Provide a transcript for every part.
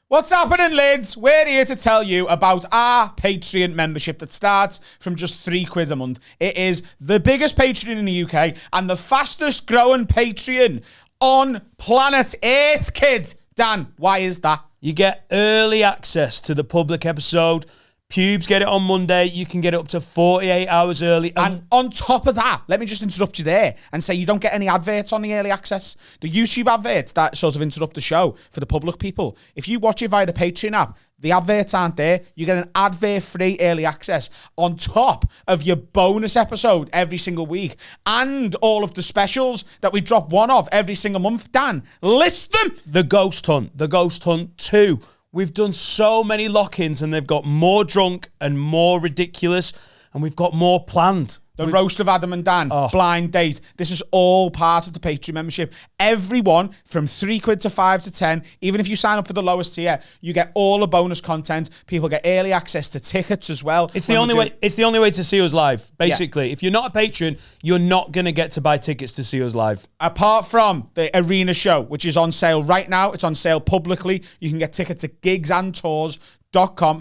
What's happening, lads? We're here to tell you about our Patreon membership that starts from just £3 a month. It is the biggest Patreon in the UK and the fastest growing Patreon on planet Earth, kid. Dan, why is that? You get early access to the public episode. Pubes get it on Monday. You can get it up to 48 hours early. And on top of that, let me just interrupt you there and say you don't get any adverts on the early access. The YouTube adverts that sort of interrupt the show for the public people. If you watch it via the Patreon app, the adverts aren't there. You get an advert-free early access on top of your bonus episode every single week and all of the specials that we drop one of every single month. Dan, list them. The Ghost Hunt 2. We've done so many lock-ins and they've got more drunk and more ridiculous, and we've got more planned. The roast of Adam and Dan, blind date. This is all part of the Patreon membership. Everyone from £3 to 5 to 10, even if you sign up for the lowest tier, you get all the bonus content. People get early access to tickets as well. It's the only way. It's the only way to see us live. Basically, if you're not a patron, you're not going to get to buy tickets to see us live. Apart from the Arena show, which is on sale right now. It's on sale publicly. You can get tickets at gigsandtours.com.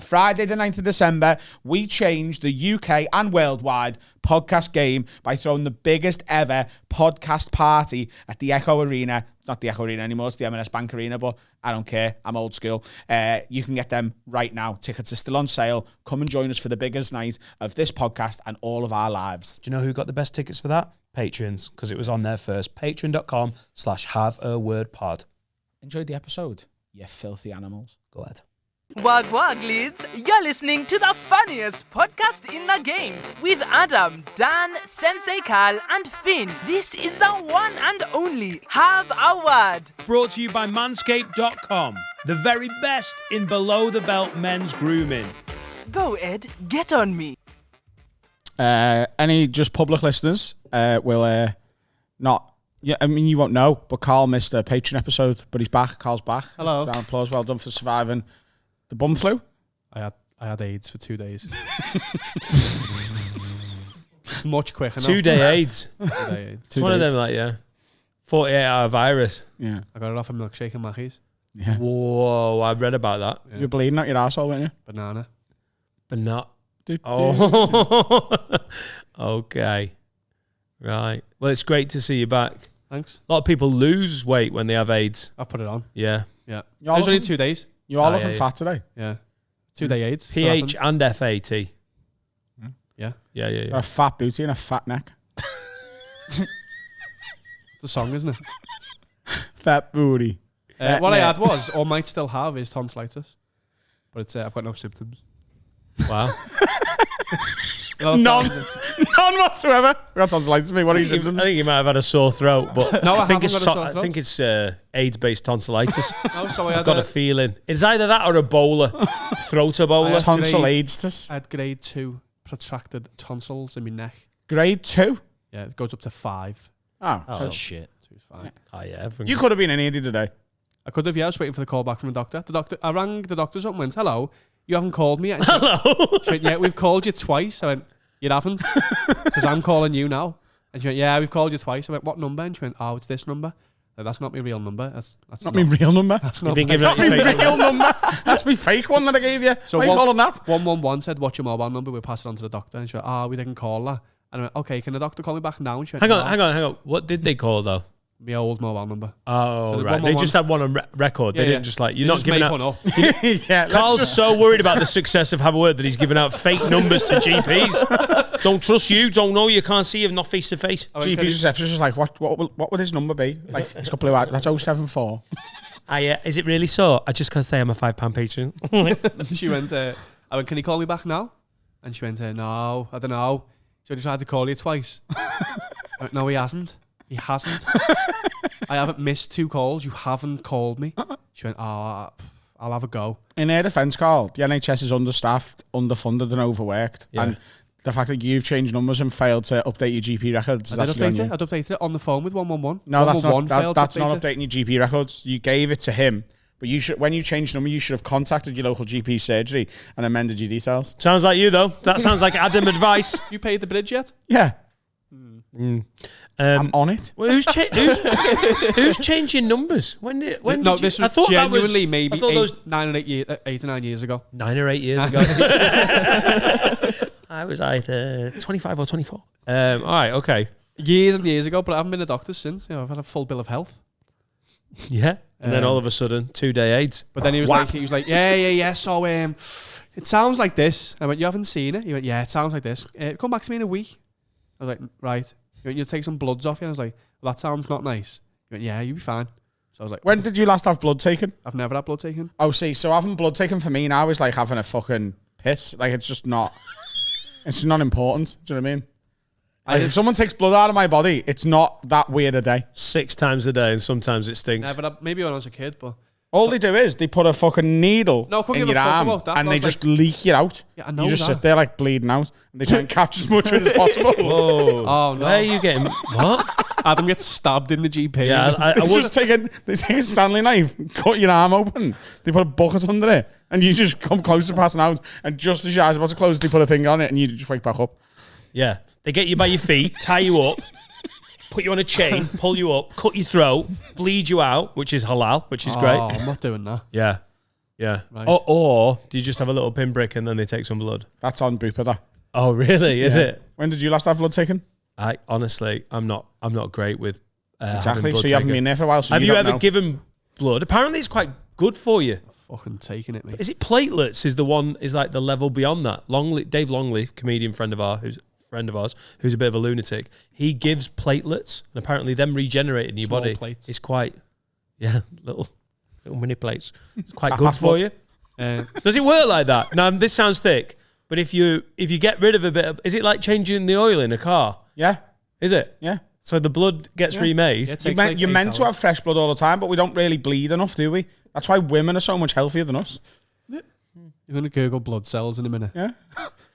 Friday the 9th of December, we changed the UK and worldwide podcast game by throwing the biggest ever podcast party at the Echo Arena. It's not the Echo Arena anymore, it's the M&S Bank Arena, but I don't care. I'm old school. You can get them right now. Tickets are still on sale. Come and join us for the biggest night of this podcast and all of our lives. Do you know who got the best tickets for that? Patrons, because it was on there first. Patreon.com/haveawordpod. Enjoy the episode, you filthy animals. Go ahead. Wag wag leads, you're listening to the funniest podcast in the game with Adam, Dan, Sensei Carl and Finn. This is the one and only Have a Word. Brought to you by manscaped.com, the very best in below the belt men's grooming. Go Ed, get on me. Any just public listeners will not... Yeah, I mean, you won't know, but Carl missed a Patreon episode, but he's back. Carl's back. Hello. Round of applause. Well done for surviving the bum flu. I had AIDS for 2 days. It's much quicker now. 2 day AIDS. 2 day AIDS. It's one of them, like, 48-hour virus. Yeah. I got it off a milkshake and Mackey's. Yeah. Whoa, I've read about that. Yeah. You're bleeding out your arsehole, weren't you? Banana. But not. Do. Oh. Okay. Right. Well, it's great to see you back. Thanks. A lot of people lose weight when they have AIDS. I've put it on. Yeah. Yeah. It You're was only looking, 2 days. you are Oh, looking yeah, fat today. Yeah. 2 day AIDS. PH and FAT. Yeah. Yeah. You've got a fat booty and a fat neck. It's a song, isn't it? Fat booty. What I had was, or might still have, is tonsillitis. But it's I've got no symptoms. Wow. None whatsoever. I've got tonsillitis. Me. What are your symptoms? I think you might have had a sore throat, but No, I think haven't it's got a sore throat. I think it's AIDS-based tonsillitis. No, so I I've had got a feeling. It's either that or Ebola. Throat Ebola. Tonsillitis. I had grade 2 protracted tonsils in my neck. Grade 2. Yeah, it goes up to 5. Oh, So shit. So it's fine. Oh, yeah. you could have been in India today. I could have, I was waiting for the call back from the doctor. I rang the doctors up and went, hello, you haven't called me yet. Hello. She went, yeah, we've called you twice. I went, you haven't? Because I'm calling you now. And she went, yeah, we've called you twice. I went, what number? And she went, oh, it's this number. Like, that's not my real number. That's not my real number. That's You've not been my giving out your fake real number. That's my fake one that I gave you. So Why are you calling that? 111 said, what's your mobile number? We'll pass it on to the doctor. And she went, we didn't call that. And I went, okay, can the doctor call me back now? And she went, Hang on. What did they call, though? My old mobile number. Oh, So the right. They just had one on record. They didn't just like, you're They not just giving make out... one up. Yeah. Carl's so worried about the success of Have a Word that he's giving out fake numbers to GPs. Don't trust you, don't know you, can't see you, not face to face. GP's receptionist is like, what would his number be? Like, it's got blue eyes. That's 074. Is it really so? I just can't say I'm a £5 patron. She went, I went, can he call me back now? And she went, no, I don't know. So he tried to call you twice. I went, no, he hasn't. He hasn't. I haven't missed 2 calls. You haven't called me. She went, I'll have a go. In her defence, Carl, the NHS is understaffed, underfunded and overworked. Yeah. And the fact that you've changed numbers and failed to update your GP records is I did actually on update you. it. I'd updated it on the phone with 111. No, that's not, 111 that's failed not to update updating your GP records. You gave it to him. But you should, when you changed number, you should have contacted your local GP surgery and amended your details. Sounds like you, though. That sounds like Adam advice. You paid the bridge yet? Yeah. I'm on it. Well, who's changing numbers? When did No, you, this I was thought that genuinely was, maybe I thought those 8 or 9 years ago. 9 or 8 years ago. I was either 25 or 24. All right, okay. Years and years ago, but I haven't been a doctor since. I've had a full bill of health. Yeah. And then all of a sudden, 2-day AIDS. But then he was like, yeah. So it sounds like this. I went, you haven't seen it? He went, yeah, it sounds like this. Come back to me in a week. I was like, right. He went, you'll take some bloods off you. And I was like, well, that sounds not nice. He went, yeah, you'll be fine. So I was like, When did you last have blood taken? I've never had blood taken. Oh, see, so having blood taken for me now is like having a fucking piss. Like, it's just not, it's not important. Do you know what I mean? Like, if someone takes blood out of my body, it's not that weird a day. 6 times a day, and sometimes it stinks. Maybe when I was a kid, but... All they do is they put a fucking needle in your arm and they just leak you out. Yeah, I know you just that. sit there like bleeding out and they try and catch as much of it as possible. Whoa. Oh, no. Where are you getting... What? Adam gets stabbed in the GP. Yeah, I They was... they take a Stanley knife, cut your arm open, they put a bucket under it, and you just come close to passing out, and just as your eyes are about to close, they put a thing on it, and you just wake back up. Yeah. They get you by your feet, tie you up, put you on a chain, pull you up, cut your throat, bleed you out, which is halal, which is great. Oh, I'm not doing that. Yeah. Yeah. Right. Or do you just have a little pinprick and then they take some blood? That's on Bupa, that. Oh, really? Is it? When did you last have blood taken? I honestly, I'm not great with Exactly. blood So you haven't taken. been there for a while. So Have you don't ever know. given blood? Apparently, it's quite good for you. Fucking taking it, mate. Is it platelets? Is the one is like the level beyond that? Dave Longley, comedian friend of ours, who's a bit of a lunatic. He gives platelets, and apparently them regenerating your Small body plates. is quite, little mini plates. It's quite Tap good off for blood. you. Does it work like that? Now this sounds thick, but if you get rid of a bit of, is it like changing the oil in a car? Yeah. Is it? Yeah. So the blood gets remade. Yeah, it You're, takes like you're 8 meant to hours. have fresh blood all the time, but we don't really bleed enough, do we? That's why women are so much healthier than us. You're going to Google blood cells in a minute. Yeah.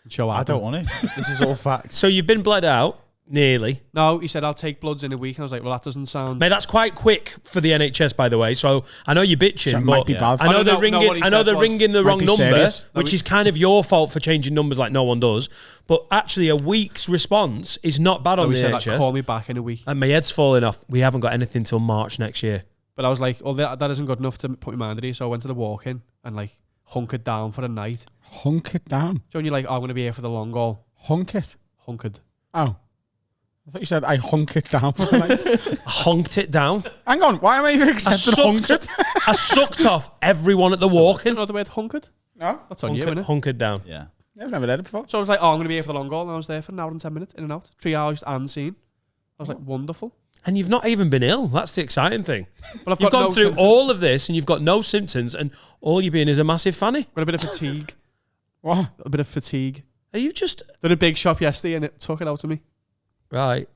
Show I Adam. don't want it. This is all facts. So you've been bled out, nearly. No, he said, I'll take bloods in a week. And I was like, well, that doesn't sound... Mate, that's quite quick for the NHS, by the way. So I know you're bitching, So it but might be bad. I know Oh, they're no, ringing. what he I know said they're was- ringing the Might wrong be number, serious. which is kind of your fault for changing numbers like no one does. But actually, a week's response is not bad on he the said, like, NHS. call me back in a week. And my head's falling off. We haven't got anything till March next year. But I was like, oh, that isn't good enough to put my mind at ease. So I went to the walk-in and like hunkered down for a night. Hunk it down. So when you're like, oh, I'm going to be here for the long haul. Hunk it. Hunkered. Oh. I thought you said I hunk it down for the night. I honked it down. Hang on. Why am I even accepting hunk it? I sucked off everyone at the You walk-in. know the word hunkered? No. That's on you, innit? Hunkered down. Yeah. I've never heard it before. So I was like, oh, I'm going to be here for the long haul. And I was there for an hour and 10 minutes, in and out. 3 hours and seen. I was like, wonderful. And you've not even been ill. That's the exciting thing. But I've You've got gone no through symptoms. all of this and you've got no symptoms, and all you're being is a massive fanny. Got a bit of fatigue. What? A bit of fatigue. Are you just... Did a big shop yesterday and it took it out of me. Right.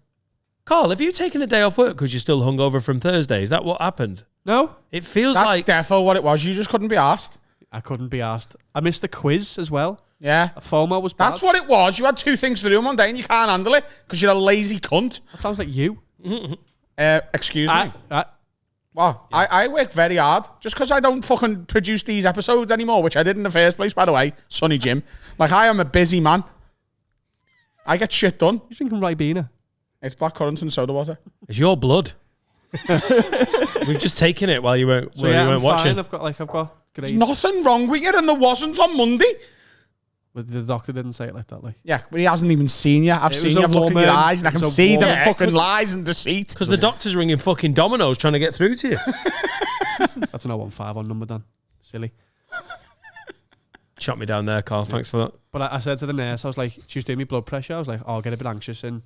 Carl, have you taken a day off work because you're still hungover from Thursday? Is that what happened? No, It feels That's like... defo what it was. You just couldn't be asked. I couldn't be asked. I missed the quiz as well. Yeah. FOMO was bad. That's what it was. You had 2 things to do in one day and you can't handle it because you're a lazy cunt. That sounds like you. Excuse me. Well, I work very hard. Just because I don't fucking produce these episodes anymore, which I did in the first place, by the way, Sonny Jim. Like, I am a busy man. I get shit done. you're drinking Ribena. It's blackcurrant and soda water. It's your blood. We've just taken it while you weren't, So yeah, you I'm weren't watching. fine. I've got There's great. nothing wrong with you, and there wasn't on Monday. But the doctor didn't say it like that. Like, Yeah, but he hasn't even seen you. I've It seen was you. a I've looked in your woman. eyes, and I It can was a see the woman. fucking lies and deceit. Because the doctor's ringing fucking Domino's trying to get through to you. that's an 015 on number, Dan. Silly. Shot me down there, Carl. Thanks for that. But I said to the nurse, I was like, she was doing me blood pressure. I was like, oh, I'll get a bit anxious in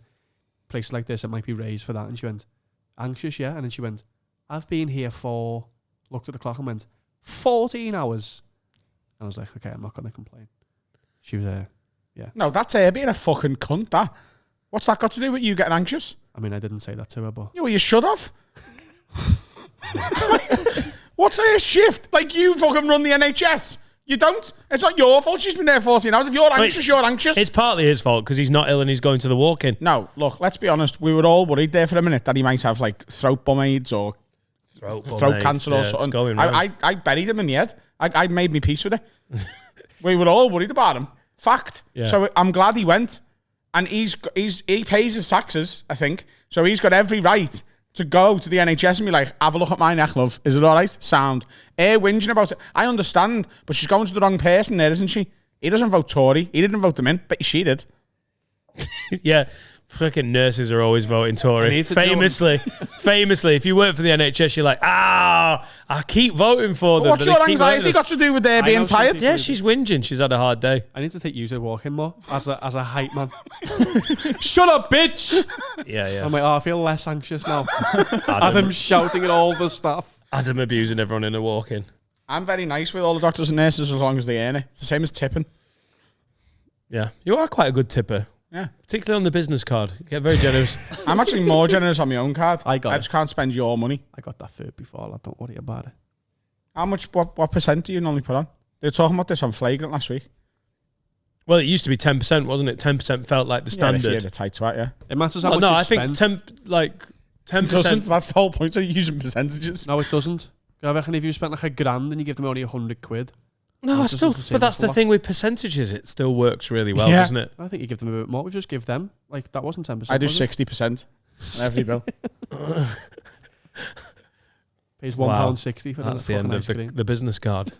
places like this. It might be raised for that. And she went, anxious, yeah? And then she went, I've been here for, looked at the clock and went, 14 hours. And I was like, okay, I'm not going to complain. She was yeah. No, that's her being a fucking cunt, that. What's that got to do with you getting anxious? I mean, I didn't say that to her, but Yeah, well, you should have. What's her shift? Like, you fucking run the NHS. You don't. It's not your fault she's been there 14 hours. If you're anxious, you're anxious. It's partly his fault because he's not ill and he's going to the walk-in. No, look, let's be honest. We were all worried there for a minute that he might have, like, throat bum AIDS or throat cancer or something. I buried him in the head. I made me peace with it. We were all worried about him. Fact. Yeah. So I'm glad he went. And he pays his taxes, I think. So he's got every right to go to the NHS and be like, have a look at my neck, love. Is it all right? Sound. Whinging about it. I understand, but she's going to the wrong person there, isn't she? He doesn't vote Tory. He didn't vote them in, but she did. Yeah. Freaking nurses are always voting Tory. Famously, if you work for the NHS, you're like, I keep voting for them. What's your anxiety got to do with their being tired? Yeah, she's whinging. She's had a hard day. I need to take you to walking more as a hype man. Shut up, bitch! Yeah. I'm like, I feel less anxious now. Adam shouting at all the staff. Adam abusing everyone in a walk-in. I'm very nice with all the doctors and nurses as long as they earn it. It's the same as tipping. Yeah, you are quite a good tipper. Yeah. Particularly on the business card. You get very generous. I'm actually more generous on my own card. I just can't spend your money. I got that food before, lad. Don't worry about it. How much, what percent do you normally put on? They were talking about this on Flagrant last week. Well, it used to be 10%, wasn't it? 10% felt like the standard. Yeah, the tight twat, yeah. It matters how much you spend. I think 10%. It doesn't. That's the whole point of using percentages. No, it doesn't. I reckon if you spent like £1,000 and you give them only 100 quid. No, but that's the thing with percentages. It still works really well, doesn't it? I think you give them a bit more. We just give them, like, that wasn't 10%. I do 60% on every bill. Pays £1.60 for that's the end of the business card.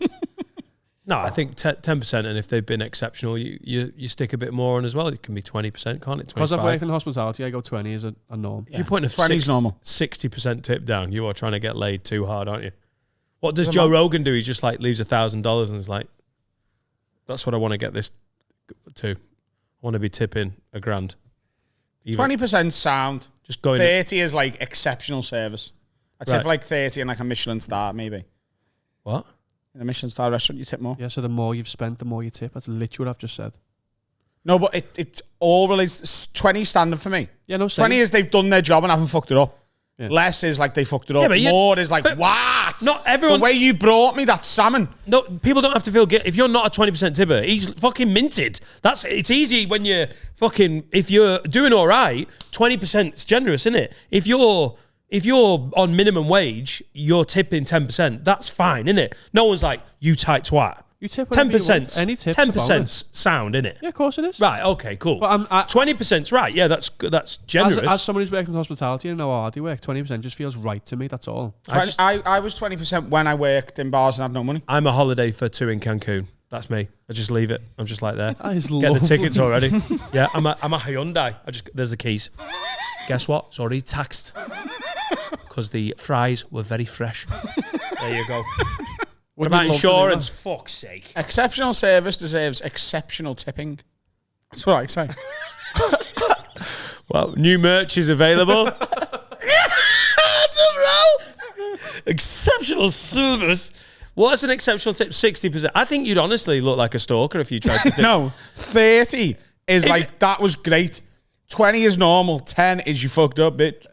No, I think 10%, and if they've been exceptional, you stick a bit more on as well. It can be 20%, can't it? Because I've worked in hospitality, I go 20 as a norm. Yeah. If you're putting a 20 is normal. 60% tip down, you are trying to get laid too hard, aren't you? What does Joe Rogan do? He just like leaves $1,000 and is like, that's what I want to get this to. I want to be tipping $1,000. 20% sound. Just going 30 is like exceptional service. I tip like 30 and like a Michelin star, maybe. What? In a Michelin star restaurant, you tip more. Yeah, so the more you've spent, the more you tip. That's literally what I've just said. No, but it all relates. 20 standard for me. Yeah, no, 20 is they've done their job and haven't fucked it up. Yeah. Less is like they fucked it up. More is like, what? Not everyone. The way you brought me that salmon. No, people don't have to feel guilty. If you're not a 20% tipper, he's fucking minted. It's easy when you're if you're doing all right, 20% is generous, isn't it? If you're on minimum wage, you're tipping 10%. That's fine, isn't it? No one's like, you tight twat. You tip 10%. Any tips? 10% sound, innit? Yeah, of course it is. Right, okay, cool. But 20%'s right. Yeah, that's generous. As someone who's worked in hospitality and know how hard you work, 20% just feels right to me, that's all. I was 20% when I worked in bars and had no money. I'm a holiday for 2 in Cancun. That's me. I just leave it. I'm just like there. That is Get the tickets already. Yeah, I'm a Hyundai. There's the keys. Guess what? It's already taxed. Because the fries were very fresh. There you go. What about insurance? Fuck's sake. Exceptional service deserves exceptional tipping. That's what I say. Well, new merch is available. That's a row. Exceptional service. What's an exceptional tip? 60%. I think you'd honestly look like a stalker if you tried to tip. No, 30 is like, that was great. 20 is normal. 10 is you fucked up, bitch.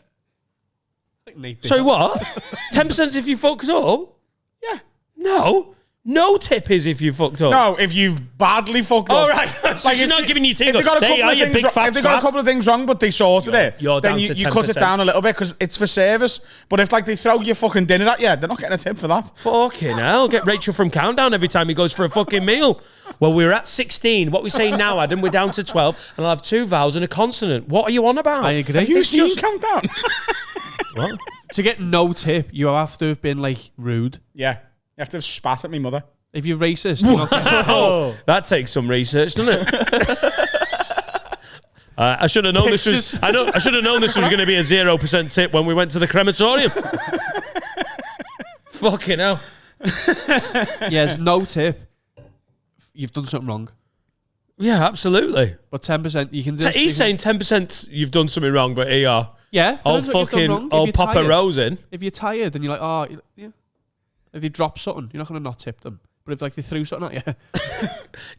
So what? 10% if you fucked up? Yeah. No tip is if you fucked up. No, if you've badly fucked up. All right. So she's not giving you tingle. If they got a couple of things wrong, but they sorted it, then you cut it down a little bit because it's for service. But if like they throw your fucking dinner at you, they're not getting a tip for that. Fucking hell. Get Rachel from Countdown every time he goes for a fucking meal. Well, we're at 16. What we say now, Adam, we're down to 12, and I'll have 2 vowels and a consonant. What are you on about? I agree. Have you seen Countdown? What? To get no tip, you have to have been like rude. Yeah. You have to have spat at me mother. If you're racist, you're not getting that takes some research, doesn't it? I should have known this was. I should have known this was going to be a 0% tip when we went to the crematorium. Fucking hell. Yes, no tip. You've done something wrong. Yeah, absolutely. But 10%, you can. He's saying 10% you've done something wrong, but here you are. Yeah. Old Papa Rose in. If you're tired and you're like, oh, yeah. If they drop something, you're not going to not tip them. But if like they threw something at you,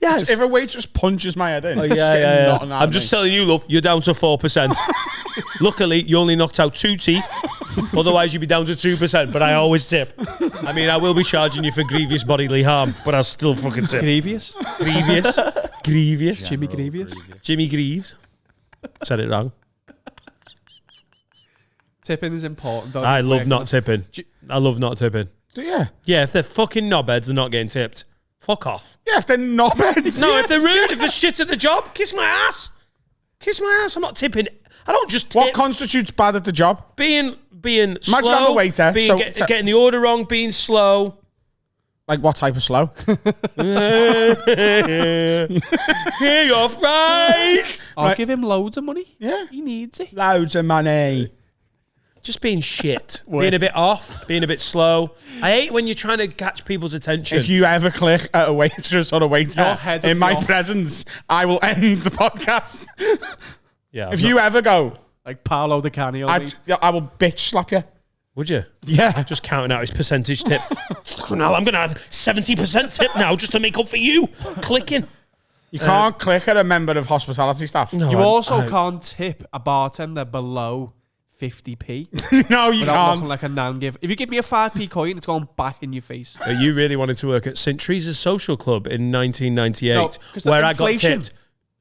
yes. If a waitress punches my head in, I'm just telling you, love, you're down to 4%. Luckily, you only knocked out 2 teeth. Otherwise, you'd be down to 2%. But I always tip. I mean, I will be charging you for grievous bodily harm, but I'll still fucking tip. Grievous. Jimmy Grievous. Jimmy Greaves. Said it wrong. Tipping is important. I love not tipping. I love not tipping. Do you? Yeah, if they're fucking knobheads, they're not getting tipped. Fuck off. Yeah, if they're knobheads. No, if they're rude, if they're shit at the job, kiss my ass. Kiss my ass. I'm not tipping. I don't just tip. What constitutes bad at the job? Being slow. I'm a waiter. Getting the order wrong, being slow. Like what type of slow? Here you're fries. I'll give him loads of money. Yeah. He needs it. Loads of money. Just being shit. Being a bit off. Being a bit slow. I hate when you're trying to catch people's attention. If you ever click at a waitress or a waiter Your head will in be my off. presence, I will end the podcast. Yeah. If you ever go, Like Paolo Di Canio. I will bitch slap you. Would you? Yeah. Just counting out his percentage tip. Now I'm going to have 70% tip now just to make up for you. Clicking. You can't click at a member of hospitality staff. No, You also can't tip a bartender below 50p. No, you Without can't. looking like a nan give. If you give me a 5p coin, it's going back in your face. You really wanted to work at St. Teresa's Social Club in 1998, No, 'cause where inflation. I got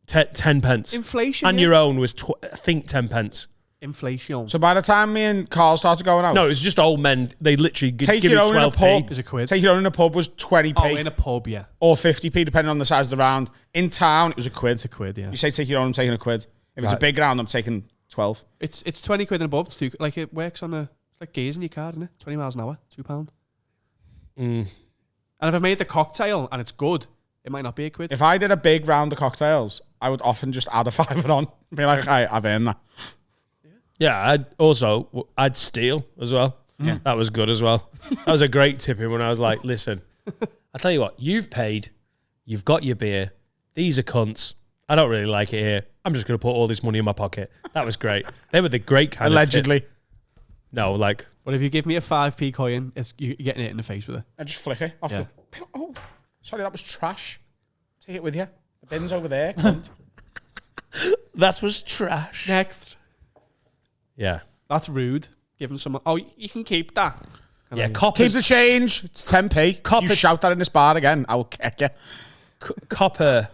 tipped 10 pence. Inflation. And yeah. your own was, I think, 10 pence. Inflation. So by the time me and Carl started going out, No, it was just old men. They literally take give your you own in a 12p. pub. Is it quid? Take your own in a pub was 20p Oh, in a pub, yeah. or 50p, depending on the size of the round. In town, it was a quid. It's a quid, yeah. You say take your own, I'm taking a quid. If it's a big round, I'm taking 12. It's 20 quid and above. It's like it works on it's like gears in your car, isn't it? 20 miles an hour, £2. And if I made the cocktail and it's good, it might not be a quid. If I did a big round of cocktails, I would often just add a fiver on. Be like, I've earned that. Yeah, I'd steal as well. Yeah. That was good as well. That was a great tipping when I was like, listen, I tell you what, you've paid, you've got your beer, these are cunts. I don't really like it here. I'm just going to put all this money in my pocket. That was great. They were the great kind Allegedly. of tip. No, like... But if you give me a 5p coin, you're getting it in the face with it. I just flick it off the... Oh, sorry, that was trash. Take it with you. The bin's over there, cunt. That was trash. Next. Yeah. That's rude. Giving someone, oh, you can keep that. Yeah, Keep coppers... the change. It's 10p. Coppers- You shout that in this bar again, I will kick you. Copper...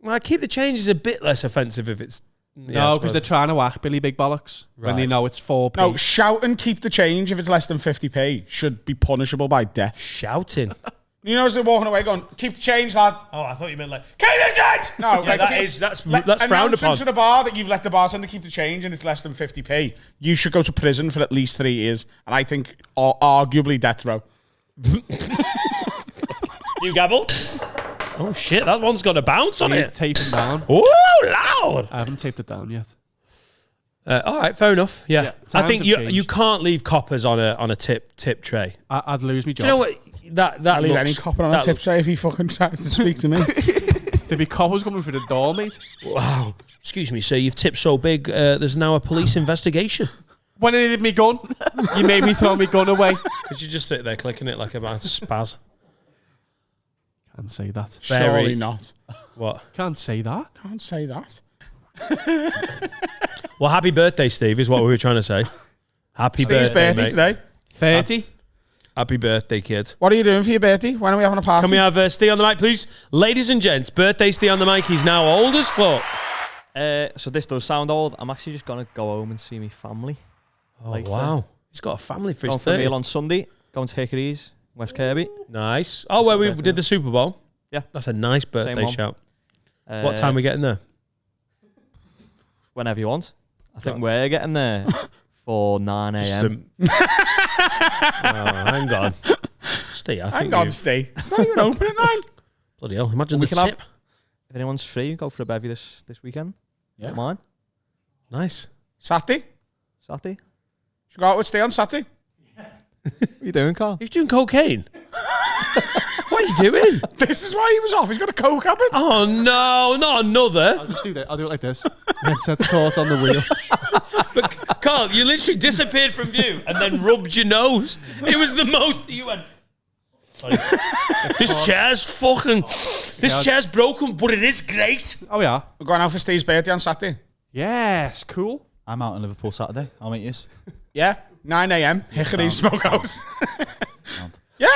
Well, keep the change is a bit less offensive if it's... Yeah, No, because they're trying to whack Billy Big Bollocks when they Right. know it's 4p. No, shout and keep the change if it's less than 50p should be punishable by death. shouting. You know, as they're walking away going, keep the change, lad. Oh, I thought you meant like, keep the change! No, Yeah, like, that's Let- frowned announcing upon. to the bar that you've let the bartender keep the change and it's less than 50p. You should go to prison for at least 3 years. And I think arguably death row. You gavel? Oh shit, that one's got a bounce on He's it. taping down. Oh, loud! I haven't taped it down yet. All right, fair enough. Yeah, I times think have you changed. can't leave coppers on a tip tray. I'd lose my job. Do you know what? That I leave any looks- copper on a that tip tray if he fucking tries to speak to me. There'd be coppers coming through the door, mate. Wow. Excuse me, sir. You've tipped so big. There's now a police investigation. When I needed me gun, you made me throw my gun away. Could you just sit there clicking it like a mad spaz? Can't say that. Very- Surely not. What? Can't say that. Can't say that. Well, happy birthday, Steve, is what we were trying to say. Happy Steve's birthday, birthday mate. today. 30. Happy birthday, kid. What are you doing for your birthday? When are we having a party? Can we have Steve on the mic, please? Ladies and gents, birthday Steve on the mic. He's now old as fuck. So this does sound old. I'm actually just gonna go home and see my family. Oh, Later. wow. He's got a family for Going his for a 30th. meal on Sunday. Going to Hickory's, West Kirby. Nice. Oh, where we birthday. did the Super Bowl? Yeah. That's a nice birthday one. shout. What time are we getting there? Whenever you want. I think we're getting there for 9 a.m. Hang on. Steve, I think Hang on, Steve. It's not even open at 9. Bloody hell. Imagine We the can tip. If anyone's free, go for a bevy this weekend. Yeah. Don't mind. Nice. Saturday? Saturday. Should we go out with Steve on Saturday? What are you doing, Carl? He's doing cocaine. What are you doing? This is why he was off. He's got a coke habit. Oh, no. Not another. I'll just do that. I'll do it like this. Headset's caught on the wheel. But, Carl, you literally disappeared from view and then rubbed your nose. It was the most... You went... Sorry. This chair's fucking... This chair's broken, but it is great. Oh, yeah. We're going out for Steve's birthday on Saturday. Yes, cool. I'm out in Liverpool Saturday. I'll meet you. Yeah, 9 a.m. Hickory's Smokehouse. Yeah.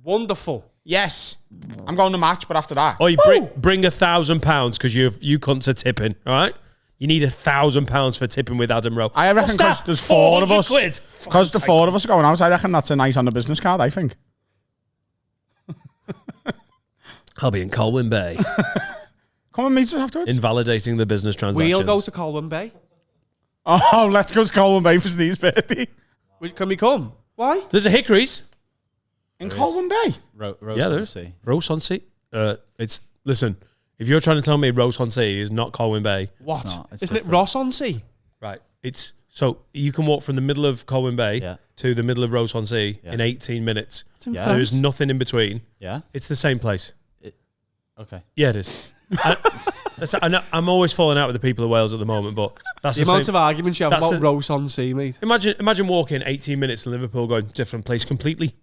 Wonderful. Yes. I'm going to match, but after that. Oh, you bring £1,000 because you cunts are tipping, all right? You need £1,000 for tipping with Adam Rowe. I reckon because there's 4 of us. £400. Because the 4 of us are going out, I reckon that's a night on the business card, I think. I'll be in Colwyn Bay. Come and meet us afterwards. Invalidating the business transactions. We'll go to Colwyn Bay. Oh, let's go to Colwyn Bay for Steve's birthday. Can we come? Why? There's a Hickories. In Colwyn Bay? Yeah, there is. Roe-on-Sea. Listen, if you're trying to tell me Roe-on-Sea is not Colwyn Bay. What? It's not. It's Isn't different. it Ross-on-Sea? Right. So you can walk from the middle of Colwyn Bay to the middle of Roe-on-Sea in 18 minutes. It's in Yeah. There's France. nothing in between. Yeah. It's the same place. Okay. Yeah, it is. I'm always falling out with the people of Wales at the moment, but that's The the amount same. of arguments you have that's about the- Ross-on-Sea, mate. Imagine walking 18 minutes in Liverpool, going different place completely.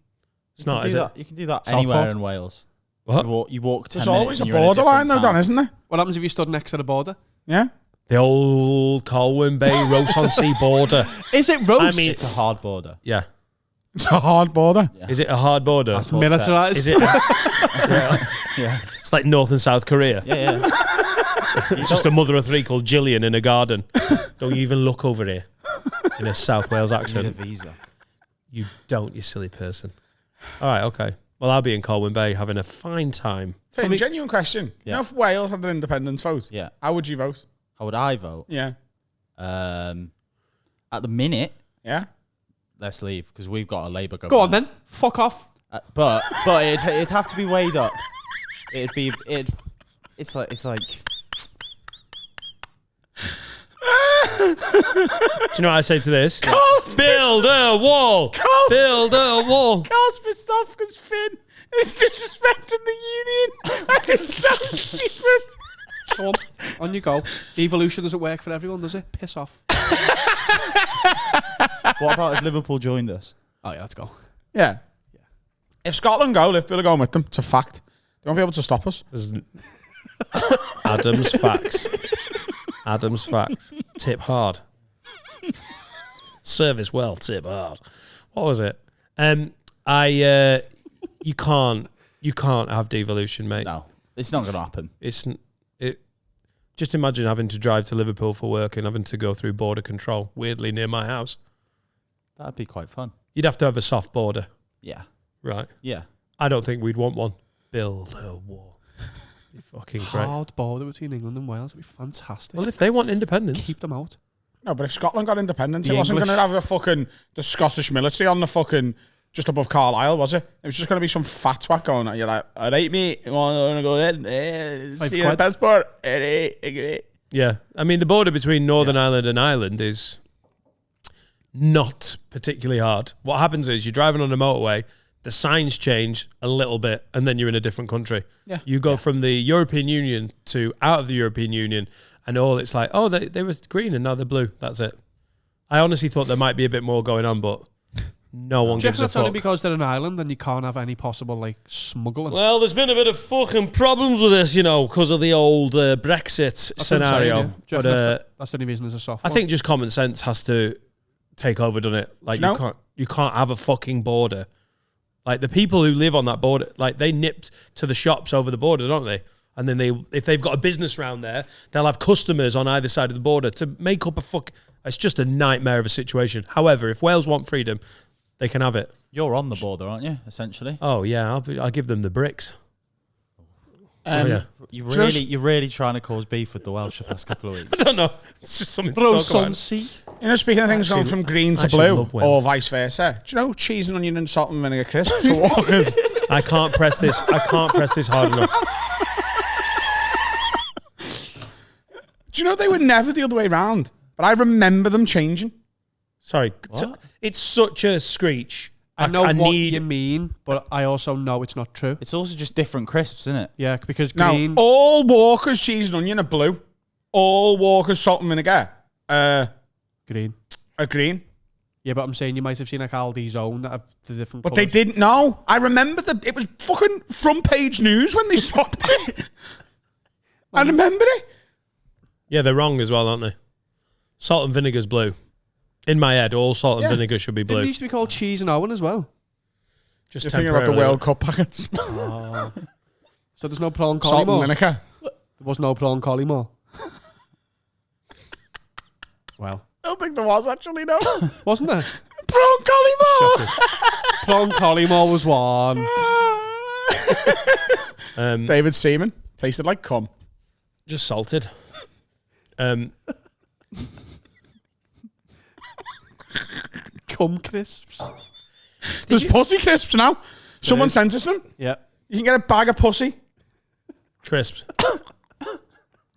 It's not, is it? You can do that Southport. anywhere in Wales. What? You walk 10 There's minutes always a and you're in borderline, different though, town. Dan, isn't there? What happens if you stood next to the border? Yeah. The old Colwyn Bay Roe-on-Sea border. Is it Ross? I mean, It's a hard border. Yeah. It's a hard border. Yeah. Is it a hard border? That's militarised. Is it? Yeah. It's like North and South Korea. Yeah. Just a mother of three called Gillian in a garden. Don't you even look over here in a South Wales You need a accent. visa. You don't, you silly person. All right, okay. Well, I'll be in Colwyn Bay having a fine time. Tim, genuine question. You know, if Wales had an independence vote, Yeah. how would you vote? How would I vote? Yeah. At the minute, Yeah? let's leave because we've got a Labour government. Go on then. Fuck off. But it'd have to be weighed up. It's like Do you know what I say to this? Carl's Build a wall! Carl's- Build a wall! Carl's pissed off because Finn is disrespecting the union. And it's so stupid. Go on you go. Evolution doesn't work for everyone, does it? Piss off. what about if Liverpool joined us? Oh yeah, let's go. Yeah. If Scotland go, Liverpool are going with them. It's a fact. They won't be able to stop us. Adam's facts. Adam's facts. Tip hard. Service well, tip hard. What was it? You can't have devolution, mate. No, it's not going to happen. Just imagine having to drive to Liverpool for work and having to go through border control, weirdly near my house. That'd be quite fun. You'd have to have a soft border, Yeah. right? Yeah. I don't think we'd want one. Build a wall. Be fucking great. Hard border between England and Wales. It'd be fantastic. Well, if they want independence, Keep them out. No, but if Scotland got independence, The it wasn't going English- to have the Scottish military on the fucking just above Carlisle, was it? It was just going to be some fat twat going on. You're like, all right, mate, you want to go in? See your quid. passport? yeah. I mean, the border between Northern Ireland and Ireland is not particularly hard. What happens is you're driving on a motorway, the signs change a little bit, and then you're in a different country. Yeah. You go from the European Union to out of the European Union, and it's like, oh, they were green and now they're blue. That's it. I honestly thought there might be a bit more going on, but no one Do you gives reckon a that's only fuck. because they're an island and you can't have any possible like smuggling? Well, there's been a bit of fucking problems with this, because of the old Brexit That's what I'm saying, scenario. yeah. Do you But reckon that's the only reason there's a soft I one? think just common sense has to take over, doesn't it? Like Do you know- you can't have a fucking border. Like the people who live on that border, like they nip to the shops over the border, don't they? And then if they've got a business round there, they'll have customers on either side of the border to make up it's just a nightmare of a situation. However, if Wales want freedom, they can have it. You're on the border, aren't you? Essentially. Oh yeah, I'll give them the bricks. Yeah. You're really trying to cause beef with the Welsh the past couple of weeks. I don't know. It's just something to talk about. Ross-on-Sea. You know, speaking of things Actually- going from green to I actually blue love Wales. or vice versa, do you know cheese and onion and salt and vinegar crisps for walkers? I can't press this hard enough. Do you know they were never the other way round? But I remember them changing. Sorry, it's such a screech. I know what need you mean, but I also know it's not true. It's also just different crisps, isn't it? Yeah, because Now, green. all Walker's cheese and onion are blue. All Walker's salt and vinegar Green. are green. Yeah, but I'm saying you might have seen like Aldi's own that have the different But they colours. didn't know. I remember it was fucking front page news when they swapped it. I remember it. Yeah, they're wrong as well, aren't they? Salt and vinegar's blue. In my head, all salt and Yeah. vinegar should be Didn't blue. it used to be called cheese and Owen as well? Just You're thinking about the temporarily. World Cup packets. So there's no prawn Salt and collymore. vinegar. There was no prawn collymore. Well, I don't think there was actually, no. wasn't there? Prawn Collymore. Prawn collymore was one. Um, David Seaman tasted like cum. Just salted. Cum crisps. There's pussy crisps now. Someone sent us them. Yeah. You can get a bag of pussy. Crisps.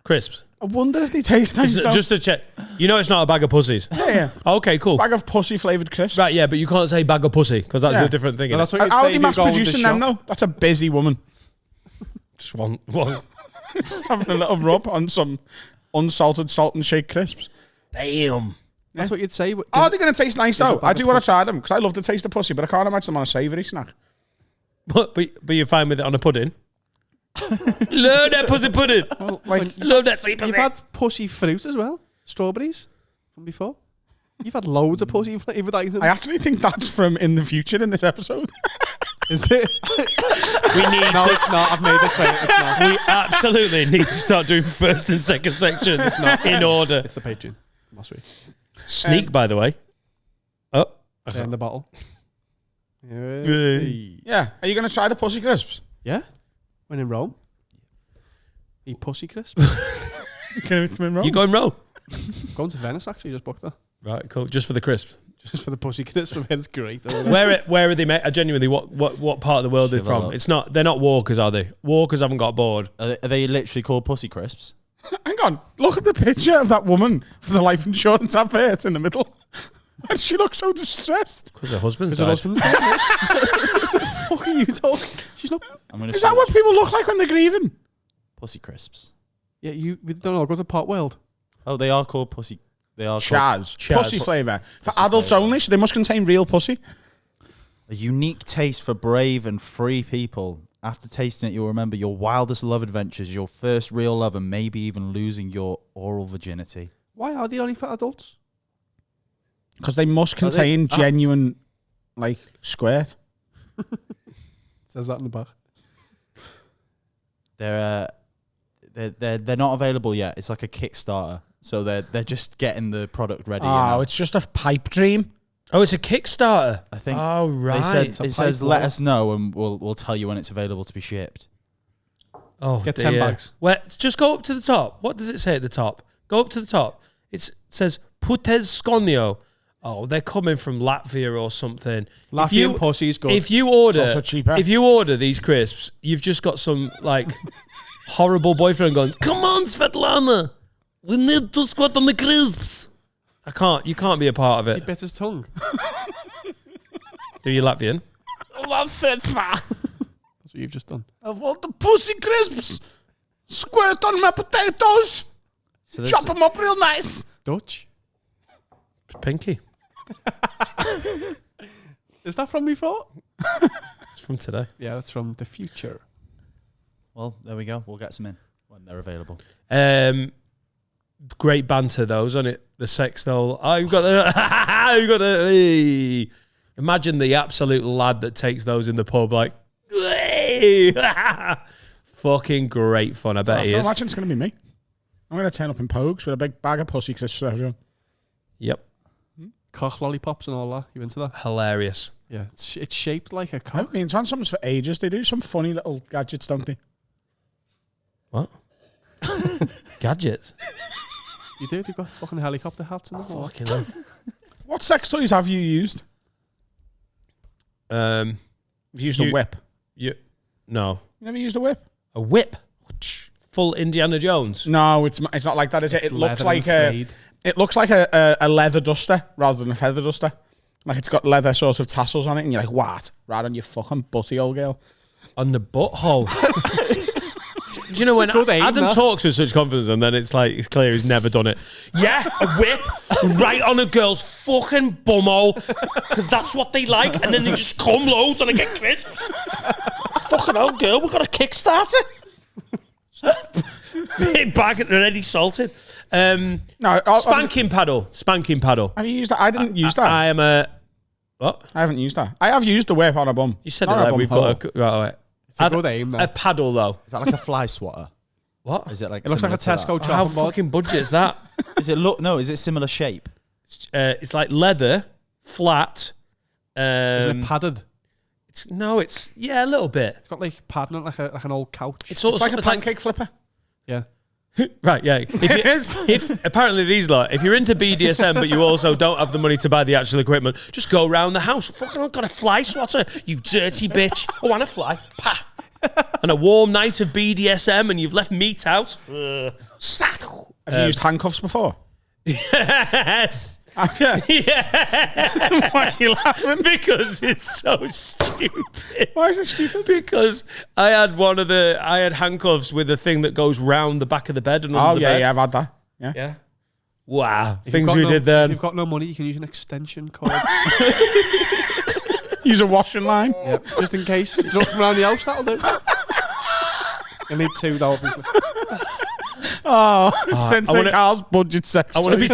Crisps. I wonder if they taste nice. Though. Just to check. You know it's not a bag of pussies. Yeah. Okay, cool. Bag of pussy flavoured crisps. Right, yeah, but you can't say bag of pussy because that's Yeah. a different thing. Well, innit? that's what you'd How are say they if mass you go into producing them shop. though? That's a busy woman. Just one. Having a little rub on some unsalted salt and shake crisps. Damn. That's what you'd say. Are they going to taste nice though? a bag I of do want to try them because I love the taste of pussy, but I can't imagine them on a savoury snack. But you're fine with it on a pudding? Love that pussy pudding. Well, like, Love that sweet pussy. You've had pussy fruit as well. Strawberries from before. You've had loads of pussy flavoured items. I actually think that's from in the future in this episode. Is it? We need No, to. it's not. I've made it say it. It's not. We absolutely need to start doing first and second sections in order. It's the Patreon. Last week. Sneak, by the way. Oh. Stay in the bottle. Yeah. Are you going to try the pussy crisps? Yeah. When in Rome. Eat pussy crisps. You going row? Going to Venice actually, just booked that. Right, cool. Just for the crisp. Just for the pussy crisps. It's great. Where are they made? Genuinely, what part of the world are they Shiver from? up. It's not. They're not Walkers, are they? Walkers haven't got bored. Are they literally called pussy crisps? Hang on. Look at the picture of that woman for the life insurance advert in the middle. And she looks so distressed. Because her husband's Is her died. husband's dead, mate? What the fuck are you talking? She's not. I'm gonna Is that search what people look like when they're grieving? pussy crisps? Yeah, we don't know. Go to Pot World. Oh, they are called pussy. They are called Chaz. Pussy flavour. For adults flavour. only, so they must contain real pussy. a unique taste for brave and free people. After tasting it, you'll remember your wildest love adventures, your first real love, and maybe even losing your oral virginity. Why are they only for adults? Because they must Are they- contain genuine, like, squirt. Says that in the back. They're not available yet. It's like a Kickstarter, so they're just getting the product ready. you Oh, know? it's just a pipe dream. Oh, it's a Kickstarter. I think Oh, right. they said It's a it says pipe let wall. us know and we'll tell you when it's available to be shipped. Oh, Get 10 dear. bags. Where, just go up to the top. What does it say at the top? Go up to the top. It says Putes Skonio. Oh, they're coming from Latvia or something. Latvian pussy is good. If you order, It's also cheaper. if you order these crisps, you've just got some like horrible boyfriend going, "Come on, Svetlana, we need to squat on the crisps." You can't be a part of He it. bit his tongue. Do you Latvian? That's what you've just done. I want the pussy crisps. Squirt on my potatoes. So this, Chop them up real nice. Dutch. Pinky. Is that from before? It's from today. Yeah, that's from the future. well, there we go. We'll get some in when they're available. Great banter, those, on it. The sex doll. I've got a. Hey. Imagine the absolute lad that takes those in the pub, like, hey. Fucking great fun. I bet he So is. imagine it's going to be me. I'm going to turn up in Pogues with a big bag of pussy crisps for everyone. Yep, Cock lollipops and all that. You into that? hilarious. Yeah, it's shaped like a I've cock. been trying something for ages. They do some funny little gadgets, don't they? What? Gadgets. You do? They've got fucking helicopter hats and all. Fucking hell. What sex toys have you used? Um, You've used a whip. No, You never used a whip? a whip. Full Indiana Jones. No, it's not like that, is it? It's It looks leather like and a frayed. it looks like a leather duster rather than a feather duster. Like it's got leather sort of tassels on it, and you're like, what? Right on your fucking butty old girl. On the butthole. Do you know when good aim, Adam that. talks with such confidence and then it's like it's clear he's never done it? Yeah, a whip right on a girl's fucking bumhole because that's what they like, and then they just come loads and I get crisps. Fucking hell, girl, we've got a Kickstarter. Big bag and already salted. No, Spanking paddle. Have you used that? I didn't use that. I am a what? I haven't used that. I have used the whip on a bum. You said it Not on like a we've bum hole. got a right. It's a good aim, A though. paddle though. Is that like a fly swatter? What? Is it like It looks like a similar to Tesco that? How chopping board. fucking budget is that? Is it look? No, is it similar shape? It's like leather, flat. Isn't it padded? It's a little bit. It's got like padding on like an old couch. It's sort It's of like a it's like pancake flipper. Yeah. Right, yeah. It is. If apparently these lot, if you're into BDSM but you also don't have the money to buy the actual equipment, just go around the house. Fucking, I've got a fly swatter, you dirty bitch. I want a fly. Pa. And a warm night of BDSM and you've left meat out. Have you used handcuffs before? Yes. Have you? Yeah. Why are you laughing? Because it's so stupid. Why is it stupid? Because I had handcuffs with a thing that goes round the back of the bed and under the bed. Yeah, I've had that. Yeah. Yeah. Wow. If Things you've we got did If then. you've got no money, you can use an extension cord. Use a washing line. Yep, just in case. You don't come around the house, that'll do. You need two, though, obviously. Sensei Carl's budget sex. I want to be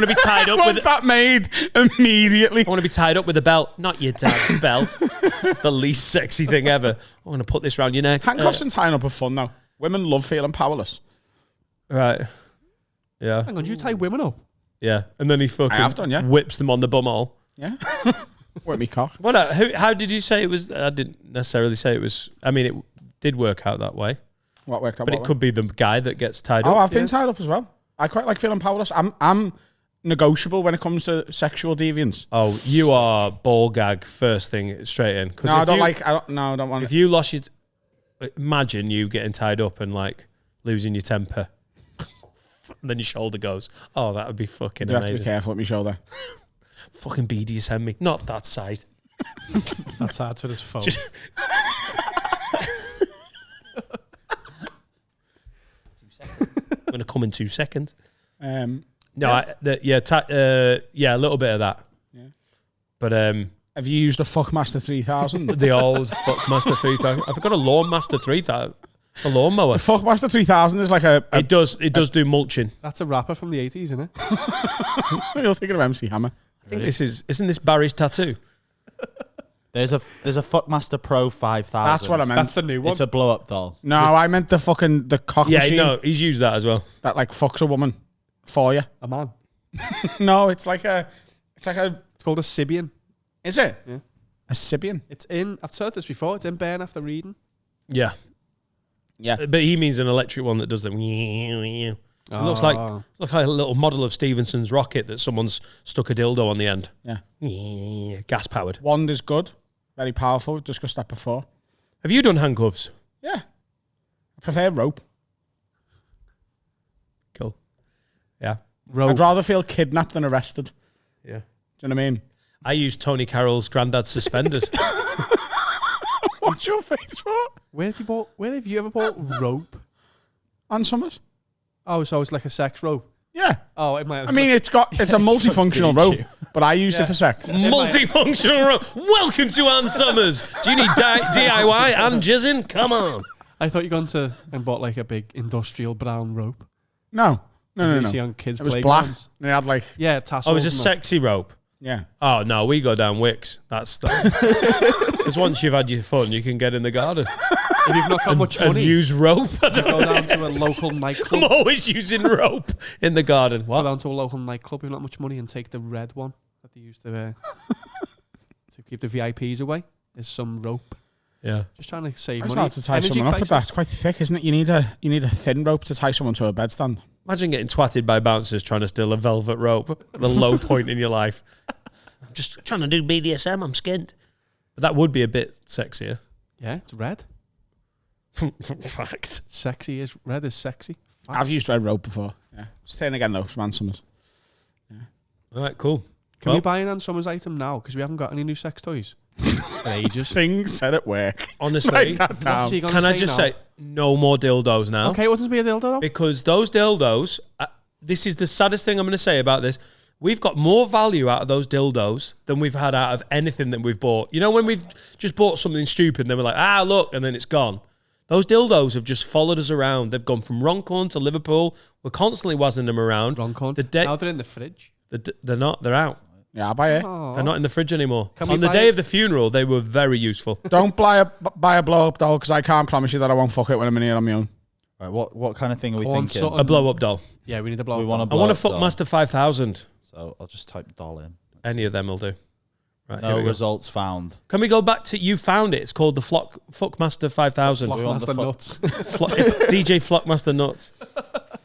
be tied up want with that made immediately. I want to be tied up with a belt, not your dad's belt. The least sexy thing ever. I want to put this round your neck. Handcuffs and tying up are fun though. Women love feeling powerless. Right. Yeah. Hang on, do you tie women up? Yeah. And then he fucking have done, yeah. whips them on the bumhole. Yeah. Whip me cock. What? How did you say it was? I didn't necessarily say it was. I mean, it did work out that way. What worked out? But it could be the guy that gets tied Oh, up. I've been tied up as well. I quite like feeling powerless. I'm negotiable when it comes to sexual deviance. Oh, you are ball gag first thing straight in. No, I don't want If it. you lost your... Imagine you getting tied up and like losing your temper. And then your shoulder goes. Oh, that would be fucking You have to be amazing. careful with my shoulder. Fucking BDSM me. Not that side. That's hard to this phone. Just- I'm going to come in 2 seconds. Yeah, A little bit of that. Yeah. But have you used a Fuckmaster 3000? the old Fuckmaster 3000. I've got a Lawnmaster 3000. A lawnmower. The Fuckmaster 3000 is like It does do mulching. That's a rapper from the 80s, isn't it? You're thinking of MC Hammer. I think isn't this Barry's tattoo? There's a Fuckmaster Pro 5000. That's what I meant. That's the new one. It's a blow up doll. No, I meant the cock Yeah, machine no, he's used that as well. that like fucks a woman for you. A man. No, it's like a. It's called a Sibian. Is it? Yeah. A Sibian? I've said this before, it's in Burn After Reading. Yeah. Yeah. But he means an electric one that does the... It looks like a little model of Stevenson's rocket that someone's stuck a dildo on the end. Yeah. Gas powered. Wand is good. Very powerful. We've discussed that before. Have you done handcuffs? Yeah. I prefer rope. Cool. Yeah. I'd rather feel kidnapped than arrested. Yeah. Do you know what I mean? I used Tony Carroll's granddad's suspenders. What's your face for? Where have you ever bought rope? On Summers? Oh, so it's like a sex rope. Yeah. Oh, it might. I mean, it's a multifunctional rope, but I used it for sex. Multifunctional rope. Welcome to Ann Summers. Do you need DIY and jizzing? Come on. I thought you gone to and bought like a big industrial brown rope. No. You see on kids' It was black. playgrounds. And it had like, Yeah, tassels. Oh, it was a and sexy rope. yeah. Oh, no, we go down Wicks. That's that. Because once you've had your fun, you can get in the garden that. If you've not got much and money, use rope. you go down to a local nightclub. I'm always using rope in the garden. Go What? down to a local nightclub if you've not much money and take the red one that they used to keep the VIPs away. There's some rope. Yeah. Just trying to save It's money. hard to tie Energy someone up with crisis. that. It's quite thick, isn't it? You need a thin rope to tie someone to a bedstand. Imagine getting twatted by bouncers trying to steal a velvet rope. The low point in your life. I'm just trying to do BDSM. I'm skint. But that would be a bit sexier. Yeah, it's red. Fact. Sexy is red is sexy. Fact. I've used red rope before. Yeah. It's thin again though from Ann Summers. All right, cool. Can we buy an Ann Summers item now? Because we haven't got any new sex toys for ages. Things said at work. Honestly, Write that down. What's he gonna can I say just now? say no more dildos now? Okay, what's be a dildo though? Because those dildos, this is the saddest thing I'm going to say about this. We've got more value out of those dildos than we've had out of anything that we've bought. You know, when we've just bought something stupid and then we're like, look, and then it's gone. Those dildos have just followed us around. They've gone from Runcorn to Liverpool. We're constantly wazzing them around. Runcorn. The Now they're in the fridge. They're not. They're out. Yeah, I'll buy it. Oh. They're not in the fridge anymore. Can we On the buy day it? of the funeral, they were very useful. Don't buy a blow up doll because I can't promise you that I won't fuck it when I'm in here on my own. Right, what kind of thing are we I want thinking? something- A blow-up doll. Yeah, we need a blow. We up want a doll. I want a blow-up doll. Fuckmaster 5000. So I'll just type doll in. Any of them will do. Right, No here we go. results found. Can we go back to you found it? It's called the Fuckmaster 5000. Flockmaster nuts. It's DJ Flockmaster Nuts.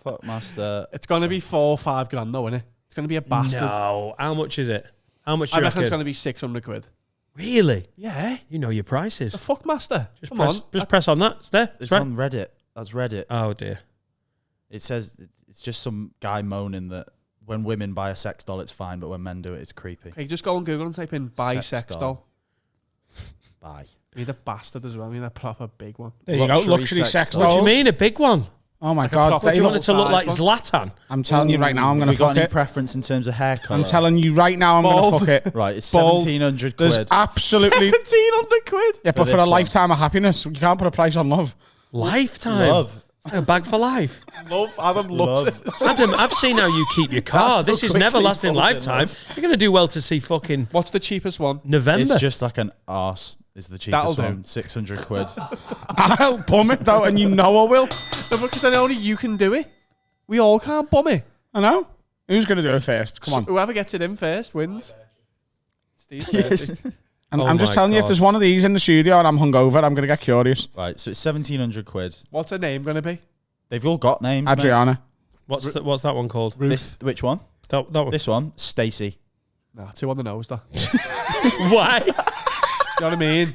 Fuckmaster. It's going to be 4 or 5 grand though, isn't it? It's going to be a bastard. No. How much is it? How much do I you reckon it's reckon? going to be 600 quid. Really? Yeah. You know your prices. The Fuckmaster. Just Come press, on. just press on that. It's there. It's right. on Reddit. That's Reddit. Oh dear. It says it's just some guy moaning that when women buy a sex doll, it's fine, but when men do it, it's creepy. Okay, just go on Google and type in buy sex doll. Buy. You need a bastard as well. I mean, a proper big one. There you go. Luxury Luxury sex sex dolls. What do you dolls. mean a big one? Oh my a God. proper Dave, You want it to look like size Zlatan? I'm telling you right now, I'm going to Have you got fuck any it. preference in terms of hair colour? I'm telling you right now, I'm going Bald. to fuck it. Right, it's Bald. 1,700 There's quid. absolutely... 1,700 quid. Yeah, but For for a this one. lifetime of happiness, you can't put a price on love. Lifetime. Love. It's like a bag for life. Love. Adam loves it. Adam, I've seen how you keep your car. That's This so is quickly never lasting falls in lifetime. love. You're going to do well to see fucking What's the cheapest one? November. It's just like an arse. Is the That'll cheapest do. one. 600 quid. I'll bum it though, and you know I will. No, because then only you can do it. We all can't bum it. I know. Who's going to do it first? Come on. Whoever gets it in first wins. Steve. Yes. And Oh I'm just my telling you, if God. there's one of these in the studio and I'm hungover, I'm going to get curious. Right, so it's 1,700 quid. What's her name going to be? They've all got names. mate. Adriana. What's that one called? This, which one? That one. This one, Stacey. No, 2 on the nose, though. Why? You know what I mean?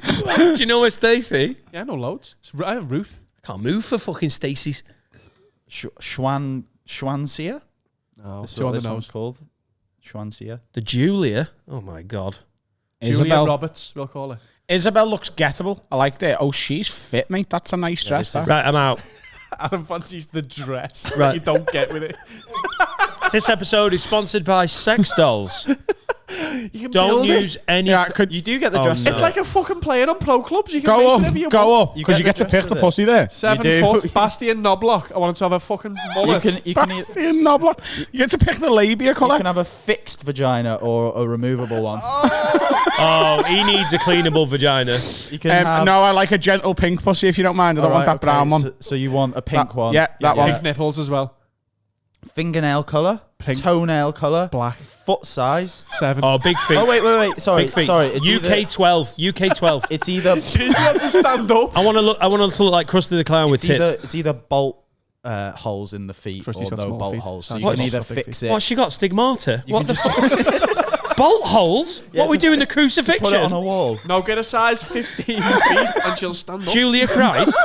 Do you know where Stacey? Yeah, no loads. It's Ruth. I can't move for fucking Stacey's. Schwansia? No, This is 2 what on the this one's nose. called. Schwansia. The Julia. Oh my God. Julia Isabel. Roberts, we'll call her. Isabel looks gettable. I like that. Oh, she's fit, mate. That's a nice dress. this is- that. Right, I'm out. Adam fancies the dress Right. that you don't get with it. This episode is sponsored by Sex Dolls. You can Don't build it. use any. Yeah, could You do get the Oh, dress. no. It's like a fucking player on pro clubs. You can go make up, whatever you go want. up, You because get you the get to dress pick the with it. pussy there. 7 do. foot, Bastian Knobloch. I want him to have a fucking You mullet. can Bastian Knobloch. You get to pick the labia you colour. can have a fixed vagina or a removable one. Oh, he needs a cleanable vagina. You can have. No, I like a gentle pink pussy if you don't mind. I don't want Alright, that brown okay, one. So you want a pink That- one? Yeah, that one. Pink nipples as well. Fingernail colour, Pink. toenail colour, Black. foot size. 7. Oh, big feet. Oh wait. Sorry, Big feet. sorry. It's UK either, 12. UK 12. it's either Jeez, you have to stand up. I want to look. I want to look like Krusty the Clown with tits. it's either bolt holes in the feet Krusty's or got no small bolt feet. holes. So Sounds you like can he's either got big fix feet. it. What, she got stigmata? You What can the fuck? Bolt holes? Yeah, What we to- do in the to put it on crucifixion? a wall. No, get a size 15 feet and she'll stand up. Julia Christ?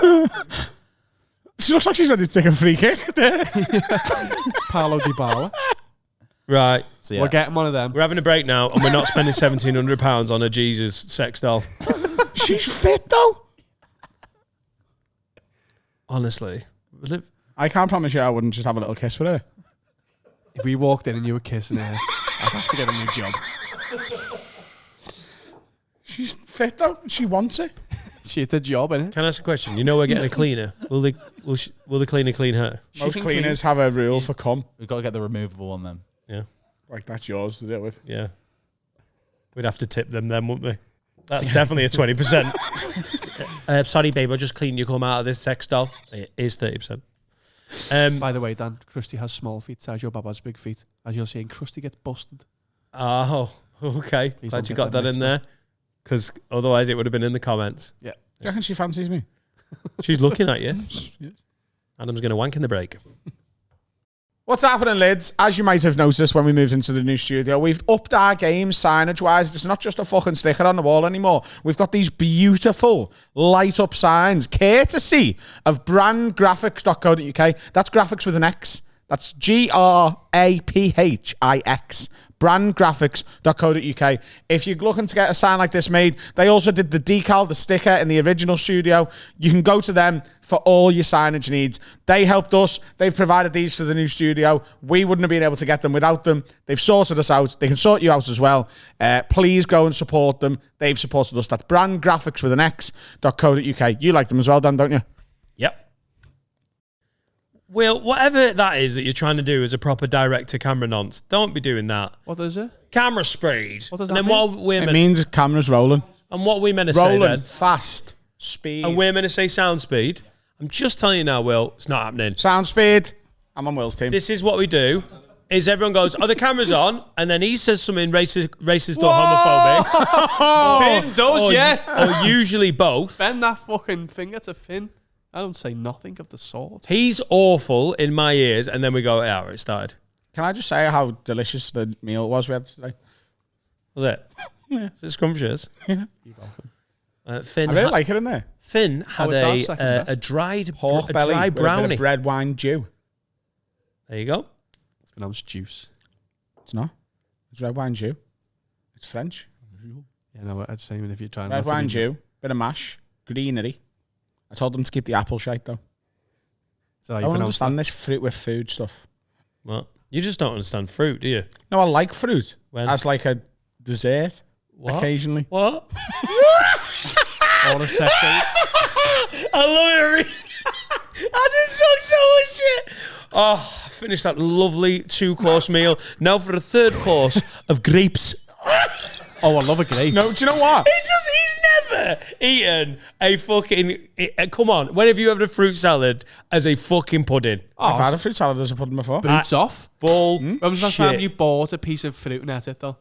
She looks like she's ready to take a free kick. Paolo Dybala. Right. So yeah, We're getting one of them. We're having a break now, and we're not spending £1,700 on a Jesus sex doll. She's fit though. Honestly. I can't promise you I wouldn't just have a little kiss with her. If we walked in and you were kissing her, I'd have to get a new job. She's fit though. She wants it. She's a job, innit? Can I ask a question? You know we're getting a cleaner. Will the cleaner clean her? Most can cleaners have a rule for cum. we've got to get the removable one then. Yeah. Like that's yours to deal with. Yeah. We'd have to tip them then, wouldn't we? That's definitely a 20%. Sorry, babe, I just cleaned your cum out of this sex doll. It is 30%. By the way, Dan, Krusty has small feet. Sergio Bab has big feet. As you're saying, Krusty gets busted. Oh, okay. Please Glad don't you get got that that in mixed there. Because otherwise it would have been in the comments. Yeah. Do you reckon she fancies me? She's looking at you. Adam's going to wank in the break. What's happening, lids? As you might have noticed when we moved into the new studio, we've upped our game signage-wise. It's not just a fucking sticker on the wall anymore. We've got these beautiful light-up signs, courtesy of brandgraphics.co.uk. That's graphics with an X. That's GRAPHIX. Brandgraphics.co.uk. If you're looking to get a sign like this made, they also did the decal, the sticker in the original studio. You can go to them for all your signage needs. They helped us. They've provided these for the new studio. We wouldn't have been able to get them without them. They've sorted us out. They can sort you out as well. Please go and support them. They've supported us. That's brandgraphics with an X.co.uk. You like them as well, Dan, don't you? Yep. Will, whatever that is that you're trying to do as a proper direct-to-camera nonce, don't be doing that. What is it? Camera speed. What does and that then mean? what we're It meant, means camera's rolling. and what we're meant to say Rolling, then, fast, speed. and we're meant to say sound speed. I'm just telling you now, Will, it's not happening. Sound speed. I'm on Will's team. This is what we do. is everyone goes, "Oh, the camera's on," and then he says something racist or homophobic. Finn does, yeah. Or usually both. Bend that fucking finger to Finn. I don't say nothing of the sort. He's awful in my ears, and then we go, "Yeah, it started." Can I just say how delicious the meal was we had today? Was it? Yeah. Is it scrumptious? Yeah. You're welcome. Finn I really like it in there. Finn had it's our second a best. dried Pork a belly dry with a bit brownie. of red wine dew. There you go. It's pronounced juice. It's not. It's red wine dew. It's French. Yeah, no, I'd say if you're trying Red not wine to be... dew, bit of mash, greenery. I told them to keep the apple shite though. So I don't understand this fruit with food stuff. Well, you just don't understand fruit, do you? No, I like fruit When? as like a dessert What? occasionally. What? All the sexy. I love it. I did so much shit. Oh, I finished that lovely 2-course meal. Now for a 3rd course of grapes. Oh, I love a grape. No, do you know what? He's never eaten a fucking... come on. When have you had a fruit salad as a fucking pudding? I've had a fruit salad as a pudding before. Boots off. Bull. When was the last time you bought a piece of fruit and ate it, though?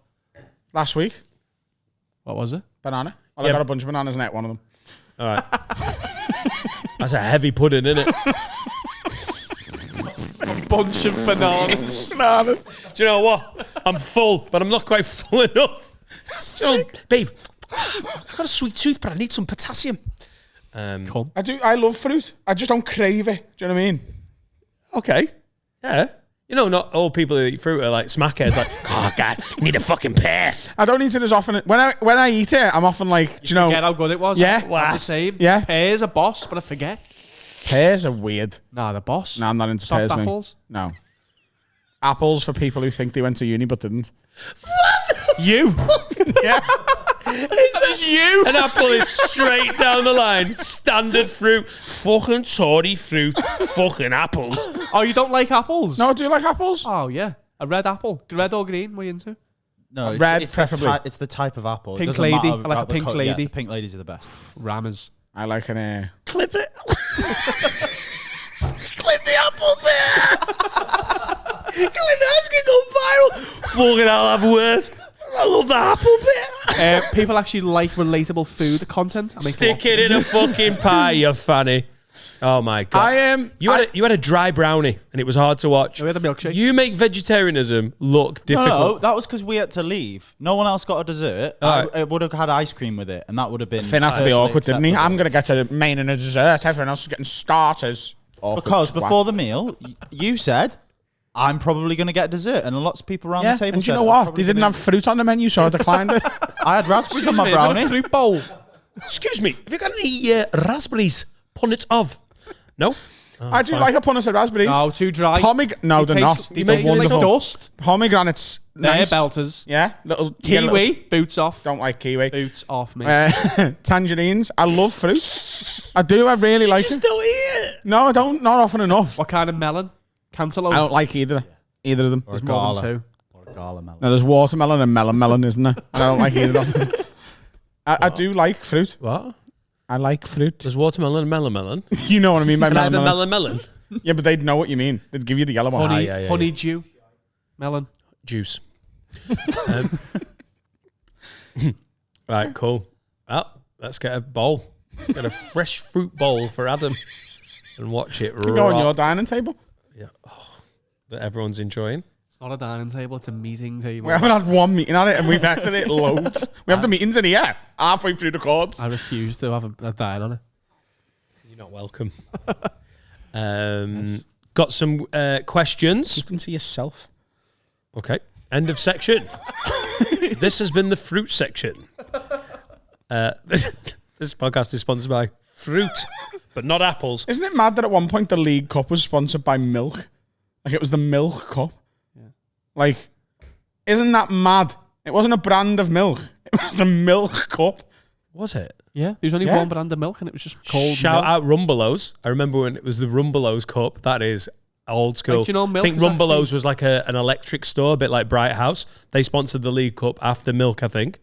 Last week, What was it? banana. Well, Yeah. I got a bunch of bananas and ate one of them. All right. That's a heavy pudding, isn't it? Bunch of bananas. Do you know what? I'm full, but I'm not quite full enough. So, babe, I've got a sweet tooth, but I need some potassium. Come. I love fruit. I just don't crave it. Do you know what I mean? Okay. Yeah. You know, not all people who eat fruit are like smackheads. Like, oh God, you need a fucking pear. I don't eat it as often. When I eat it, I'm often like, do you know, Forget how good it was. Yeah. I'm the same. Yeah. Pears a boss, but I forget. pears are weird. Nah, the boss. No, I'm not into Soft pears, mate. apples. No. Apples for people who think they went to uni but didn't. You. Yeah. It's you. An apple is straight down the line. Standard fruit. Fucking Tory fruit. Fucking apples. Oh, you don't like apples? No, do you like apples? Oh, yeah. A red apple. Red or green? What are you into? No, Red, it's preferably. it's the type of apple. It Pink doesn't lady. matter I like about a the pink Yeah, lady. the pink ladies are the best. Rammers. I like an Clip it. Clip the apple pear. Clip that's gonna go viral. Fucking hell, I've word. I love the apple pear. People actually like relatable food content. I mean, Stick it in a fucking pie, you fanny. Oh my god! You had a dry brownie, and it was hard to watch. We had a milkshake. You make vegetarianism look difficult. No, that was because we had to leave. No one else got a dessert. I would have had ice cream with it, and that would have been. Finn had to be perfectly awkward, didn't he? acceptable. I'm going to get a main and a dessert. Everyone else is getting starters. Awkward Because twat. before the meal, you said, I'm probably going to get dessert. And lots of people around Yeah, the table and do you said, know "I'm what? probably They didn't gonna-" have fruit on the menu, so I declined it. I had raspberries on my Excuse me, I've got brownie. a fruit bowl. Excuse me, have you got any raspberries? Punnet of? No. I do like a punnet of raspberries. No, too dry. No, they're not. They They're taste like wonderful. dust. Pomegranates, They're nice. belters. Yeah, little you get a Kiwi. little- Boots off. Don't like kiwi. Boots off, me. Tangerines. I love fruit. I do. I really like it. don't eat it. No, I don't. Not often enough. What kind of melon? Cantaloupe. I don't like either of them. Or a There's more than gala. two. Or a gala melon. No, there's watermelon and melon, isn't there? And I don't like either of them. I do like fruit. What? I like fruit. There's watermelon and melon. You know what I mean by Can I have a melon. melon? Yeah, but they'd know what you mean. They'd give you the yellow one. Honey, yeah, honeydew. Melon. Juice. Right, cool. Well, let's get a bowl. Get a fresh fruit bowl for Adam and watch it Can go on your rot dining table. that everyone's enjoying. It's not a dining table, it's a meeting table. We haven't had one meeting on it, and we've had it loads. We have the meetings in here halfway through the chords. I refuse to have a dine on it. You're not welcome. Got some questions. Keep them to yourself. Okay. End of section. This has been the fruit section. This podcast is sponsored by fruit, but not apples. Isn't it mad that at one point the League Cup was sponsored by milk? Like it was the Milk Cup. Yeah. Like, isn't that mad? It wasn't a brand of milk. It was the Milk Cup. Was it? Yeah. There was only one brand of milk and it was just cold Shout milk. out Rumbelows. I remember when it was the Rumbelows Cup. That is old school. Like, do you know, milk I think is Rumbelows actually- was like an electric store, a bit like Bright House. They sponsored the League Cup after milk, I think.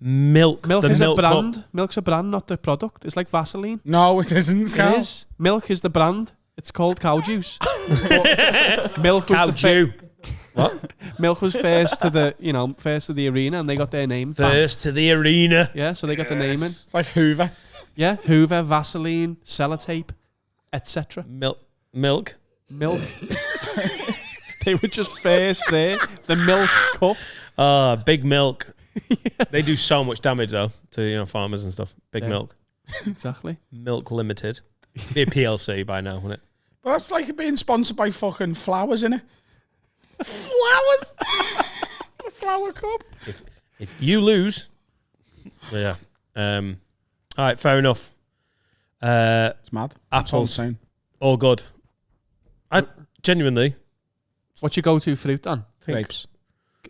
Milk Milk the is milk a brand. Cup. Milk's a brand, not the product. It's like Vaseline. No, it isn't, It Scal. is. Milk is the brand. It's called cow juice. But milk was Cow the Jew. What? Milk was first to the arena, and they got their name. First to the arena. Yeah, so they got the name in. It's like Hoover. Yeah, Hoover, Vaseline, sellotape, etc. Milk. They were just first there. The milk cup. Big Milk. They do so much damage though to farmers and stuff. Big Milk. Exactly. Milk Limited. Be a PLC by now, wouldn't it? Well, that's like being sponsored by fucking flowers, innit? Flowers. The flower cup. If you lose, yeah. All right, fair enough. It's mad. Apples, all good. I genuinely. What's your go-to fruit then? Grapes.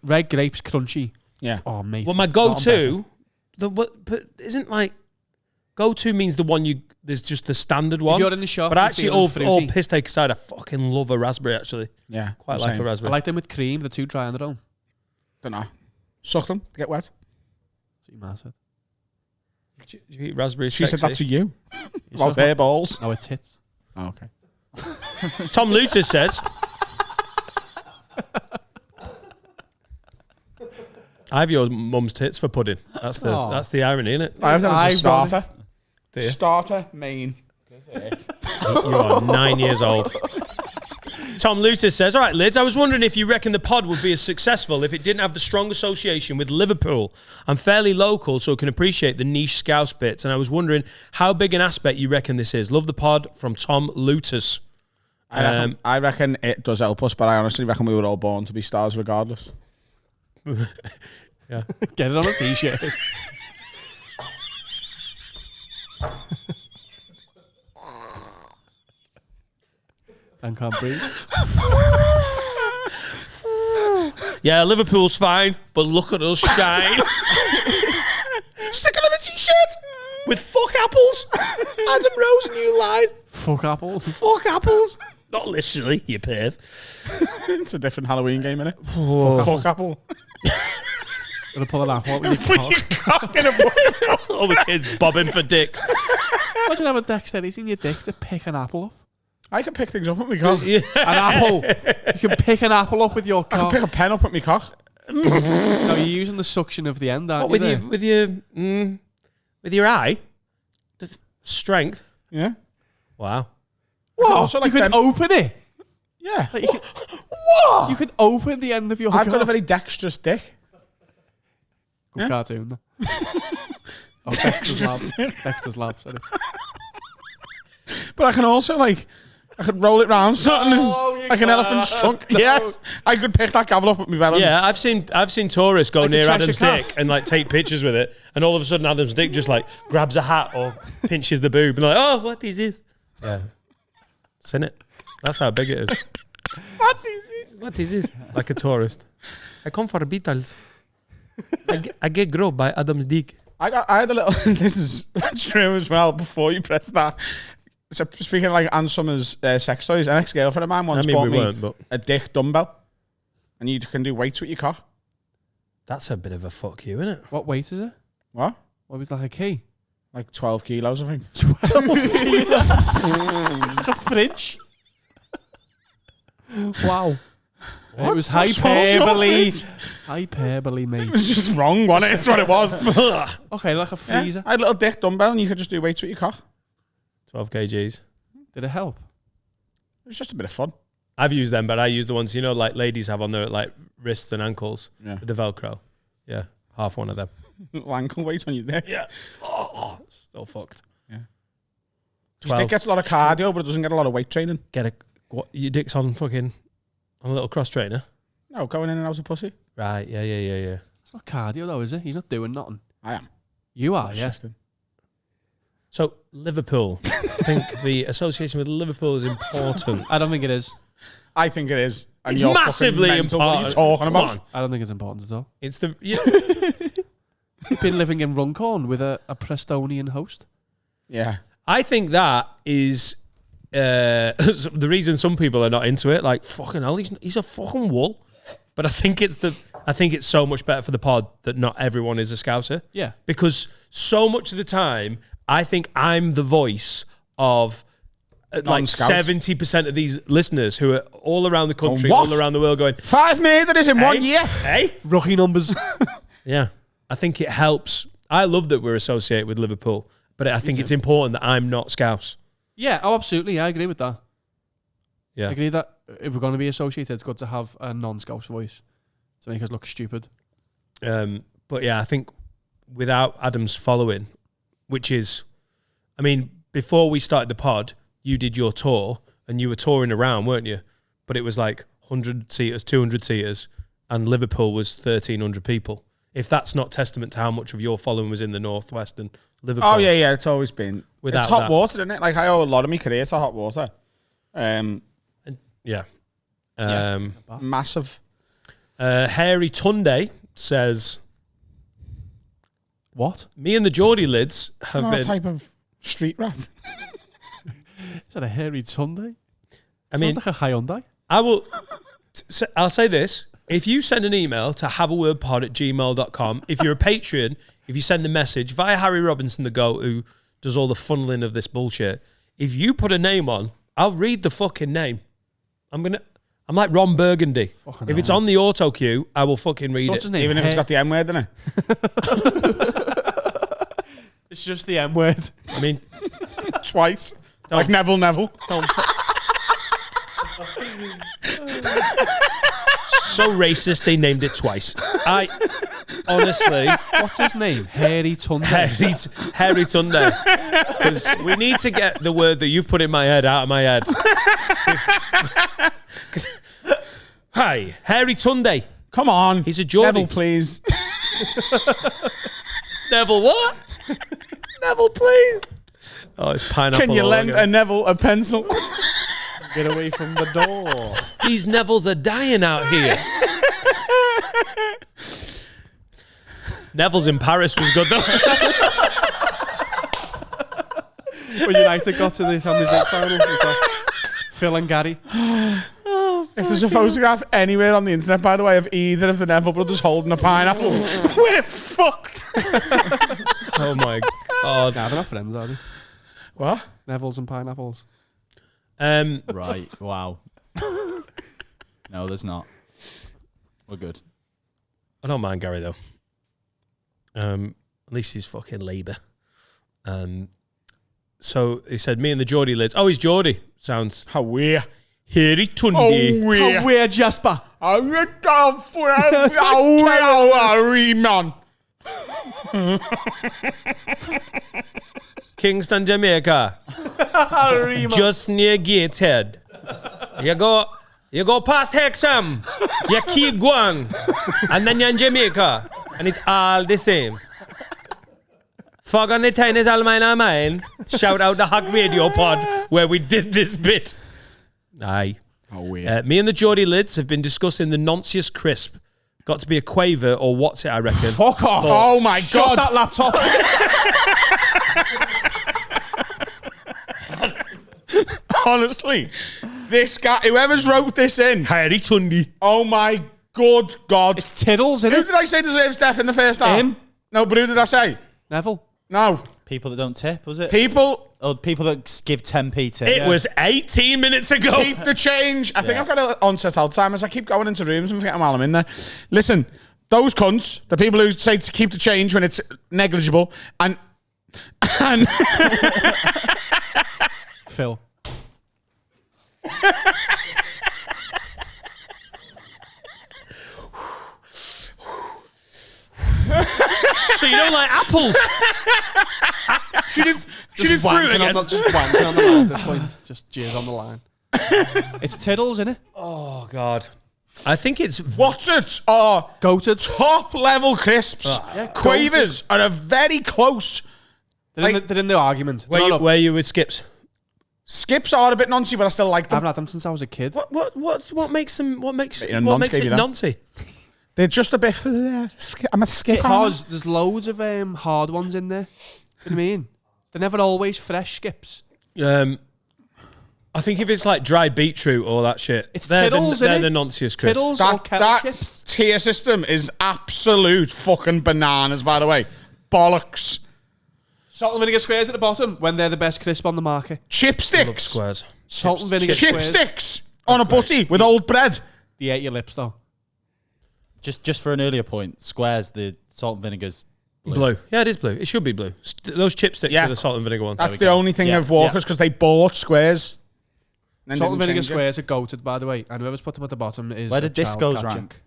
Red grapes, crunchy. Yeah. Oh, mate. Well, my go-to, but isn't like go-to means the one there's just the standard one. If you're in the shop, but actually, all piss take aside, I fucking love a raspberry. Actually, yeah, quite like a I raspberry. like them with cream. They're too dry on their own. Don't know. Suck them to get wet. That's what your ma said. Did you eat raspberries? She said that to you. About hairballs. No, it's hits. Oh, okay. Tom Luter says, I have your mum's tits for pudding. That's the irony, isn't it? I have them as a starter. Do you? Starter, main. You are 9 years old. Tom Luter says, all right, Lids, I was wondering if you reckon the pod would be as successful if it didn't have the strong association with Liverpool. I'm fairly local, so I can appreciate the niche Scouse bits, and I was wondering how big an aspect you reckon this is. Love the pod, from Tom Luters. I reckon it does help us, but I honestly reckon we were all born to be stars regardless. Yeah. Get it on a t-shirt. And can't breathe. Yeah, Liverpool's fine, but look at us shine. Stick it on a t-shirt with fuck apples. Adam Rose new line. Fuck apples. Fuck apples. Not literally, you perv. It's a different Halloween game, innit? Whoa. Fuck apple. Gonna pull an apple out with your cock. All the kids bobbing for dicks. Imagine having dexterity in your dick to pick an apple up. I can pick things up with my cock. Yeah. An apple. You can pick an apple up with your I can cock. pick a pen up with my cock. No, you're using the suction of the end, aren't What, you? with your eye? The strength. Yeah. Wow. What? Also, like you can them- open it. Yeah. Like what? You can open the end of your I've cock. got a very dexterous dick. Good cartoon. though. Oh, Dexter's Lab. Dexter's Lab, sorry. But I can also, like, I could roll it round something like an elephant's trunk. No. Yes. I could pick that gavel up with my belly. Yeah, I've seen tourists go Like the near Cheshire Adam's Cat. dick and like take pictures with it, and all of a sudden Adam's dick just like grabs a hat or pinches the boob and like, oh, what is this? Yeah. Seen it. That's how big it is. What is this? What is this? Like a tourist. I come for Beatles. I get groped by Adam's dick. I had a little. This is true as well. Before you press that, so speaking of like Ann Summers' sex toys, an ex-girlfriend of mine once bought me a dick dumbbell, and you can do weights with your cock. That's a bit of a fuck you, isn't it? What weight is it? What? What was like a key? Like 12 kilos, I think. 12 kilos. It's a fridge. Wow. It was That's hyperbole. so Hyperbole, mate. It was just wrong, wasn't it? It's what it was. Okay, like a freezer. Yeah, I had a little dick dumbbell, and you could just do weights with your cock. 12 kgs. Did it help? It was just a bit of fun. I've used them, but I use the ones, like ladies have on their like wrists and ankles Yeah. with the Velcro. Yeah, half one of them. Little ankle weight on your dick. Yeah. Oh, still fucked. Yeah. Your 12. dick gets a lot of cardio, but it doesn't get a lot of weight training. Your dick's on fucking on a little cross trainer. No, going in and out of pussy. Right. Yeah. It's not cardio though, is it? He's not doing nothing. I am. You are, yeah. Assisting. So Liverpool. I think the association with Liverpool is important. I don't think it is. I think it is. And It's you're fucking massively mental. What are you important. talking Come about? on. I don't think it's important at all. It's the yeah. You've been living in Runcorn with a Prestonian host. Yeah. I think that is the reason some people are not into it. Like, fucking hell, he's a fucking wool. But I think it's so much better for the pod that not everyone is a Scouser. Yeah. Because so much of the time, I think I'm the voice of like Non-Scouse. 70% of these listeners who are all around the country, what? all around the world going, 5 murderers in 1 year. Hey? Rookie numbers. Yeah. I think it helps. I love that we're associated with Liverpool, but I think it's important that I'm not Scouse. Yeah, absolutely. I agree with that. Yeah. I agree that if we're going to be associated, it's good to have a non-Scouse voice to make us look stupid. But yeah, I think without Adam's following, which is, I mean, before we started the pod, you did your tour and you were touring around, weren't you? But it was like 100 seaters, 200 seaters, and Liverpool was 1,300 people. If that's not testament to how much of your following was in the Northwest and Liverpool. Oh, yeah, it's always been. Without it's hot that. water, isn't it? Like, I owe a lot of my career to hot water. Yeah. Massive. Hairy Tunde says, What? me and the Geordie lids have Not been... a type of street rat. Is that a hairy Sunday? I mean, Sounds like a Hyundai. I'll say this. If you send an email to haveawordpod@gmail.com, if you're a Patreon, if you send the message via Harry Robinson, the GOAT, who does all the funneling of this bullshit, if you put a name on, I'll read the fucking name. I'm like Ron Burgundy. Fucking If it's hell. on the auto cue, I will fucking read So it. what's his name? Even if it's got the M word in it. It's just the M word. I mean, Twice. Like Neville. so racist they named it twice. I honestly, What's his name? Hairy Tunde. Hairy Tunde, because we need to get the word that you've put in my head out of my head. Hi, Hairy Tunde. Come on. He's a Geordie. Neville, please. Neville, what? Neville, please. Oh, it's pineapple. Can you all lend over. a Neville a pencil? Get away from the door. These Nevilles are dying out here. Neville's in Paris was good though. When United got to the Champions League final, it was Phil and Gary. If there's a photograph anywhere on the internet, by the way, of either of the Neville brothers holding a pineapple, we're fucked. Oh my god. Nah, they're not friends, are they? What? Nevilles and pineapples. Right. Wow. No, there's not. We're good. I don't mind Gary though. At least he's fucking Labour. So he said, me and the Geordie lids. Oh, he's Geordie. Sounds How weird. Hairy Tunde. Oh, weird. How weird, Jasper. Man. Kingston, Jamaica. Just near Gateshead. You go past Hexham. You keep going. And then you're in Jamaica. And it's all the same. Fog on the Tyne is all mine. Shout out the Hog Radio Pod where we did this bit. Aye. Oh, weird. Me and the Geordie lids have been discussing the Nonsius Crisp. Got to be a quaver or what's it, I reckon. Fuck off. Oh, my Shut God. that laptop. Honestly, this guy, whoever's wrote this in, Hairy Tunde. oh my good God. It's Tiddles, isn't Who it? did I say deserves death in the first half? Him. No, but who did I say? Neville. No. People that don't tip, was it? People, Oh, people that give 10p tip. It was 18 minutes ago. keep the change. I think I've got an onset Alzheimer's. I keep going into rooms and forgetting while I'm in there. Listen, those cunts, the people who say to keep the change when it's negligible, and Phil. So you don't like apples? Should have fruit Wanking again. just wanking on the line at this point. Just jizz on the line. It's Tiddles, isn't it? Oh, God. I think it's... what's it? Are Goated. top level crisps. Quavers are a very close. They're in the argument. They're not up. Where you with Skips? Skips are a bit noncy, but I still like I them. haven't had them since I was a kid. What makes them... What makes Bit of what nonce makes gave it you that. noncy? They're just a bit. I'm a skip. Because there's loads of hard ones in there. You know what I mean? They're never always fresh skips. I think if it's like dried beetroot or that shit, It's they're Tiddles, they're innit? the Nonsius Crisp. Tiddles or That, kettle that chips. tier system is absolute fucking bananas, by the way. Bollocks. Salt and vinegar squares at the bottom when they're the best crisp on the market. Love Chipsticks. squares. Salt and vinegar squares. Chipsticks on a butty with old bread. They ate your lips though. Just for an earlier point, squares, the salt and vinegar's Blue. Yeah, it is blue. It should be blue. Those chipsticks Yeah. are the salt and vinegar ones. That's the only thing Yeah, of Walkers because they bought squares. And Salt and didn't vinegar change it. squares are goated, by the way, and whoever's put them at the bottom is. Where a did child Discos catcher. rank?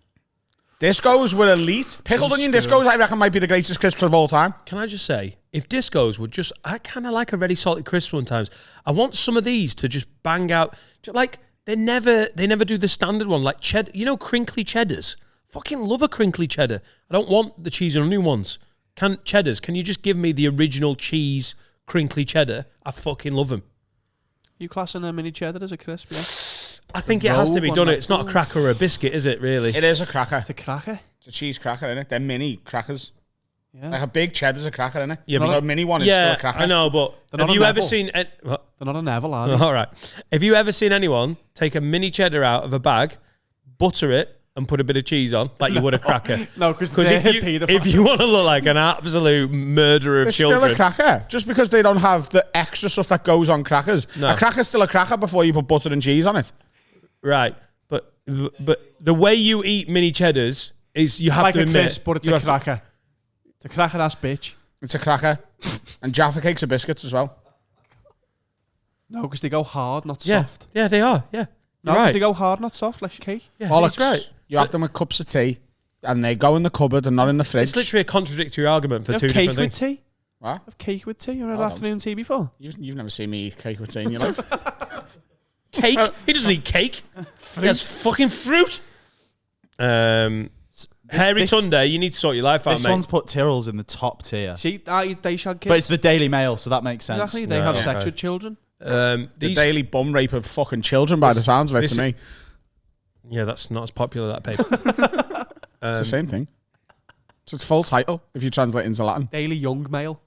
Discos were elite. Pickled onion discos, I reckon, might be the greatest crisps of all time. Can I just say, if discos would just, I kind of like a ready salted crisp sometimes. I want some of these to just bang out. Like they never do the standard one, like cheddar. You know, crinkly cheddars. Fucking love a crinkly cheddar. I don't want the cheese and onion ones. Can you just give me the original cheese crinkly cheddar? I fucking love them. You classing a mini cheddar as a crisp? Yeah. I think it has to be Rogue done. one, It's not a cracker or a biscuit, is it? Really? It is a cracker. It's a cracker. It's a cheese cracker, isn't it? They're mini crackers. Yeah. Like a big cheddar's a cracker, isn't it? Yeah, But but- a mini one is still Yeah, a cracker. I know, but They're have not you a ever Neville. seen? What? They're not a Neville, are they? All right. Have you ever seen anyone take a mini cheddar out of a bag, butter it, and put a bit of cheese on like you would a cracker? No, because if you want to look like an absolute murderer of It's children, still a cracker. Just because they don't have the extra stuff that goes on crackers. No. A cracker's still a cracker before you put butter and cheese on it. right? But the way you eat mini cheddars is you have like to a admit, crisp, but it's you a have to- cracker. It's a cracker ass bitch. It's a cracker. And Jaffa cakes are biscuits as well. No, because they go hard, not Yeah, soft. yeah, they are. Yeah, No, You're because right. they go hard, not soft, like a cake. Yeah, Bollocks. that's right. You have them with cups of tea, and they go in the cupboard and not in the fridge. It's literally a contradictory argument for You two have cake different with things. tea. What? Have cake with tea. You had I don't. afternoon tea before. You've never seen me eat cake with tea in your life. Cake? He doesn't eat cake. He has fucking fruit. Hairy this- Tunde, you need to sort your life out, This mate. one's put Tyrrell's in the top tier. See, they shag kids. But it's the Daily Mail, so that makes sense. Exactly, they Yeah, have yeah. sex Okay. with children. The These, daily bum rape of fucking children by the sounds of it this- to me. yeah, that's not as popular, that paper. It's the same thing. So it's full title if you translate into Latin. Daily Young Mail.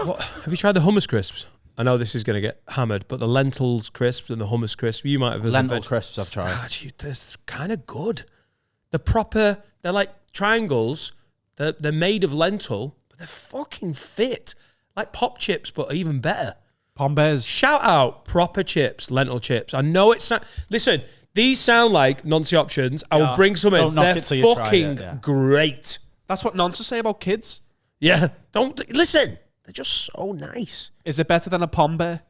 What, have you tried the hummus crisps? I know this is going to get hammered, but the lentils crisps and the hummus crisps, you might have. as a Lentil veg- crisps I've tried. God, they're kind of good. They're like triangles. They're made of lentil, but they're fucking fit. Like pop chips, but even better. Pombes. Shout out proper chips, lentil chips. I know it's... Listen, these sound like nonce options. I will Yeah. bring some in. Don't knock They're it till you try fucking it, yeah. great. That's what nonsense say about kids. Yeah. Don't... Listen. They're just so nice. Is it better than a pombe?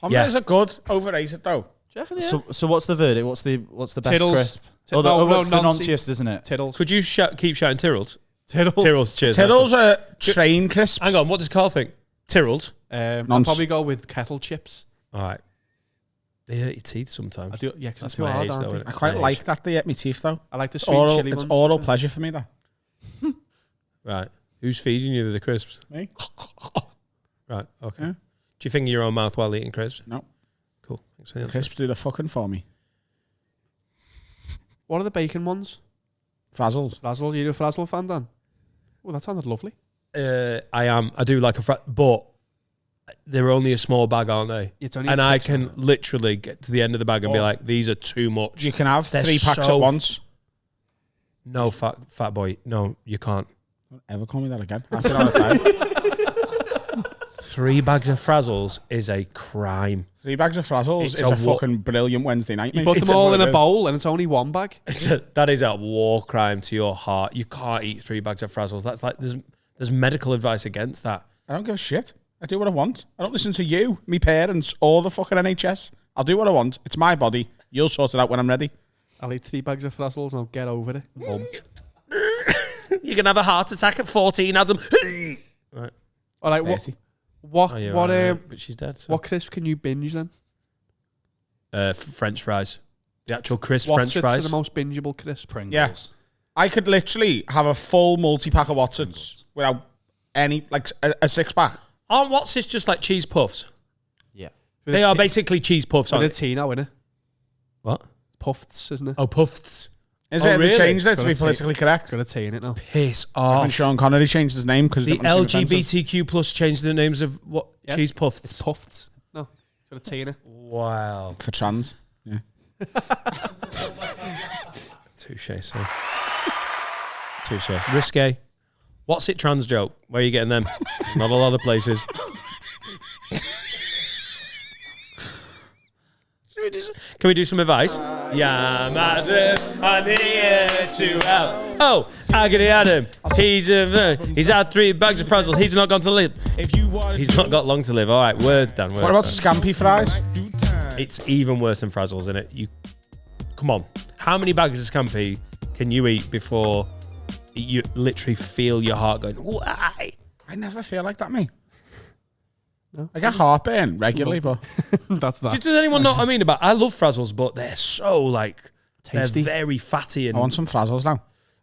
Pommes are good. Overrated though. Do you reckon, yeah? So what's the verdict? What's the best Tiddles. crisp? Ti- Oh, no, what's the Nancy. nonciest, isn't it? Tiddles. Could you keep shouting Tyrrells? Tiddles. Tyrrells, cheers. Tiddles are train crisps. Hang on, what does Carl think? Tyrrells? I'll Nonce. probably go with kettle chips. All right. They hurt your teeth sometimes. I do, yeah, because That's it's too my hard, age, aren't though, they? innit? I quite My age. like that they hit me teeth though. I like the sweet Oral, chili it's ones. oral pleasure for me though. Right. Who's feeding you the crisps? Me? Right, okay. Yeah. Do you finger your own mouth while eating crisps? No. Cool. Thanks for the answer. Crisps do the fucking for me. What are the bacon ones? Frazzles. Frazzle. You a Frazzle fan, Dan? Oh, that sounded lovely. I am. I do like but they're only a small bag, aren't they? It's only And a I box, can isn't it? literally get to the end of the bag and be Oh. like, these are too much. You can have They're 3 packs so at once. No, fat boy. No, you can't. Don't ever call me that again. After all the time. 3 bags of Frazzles is a crime. 3 bags of Frazzles It's is a a wa- fucking brilliant Wednesday night, You mate. put It's them all what in it a is. bowl and it's only one bag. That is a war crime to your heart. You can't eat 3 bags of Frazzles. That's like there's medical advice against that. I don't give a shit. I do what I want. I don't listen to you, me parents, or the fucking NHS. I'll do what I want. It's my body. You'll sort it out when I'm ready. I'll eat 3 bags of Frazzles and I'll get over it. Boom. You can have a heart attack at 14. Adam. Right. All right, what 30. Oh, yeah, right, but she's dead. So. what crisp can you binge then? French fries. The actual crisp What's French it fries. to the most bingeable crisp? Pringles. Yeah. I could literally have a full multi-pack of Watsons without any, like a 6-pack. Aren't what's this just like cheese puffs? Yeah. With They a are T- basically cheese puffs, with a aren't they? T now, innit? What? Puffs, isn't it? Oh, puffs. Is Oh, it? They really? changed it to Got be a T. politically correct. Got a T in it now. Piss When off. Sean Connery changed his name because The LGBTQ plus changed the names of what? Yeah. Cheese It's puffs. puffs. No, got a T in it. Wow. for trans. Yeah. Touche, sir. Touche. Risque. What's it trans joke? Where are you getting them? Not a lot of places. Can we do some advice? Yeah, madam, I'm here to help. Oh, Agony Adam. He's had 3 bags of frazzles. He's not gone to live. He's not got long to live. All right, words, Dan. Words, What about Dan. scampi fries? It's even worse than frazzles, isn't it? Come on. How many bags of scampi can you eat before you literally feel your heart going, why? I never feel like that, me. No. I get heartburn regularly, but That's that. Does anyone know what I mean about? I love frazzles, but they're so Tasty. they're very fatty and. I want some frazzles now.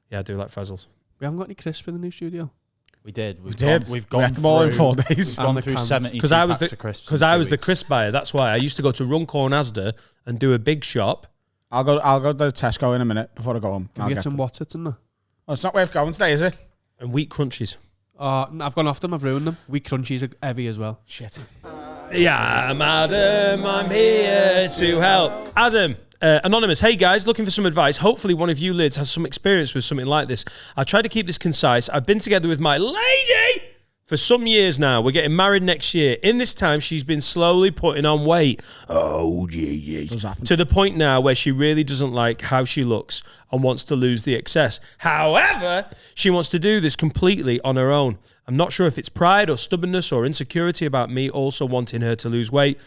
Yeah, I do like frazzles. We haven't got any crisp in the new studio. We did. We've We gone had them all in through- 4 days. Gone the through cans. 72 Because I was packs the of crisps in because I 2 was the weeks. crisp buyer. That's why I used to go to Runcorn Asda and do a big shop. I'll go to the Tesco in a minute before I go home. Can we get some Watsits in there? Oh, it's not worth going today, is it? And wheat crunchies. I've gone off them. I've ruined them. Wheat crunchies are heavy as well. Shit. Yeah, Adam, I'm here to help. Adam, anonymous. Hey guys, looking for some advice. Hopefully one of you lids has some experience with something like this. I try to keep this concise. I've been together with my lady for some years now. We're getting married next year. In this time, she's been slowly putting on weight. Oh, gee. Does happen. To the point now where she really doesn't like how she looks and wants to lose the excess. However, she wants to do this completely on her own. I'm not sure if it's pride or stubbornness or insecurity about me also wanting her to lose weight,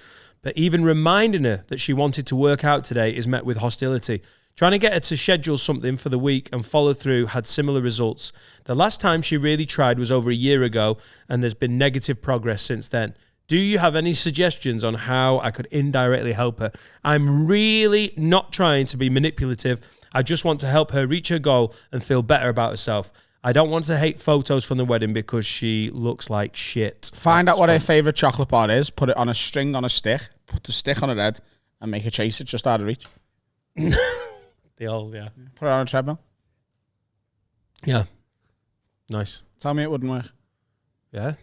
but even reminding her that she wanted to work out today is met with hostility. Trying to get her to schedule something for the week and follow through had similar results. The last time she really tried was over a year ago, and there's been negative progress since then. Do you have any suggestions on how I could indirectly help her? I'm really not trying to be manipulative. I just want to help her reach her goal and feel better about herself. I don't want to hate photos from the wedding because she looks like shit. Find out what her favourite chocolate bar is, put it on a string on a stick, put the stick on her head, and make her chase it just out of reach. The old, yeah. Put it on a treadmill. Yeah. Nice. Tell me it wouldn't work. Yeah.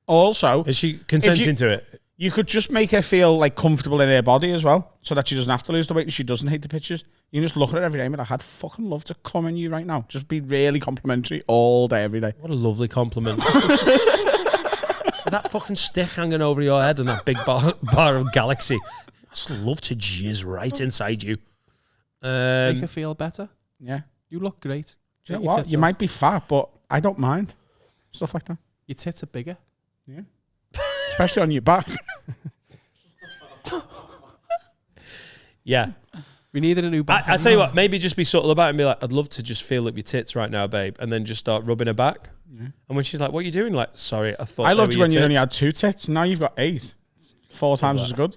Also, Is she consenting to it? you could just make her feel like comfortable in her body as well, so that she doesn't have to lose the weight and she doesn't hate the pictures. You can just look at her every day and be like, I'd fucking love to come in you right now. Just be really complimentary all day, every day. What a lovely compliment. That fucking stick hanging over your head and that big bar of Galaxy. I just love to jizz right inside you. Make her feel better. Yeah. You look great. Do you know Your what? tits You are- might be fat, but I don't mind. Stuff like that. Your tits are bigger. Yeah. Especially on your back. Yeah. We needed a new back. I tell you what, maybe just be subtle about it and be like, I'd love to just feel up your tits right now, babe. And then just start rubbing her back. Yeah. And when she's like, what are you doing? Like, sorry, I thought I loved they you were when you your only tits. had 2 tits. Now you've got 8. 4 times as good.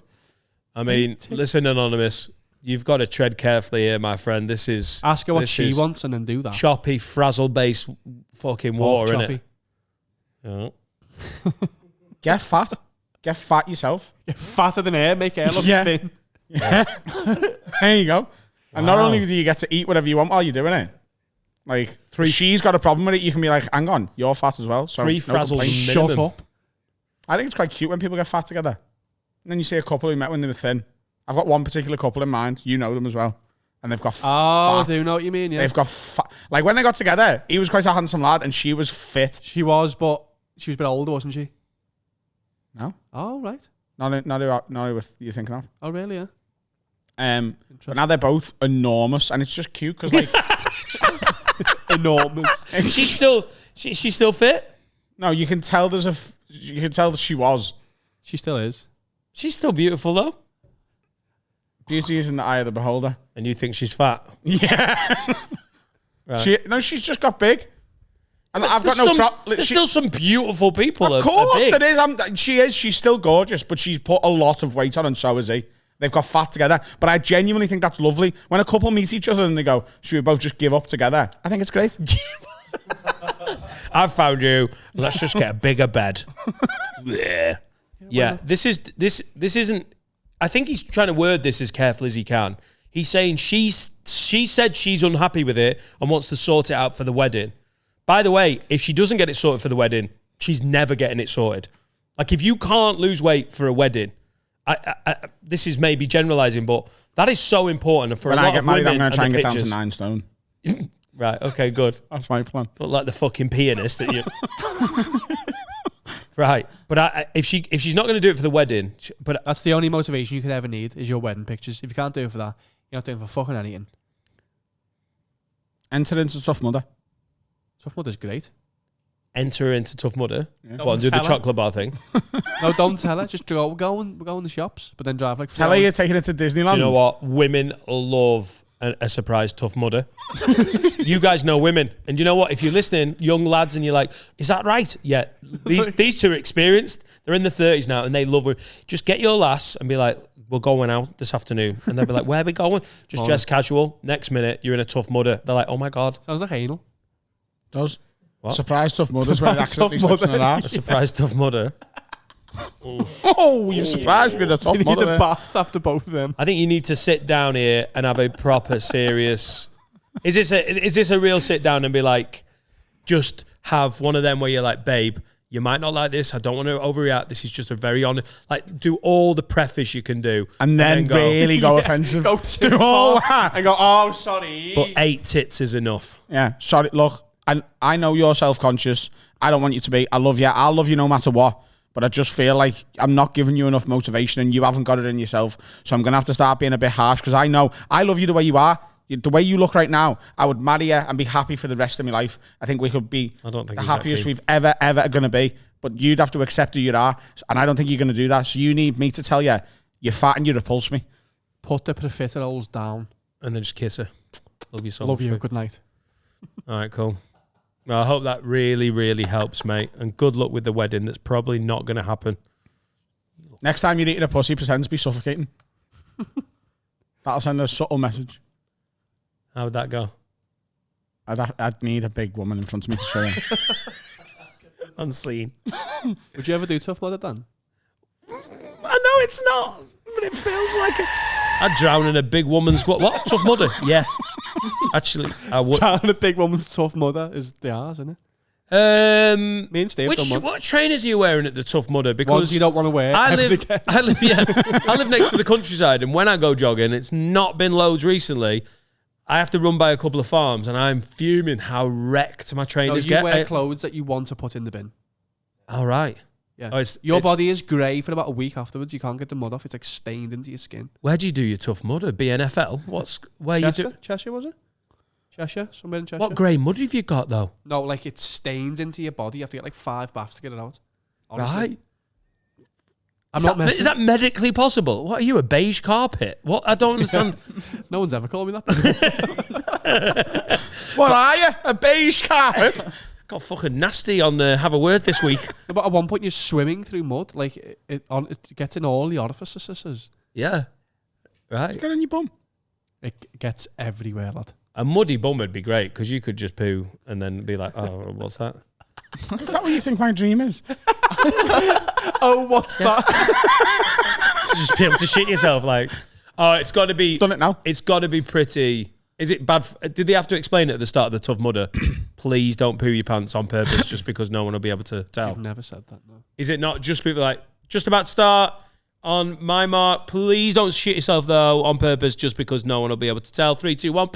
I mean, listen, Anonymous, you've got to tread carefully here, my friend. This is... Ask her what this she is wants and then do that. choppy, frazzle-based fucking water, choppy. innit? Yeah. Get fat. Get fat yourself. You're fatter than her. Make her look Yeah. thin. Yeah. There you go. And not only do you get to eat whatever you want while you're doing it, like, she's got a problem with it, you can be like, hang on, you're fat as well. So 3 no frazzles complaints. minimum. Shut up. I think it's quite cute when people get fat together. And then you see a couple who met when they were thin. I've got one particular couple in mind. You know them as well. And they've got Oh, I fat. do know what you mean, yeah. They've got fat. Like, when they got together, he was quite a handsome lad and she was fit. She was, but she was a bit older, wasn't she? No? Oh, right. Not who you're thinking of. Oh, really, yeah. But now they're both enormous, and it's just cute because, like, Enormous. She's still fit? no, you can tell you can tell that she was. She still is. She's still beautiful, though. Beauty is in the eye of the beholder. And you think she's fat? Yeah. Right. She's just got big. And I've got There's no some- problem. There's still some beautiful people. Of are course big. there is. She is. She's still gorgeous, but she's put a lot of weight on, and so is he. They've got fat together. But I genuinely think that's lovely. When a couple meet each other and they go, should we both just give up together? I think it's great. I've found you. Let's just get a bigger bed. Yeah. Yeah. This isn't. I think he's trying to word this as carefully as he can. He's saying she said she's unhappy with it and wants to sort it out for the wedding. By the way, if she doesn't get it sorted for the wedding, she's never getting it sorted. Like, if you can't lose weight for a wedding, this is maybe generalizing, but that is so important. And for When a lot I get of married, women I'm going to try and the get down to pictures- 9 stone. Right. Okay. Good. That's my plan. Look like the fucking pianist that you. Right. But if she's not going to do it for the wedding, but That's the only motivation you could ever need is your wedding pictures. If you can't do it for that, you're not doing it for fucking anything. Enter into Tough Mudder. Tough Mudder's great. enter her into Tough Mudder. Yeah. What, do the chocolate bar thing? No, don't tell her. Just we'll go in the shops, but then drive like 4 Tell her hours. you're taking it to Disneyland. Do you know what? Women love a surprise Tough Mudder. You guys know women. And you know what? If you're listening, young lads, and you're like, is that right? Yeah. These two are experienced. They're in their 30s now, and they love her. Just get your lass and be like, we're going out this afternoon. And they'll be like, where are we going? Just dress casual. Next minute, you're in a Tough Mudder. They're like, oh my God. Sounds like anal. Does. What? Surprise Tough Mudder's where it accidentally slips in her A ass. surprise Tough Mudder. Oh, you surprised me with a Tough You need Mudder a there. bath after both of them. I think you need to sit down here and have a proper serious... Is this a real sit down and be like, just have one of them where you're like, babe, you might not like this. I don't want to overreact. This is just a very honest... Like, do all the preface you can do. And then go, really go offensive. Go too Do all far that. and go, oh, sorry. But 8 tits is enough. Yeah, sorry. Look, I know you're self-conscious. I don't want you to be. I love you. I'll love you no matter what. But I just feel like I'm not giving you enough motivation and you haven't got it in yourself. So I'm going to have to start being a bit harsh because I know I love you the way you are. The way you look right now, I would marry you and be happy for the rest of my life. I think we could be I don't think the he's that happiest keen. we've ever going to be. But you'd have to accept who you are. And I don't think you're going to do that. So you need me to tell you, you're fat and you repulse me. Put the profiteroles down. And then just kiss her. Love you so Love much. you. mate. Good night. All right, cool. Well, I hope that really, really helps, mate. And good luck with the wedding. That's probably not going to happen. Next time you're eating a pussy, pretend to be suffocating. That'll send a subtle message. How would that go? I'd need a big woman in front of me to show you. Unseen. Would you ever do Tough Mudder, Dan? I know it's not, but it feels like it. I'd drown in a big woman's... What? Tough Mudder? Yeah. Actually, I would. Trying a big woman's Tough Mudder is the arse, isn't it? Me and Steve done one. What trainers are you wearing at the Tough Mudder? Ones Because you don't want to wear. I ever live again. I live next to the countryside, and when I go jogging, it's not been loads recently. I have to run by a couple of farms, and I'm fuming how wrecked my No, trainers you get. wear clothes that you want to put in the bin. All right. Yeah. Oh, Your it's- body is grey for about a week afterwards. You can't get the mud off. It's like stained into your skin. Where do you do your Tough Mudder? BNFL? Where you do? Cheshire, was it? Cheshire? Somewhere in Cheshire? What grey mud have you got though? No, like it stains into your body. You have to get like 5 baths to get it out. Honestly. Right. I'm Is not that, messing. is that medically possible? What are you, a beige carpet? What? I don't understand. No one's ever called me that. What are you? A beige carpet? Got fucking nasty on the Have a Word this week. But at one point you're swimming through mud. Like it gets in all the orifices. Yeah. Right. Get on your bum. It gets everywhere, lad. A muddy bum would be great because you could just poo and then be like, oh, what's that? Is that what you think my dream is? Oh, what's that? To just be able to shit yourself like, oh, it's got to be... Done it now. It's got to be pretty... Is it bad? Did they have to explain it at the start of the Tough Mudder? Please don't poo your pants on purpose just because no one will be able to tell. I've never said that, no. Is it not just people like, just about to start on my mark, please don't shit yourself though on purpose just because no one will be able to tell. 3, 2, 1.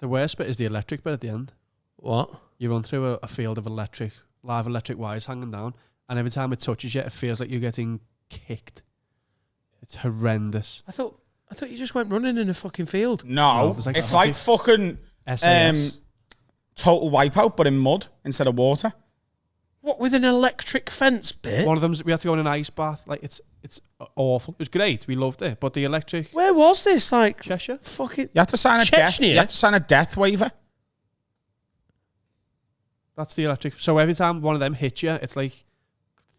The worst bit is the electric bit at the end. What? You run through a field of live electric wires hanging down, and every time it touches you, it feels like you're getting kicked. It's horrendous. I thought you just went running in a fucking field. No. there's like It's 50 like fucking SAS. Total Wipeout, but in mud instead of water. What, with an electric fence bit? One of them, we had to go in an ice bath. Like it's awful. It was great. We loved it, but the electric Where was this? Like, Cheshire. fucking... You have to sign a death. Chechnya? You have to sign a death waiver. That's the electric. So every time one of them hits you, it's like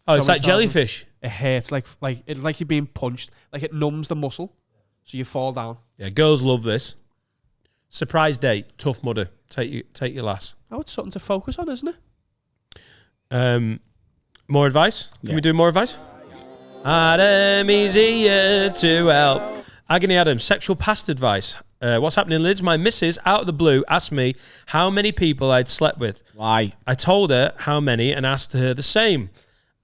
Oh, it's so like many thousand- jellyfish. It hurts like it's like you're being punched. Like it numbs the muscle, so you fall down. Yeah, girls love this. Surprise date, Tough Mudder. Take your lass. Oh, it's something to focus on, isn't it? More advice? Can Yeah. we do more advice? Adam, easier to help. Agony Adam, sexual past advice. What's happening, Lids? My missus, out of the blue, asked me how many people I'd slept with. Why? I told her how many and asked her the same.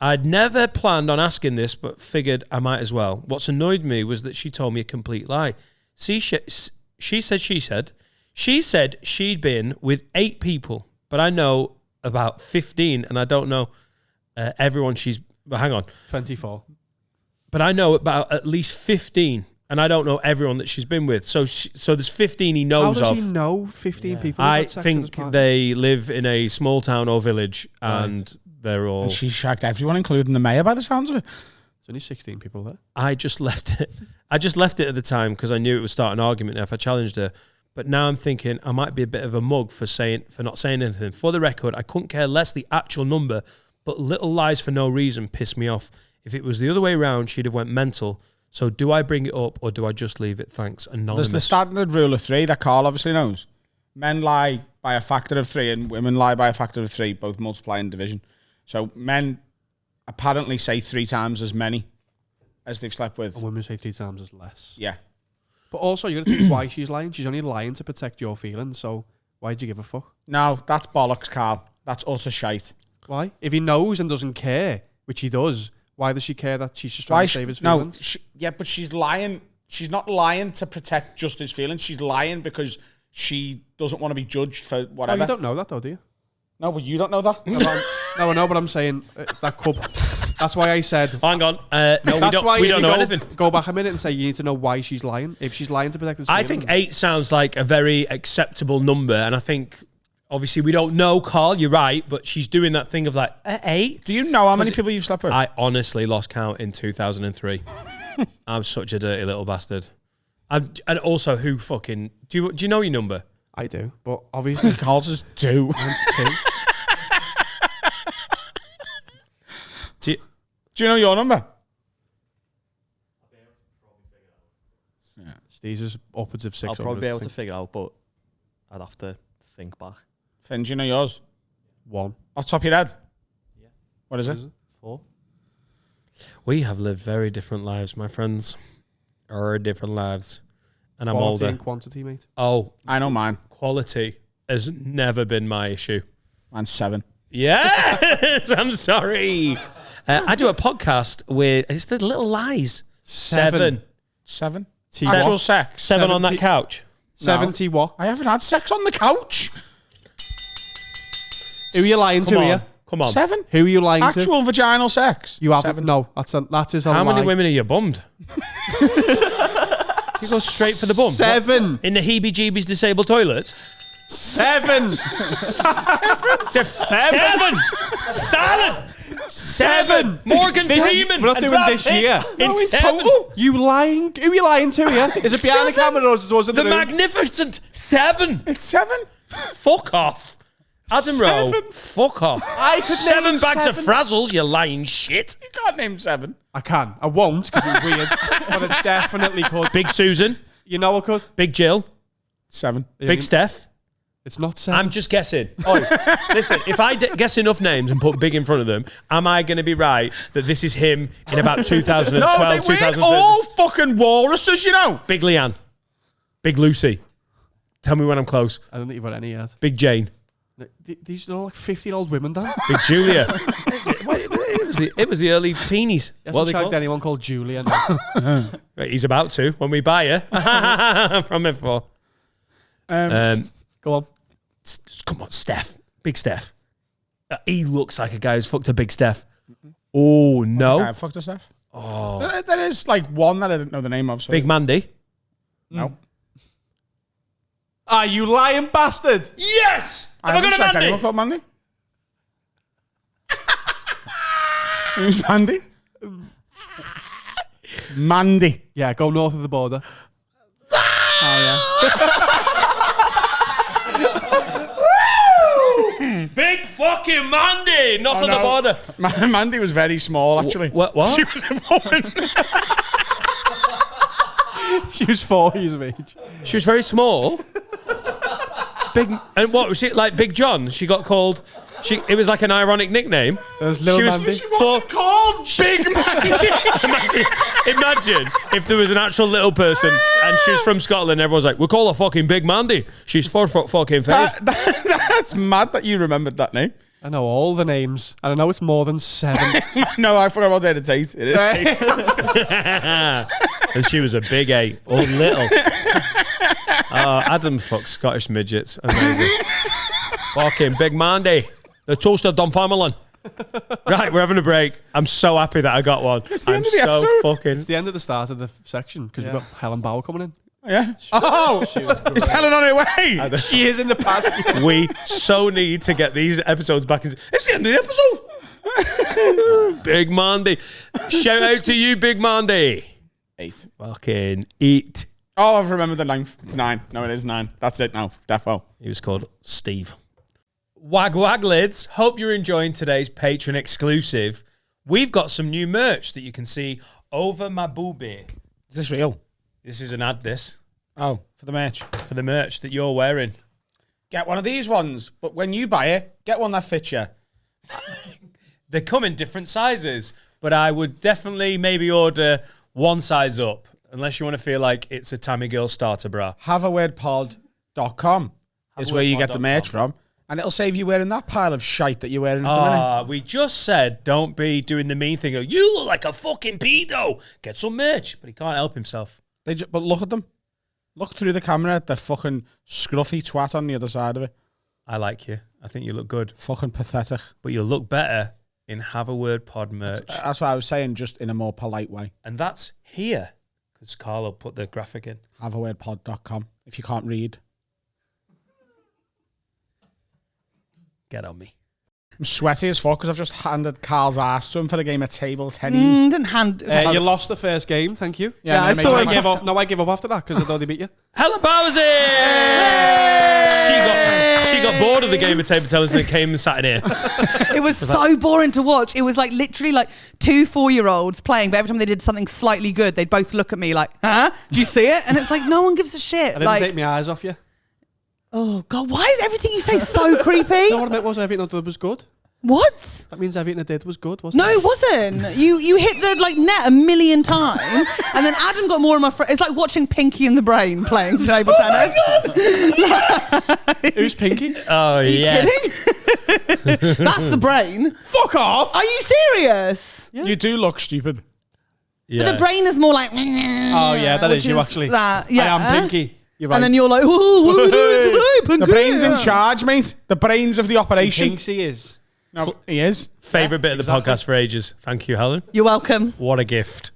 I'd never planned on asking this, but figured I might as well. What's annoyed me was that she told me a complete lie. She said She said she'd been with 8 people, but I know about 15, and I don't know everyone she's... Well, hang on. 24. But I know about at least 15, and I don't know everyone that she's been with. So there's 15 he knows of. How does he know 15 people? I think they live in a small town or village, and they're all... And she shagged everyone, including the mayor, by the sounds of it. There's only 16 people there. I just left it. I just left it at the time because I knew it would start an argument if I challenged her. But now I'm thinking I might be a bit of a mug for not saying anything. For the record, I couldn't care less the actual number, but little lies for no reason piss me off. If it was the other way around, she'd have went mental. So do I bring it up or do I just leave it? Thanks, Anonymous. There's the standard rule of 3 that Carl obviously knows. Men lie by a factor of 3 and women lie by a factor of 3, both multiply and division. So men apparently say 3 times as many as they've slept with. And women say 3 times as less. Yeah. But also, you got to think why she's lying. She's only lying to protect your feelings, so why'd you give a fuck? No, that's bollocks, Carl. That's utter shite. Why? If he knows and doesn't care, which he does, why does she care that she's just trying to save his feelings? No, but she's lying. She's not lying to protect just his feelings. She's lying because she doesn't want to be judged for whatever. Oh, you don't know that, though, do you? No, but you don't know that. No, I know, but I'm saying that could... That's why I said... Hang on. No, we don't know anything. Go back a minute and say you need to know why she's lying. If she's lying to protect his feelings... I think 8 sounds like a very acceptable number, and I think... Obviously, we don't know, Carl, you're right, but she's doing that thing of like, 8? Do you know how many people you've slept with? I honestly lost count in 2003. I'm such a dirty little bastard. And also, who fucking... Do you know your number? I do, but obviously... Carl's is 2. Mine's 2. Do you know your number? Yeah. Steve's is upwards of 600. I'll probably be able to figure it out, but I'd have to think back. Finn, do you know yours? 1. Off the top of your head? Yeah. What is it? 4. We have lived very different lives, my friends. Our different lives. And I'm Quality older. and quantity, mate. Oh, I know mine. quality has never been my issue. Mine's 7. Yes, I'm sorry. I do a podcast with, it's the Little Lies. 7. 7? T Actual what? sex. 7 on that 70. couch. 70 what? I haven't had sex on the couch. Who are you lying to here? Come on. 7? Who are you lying to? Actual vaginal sex. You haven't? 7. No, that is a lie. How many women are you bummed? You go straight for the bum. 7. In the heebie-jeebies disabled toilet? 7. 7. Salad. 7. Morgan Freeman. We're not and doing Brad this Pitt year. In in 7. total? You lying? Who are you lying to here? Is it behind the camera or was it The the room? magnificent 7. It's 7? Fuck off. Adam Rowe. 7? Fuck off. I could 7 name bags 7. of frazzles, you lying shit. You can't name 7. I can. I won't because it's weird. But I definitely could. Big Susan. You know I could. Big Jill. 7. Big Steph. It's not 7. I'm just guessing. Oh, listen, if I guess enough names and put big in front of them, am I going to be right that this is him in about 2012, No, they weren't 2013? all fucking walruses, you know. Big Leanne. Big Lucy. Tell me when I'm close. I don't think you've got any yet. Big Jane. These are all like 50-year-old women, Dan. Big Julia. It was the early teenies. He What hasn't they shagged called? anyone called Julia. No. Right, he's about to when we buy her from Info. Go on. Come on, Steph. Big Steph. He looks like a guy who's fucked a Big Steph. Oh, no. Okay, fucked her stuff. Oh. There is like one that I didn't know the name of. So Big Mandy. No. Ah, you lying bastard. Yes! I Have I haven't got a checked Mandy? anyone called Mandy. Who's Mandy? Mandy. Yeah, go north of the border. Big fucking Mandy! North Oh, of the no. border. Mandy was very small, actually. What? She was a woman. She was 4 years of age. She was very small. Big, and what was she like? Big John? She got called. It was like an ironic nickname. There's Lil She was- Mandy. She wasn't called Big Mandy. Imagine if there was an actual little person and she was from Scotland. Everyone's like, "We call her fucking Big Mandy. She's 4 foot fucking 5." That's mad that you remembered that name. I know all the names, and I know it's more than 7. No, I forgot about Data Tate. It is Tate. And she was a big 8 or little. Adam fucks Scottish midgets. Amazing. Fucking Big Mandy. The toast of Dunfermline. Right, we're having a break. I'm so happy that I got one. It's the I'm end of the so episode. fucking... It's the end of the start of the section because we've got Helen Bauer coming in. Yeah. Oh, is Helen on her way? She is in the past. We so need to get these episodes back in. It's the end of the episode. Big Mandy. Shout out to you, Big Mandy. 8. Fucking eat. Oh, I've remembered the length. It's 9. No, it is 9. That's it now. Defo. He was called Steve. Wag wag lids. Hope you're enjoying today's Patreon exclusive. We've got some new merch that you can see over my boobie. Is this real? This is an ad, this. Oh, for the merch. For the merch that you're wearing. Get one of these ones, but when you buy it, get one that fits you. They come in different sizes, but I would definitely maybe order one size up, unless you want to feel like it's a Tammy Girl starter bra. haveawordpod.com is where you get the merch from, and it'll save you wearing that pile of shite that you're wearing at the minute. We just said don't be doing the mean thing. You look like a fucking pedo. Get some merch, but he can't help himself. But look at them. Look through the camera at the fucking scruffy twat on the other side of it. I like you. I think you look good. Fucking pathetic. But you'll look better in Have a Word Pod merch. That's what I was saying, just in a more polite way. And that's here, because Carlo put the graphic in. haveawordpod.com if you can't read. Get on me. I'm sweaty as fuck because I've just handed Carl's ass to him for a game of table tennis. Didn't hand. You lost the first game, thank you. Yeah, I saw I it. gave up. No, I gave up after that because I thought they beat you. Helen Bauer's in! She got bored of the game of table tennis and came and sat in here. It was so boring to watch. It was like literally like 2 4-year-olds playing, but every time they did something slightly good, they'd both look at me like, huh? Do you see it? And it's like, no one gives a shit. I didn't Like, take my eyes off you. oh God, why is everything you say so creepy? No, what I meant was everything I did was good. What? That means everything I did was good, wasn't No, it? it wasn't. You hit the like net a million times, and then Adam got more of my. It's like watching Pinky and the Brain playing table tennis. Who's Pinky? Oh, yeah. Kidding? That's the brain. Fuck off! Are you serious? Yeah. You do look stupid. Yeah. But the brain is more like. Oh, yeah, that is you, actually. That, yeah. I am Pinky. You're right. And then you're like, oh, what are we doing today, Pinky? The brain's in charge, mate. The brains of the operation. Pinksy is. No, he is. Favourite bit of the podcast for ages. Thank you, Helen. You're welcome. What a gift.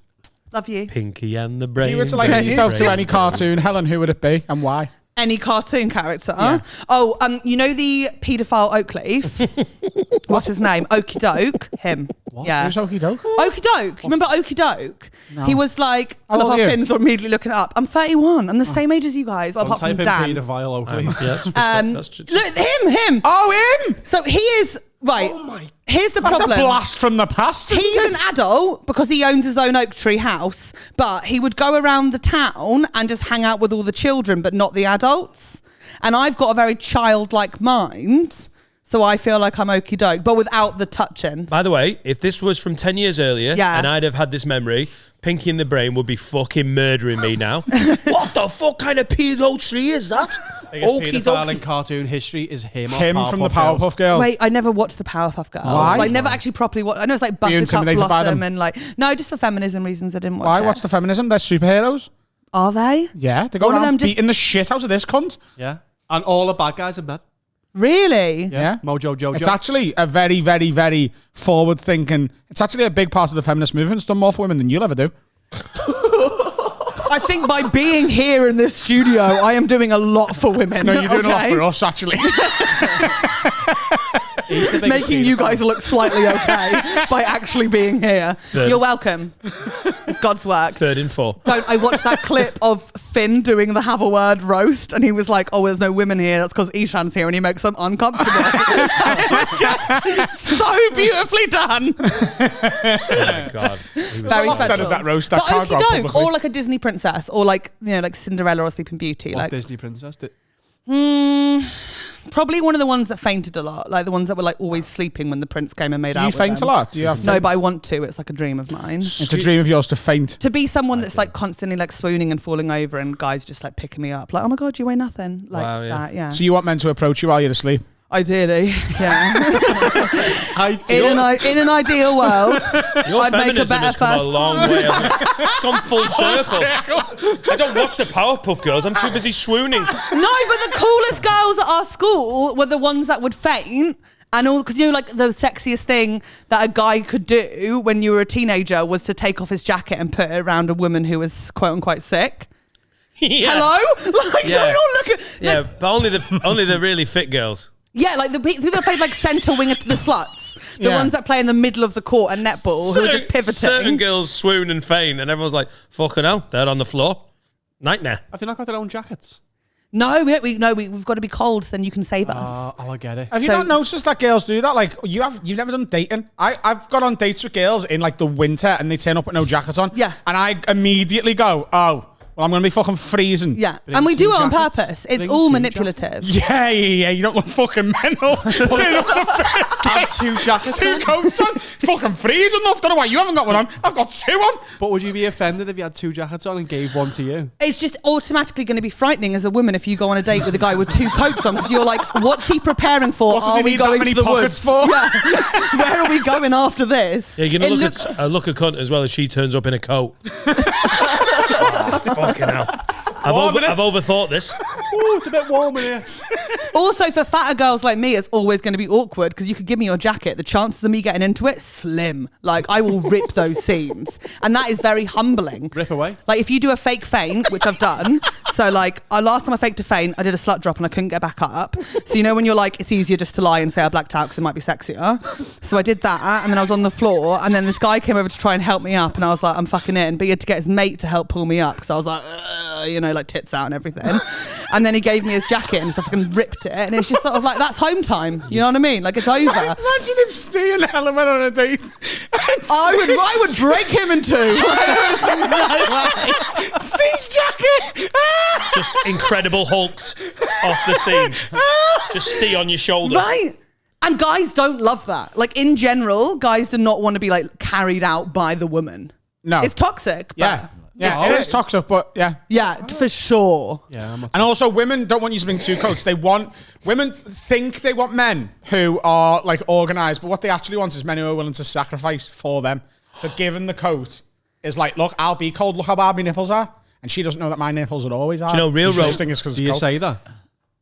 Love you. Pinky and the Brain. If you were to like brain, yourself to brain. any cartoon, Helen, who would it be and why? Any cartoon character? Yeah. Oh, you know the paedophile Oakleaf? What's his name? Okie Doke. Him. What? Yeah. Who's Okie Doke? Okie Doke. You remember Okie Doke? No. He was like, I How love old how are you? Finn's immediately looking it up. I'm 31. I'm the same age as you guys, well, Don't apart from type in Dan. paedophile Oakley. Yeah, that's just Look, him. Oh, him! So he is, right. Oh my. Here's the That's problem. a blast from the past, isn't He's it? an adult because he owns his own oak tree house, but he would go around the town and just hang out with all the children, but not the adults. And I've got a very childlike mind, so I feel like I'm okie doke, but without the touching. By the way, if this was from 10 years earlier Yeah. and I'd have had this memory, Pinky and the Brain would be fucking murdering me now. What the fuck kind of pedo tree is that? Biggest Okie paedophile dokie. in cartoon history is him. Him or from the Powerpuff Powerpuff Girls. Wait, I never watched the Powerpuff Girls. Why? Like, never actually properly watched. I know it's like Were you Buttercup intimidated by Blossom them? and like, no, just for feminism reasons I didn't watch Why? it. What's the feminism? They're superheroes. Are they? Yeah, they go One of around them just- beating the shit out of this cunt. Yeah. And all the bad guys are bad. Really? Yeah. Mojo Jojo. It's actually a very, very, very forward-thinking... It's actually a big part of the feminist movement. It's done more for women than you'll ever do. I think by being here in this studio, I am doing a lot for women. No, you're doing a lot okay? for us, actually. He's the biggest Making you paedophile. guys look slightly okay by actually being here. You're welcome. It's God's work. 3rd and 4. I watched that clip of Finn doing the Have a Word roast, and he was like, "Oh, there's no women here. That's because Ishan's here, and he makes them uncomfortable." It was just so beautifully done. Oh my God. He was Very Outside special. of that roast, that But can't go out okie doke, publicly. or like a Disney princess, or like like Cinderella or Sleeping Beauty. What Like, Disney princess did? probably one of the ones that fainted a lot, like the ones that were like always sleeping when the prince came and made Do out you with faint a them. lot? Do you have No, but I want to. It's like a dream of mine. It's a dream of yours to faint. To be someone that's like constantly like swooning and falling over, and guys just like picking me up, like, oh my God, you weigh nothing, like Wow, yeah. that. Yeah. So you want men to approach you while you're asleep? Ideally, yeah. Ideal. In an ideal world, Your I'd make a feminism better has come a first. long way. It's gone full circle. I don't watch the Powerpuff Girls. I'm too busy swooning. No, but the coolest girls at our school were the ones that would faint. And all, because you know, like the sexiest thing that a guy could do when you were a teenager was to take off his jacket and put it around a woman who was quote unquote sick. Yeah. Hello? Like, Yeah. don't all look at. Yeah, but only the really fit girls. Yeah, like the people that played like centre wing, the sluts, the Yeah. ones that play in the middle of the court and netball, who are just pivoting. Certain girls swoon and faint, and everyone's like, "Fucking hell, they're on the floor." Nightmare. Have they not got their own jackets? No, we've got to be cold, so then you can save us. Oh, I get it. Have you So- not noticed that girls do that? Like you've never done dating. I've got on dates with girls in like the winter and they turn up with no jacket on. Yeah. And I immediately go, oh, well, I'm gonna be fucking freezing. Yeah, Bring and we do two it on jackets. purpose. It's Bring all two manipulative. Yeah. You don't look fucking mental. Turn up on the first Have date. two jackets Two on. coats on. Fucking freezing enough. Don't know why you haven't got one on. I've got two on. But would you be offended if you had two jackets on and gave one to you? It's just automatically going to be frightening as a woman if you go on a date with a guy with two coats on, because you're like, what's he preparing for? What does he Are we need that going many to the pockets woods? for? Yeah. Where are we going after this? Yeah, you're gonna It look looks- at look a cunt as well as she turns up in a coat. Oh, fucking hell! I've overthought this. Ooh, it's a bit warm in here. Also, for fatter girls like me, it's always going to be awkward because you could give me your jacket. The chances of me getting into it, slim. Like, I will rip those seams. And that is very humbling. Rip away. Like, if you do a fake feint, which I've done. So, like, last time I faked a feint, I did a slut drop and I couldn't get back up. So, you know, when you're like, it's easier just to lie and say I blacked out because it might be sexier. So I did that and then I was on the floor and then this guy came over to try and help me up and I was like, I'm fucking in. But he had to get his mate to help pull me up because I was like, you know, like tits out and everything. And then he gave me his jacket and just fucking ripped it. And it's just sort of like, that's home time. You know what I mean? Like, it's over. Imagine if Steve and Helen went on a date. I would break him in two. Steve's jacket. Just incredible hulked off the seams. Just stay on your shoulder. Right? And guys don't love that. Like, in general, guys do not want to be like carried out by the woman. No. It's toxic. But Yeah. Yeah, it is toxic, but yeah. yeah, for sure. Yeah, I'm not. And also, women don't want you to bring two coats. Women think they want men who are like organised, but what they actually want is men who are willing to sacrifice for them. So giving the coat is like, look, I'll be cold. Look how hard my nipples are. And she doesn't know that my nipples are always hard. Do you know real She rope? just thinks it's 'cause Do it's you cold. say that?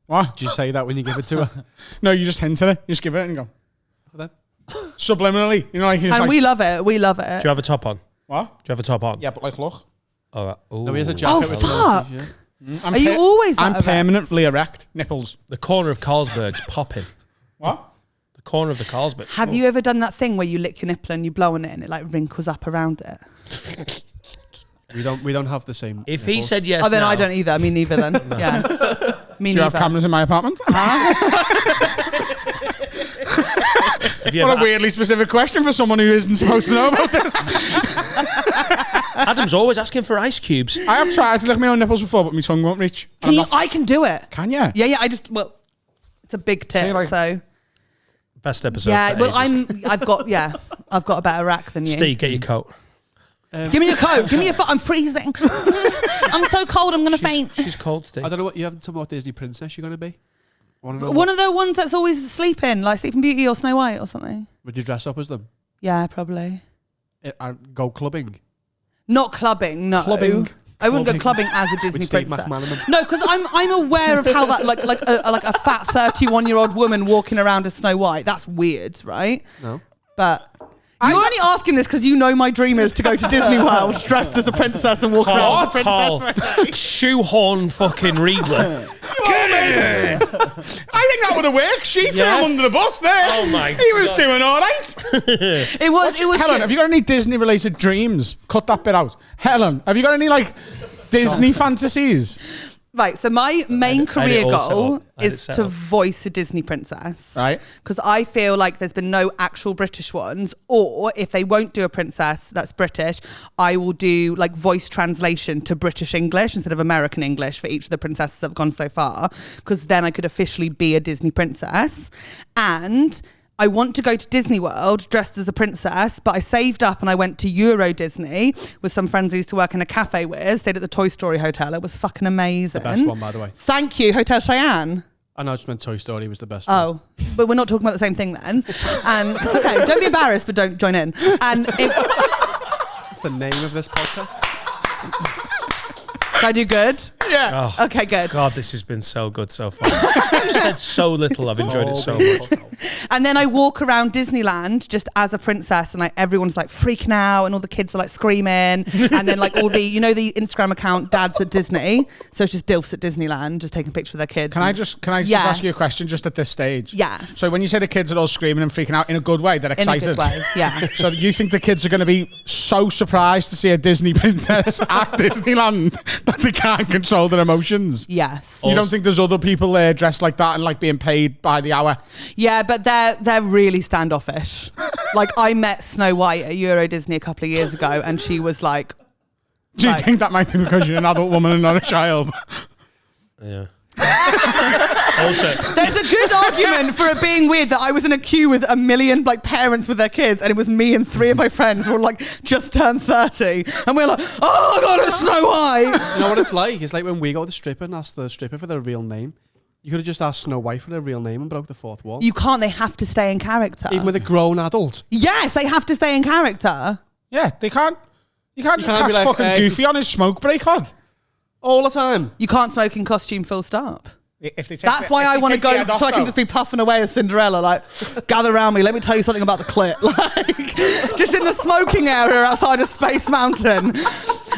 What? Do you say that when you give it to her? No, you just hint at it. You just give it and go. Then? Subliminally. You know, like, And we love it. We love it. Do you have a top on? What? Do you have a top on? Yeah, but like, look. All right. Ooh. No, he has a jacket Oh, with fuck. loafers, yeah. I'm Are you always that I'm erect? permanently erect. Nipples. The corner of Carlsberg's popping. What? The corner of the Carlsberg. Have you ever done that thing where you lick your nipple and you blow on it and it like wrinkles up around it? We don't have the same. If he nipples. said yes, Oh, then now, I don't either. Me neither then. Yeah. Me Do you have neither. cameras in my apartment? If you What ever, a weirdly specific question for someone who isn't supposed to know about this. Adam's always asking for ice cubes. I have tried to lick my own nipples before, but my tongue won't reach. And Can you, I'm not- I can do it. Can you? Yeah, well, it's a big tit, like- so. Best episode. Yeah, for well, ages. I've got a better rack than you. Steve, get your coat. Give me your coat. Give me your foot. I'm freezing. I'm so cold. I'm going to faint. She's cold, Steve. I don't know what you haven't told me what Disney princess you're going to be. Wanna know One of the ones that's always sleeping, like Sleeping Beauty or Snow White or something. Would you dress up as them? Yeah, probably. Go clubbing. Not clubbing, no. Clubbing. I wouldn't go Clubbing. clubbing as a Disney With Steve princess. McManaman. No, because I'm aware of how that like a fat 31-year-old woman walking around as Snow White. That's weird, right? No. But you're only asking this because you know my dream is to go to Disney World dressed as a princess and walk around as a Carl, princess. shoehorn fucking Riegler. I think that would have worked. She threw him under the bus there. Oh my He was God. doing all right. It was Helen, have you got any Disney-related dreams? Cut that bit out. Helen, have you got any like Disney fantasies? Right, so my main career all set goal up. I had it is set to up. voice a Disney princess. Right. Because I feel like there's been no actual British ones, or if they won't do a princess that's British, I will do like voice translation to British English instead of American English for each of the princesses that have gone so far, because then I could officially be a Disney princess. And I want to go to Disney World dressed as a princess, but I saved up and I went to Euro Disney with some friends I used to work in a cafe with, stayed at the Toy Story Hotel. It was fucking amazing. The best one, by the way. Thank you, Hotel Cheyenne. I know, just meant Toy Story was the best. Oh, but we're not talking about the same thing then. And it's okay. Don't be embarrassed, but don't join in. And What's the name of this podcast? Did I do good? Yeah. Oh, Okay, good. God, this has been so good so far. I've said so little. I've enjoyed it so much. And then I walk around Disneyland just as a princess, and like everyone's like freaking out, and all the kids are like screaming, and then like all the the Instagram account Dads at Disney, so it's just dilfs at Disneyland just taking pictures with their kids. Can I just Yes. ask you a question just at this stage? Yes. So when you say the kids are all screaming and freaking out in a good way, they're in a excited. good way, yeah. So you think the kids are going to be so surprised to see a Disney princess at Disneyland that they can't control their emotions? Yes. You don't think there's other people there dressed like that and like being paid by the hour? Yeah, but they're really standoffish. Like I met Snow White at Euro Disney a couple of years ago, and she was like, Do you think that might be because you're an adult woman and not a child? Yeah. Also, there's a good argument for it being weird that I was in a queue with a million like parents with their kids, and it was me and 3 of my friends who were like just turned 30, and we're like, oh my god, it's Snow White. Do you know what it's like? It's like when we go to the stripper and ask the stripper for their real name. You could have just asked Snow White for their real name and broke the fourth wall. You can't. They have to stay in character. Even with a grown adult. Yes, they have to stay in character. Yeah, they can't. You can't just can't catch be like, fucking Goofy on his smoke break, lad. All the time. You can't smoke in costume. Full stop. If they take That's why I want to go so I can just be puffing away as Cinderella. Like, gather around me. Let me tell you something about the clit. Like, just in the smoking area outside of Space Mountain,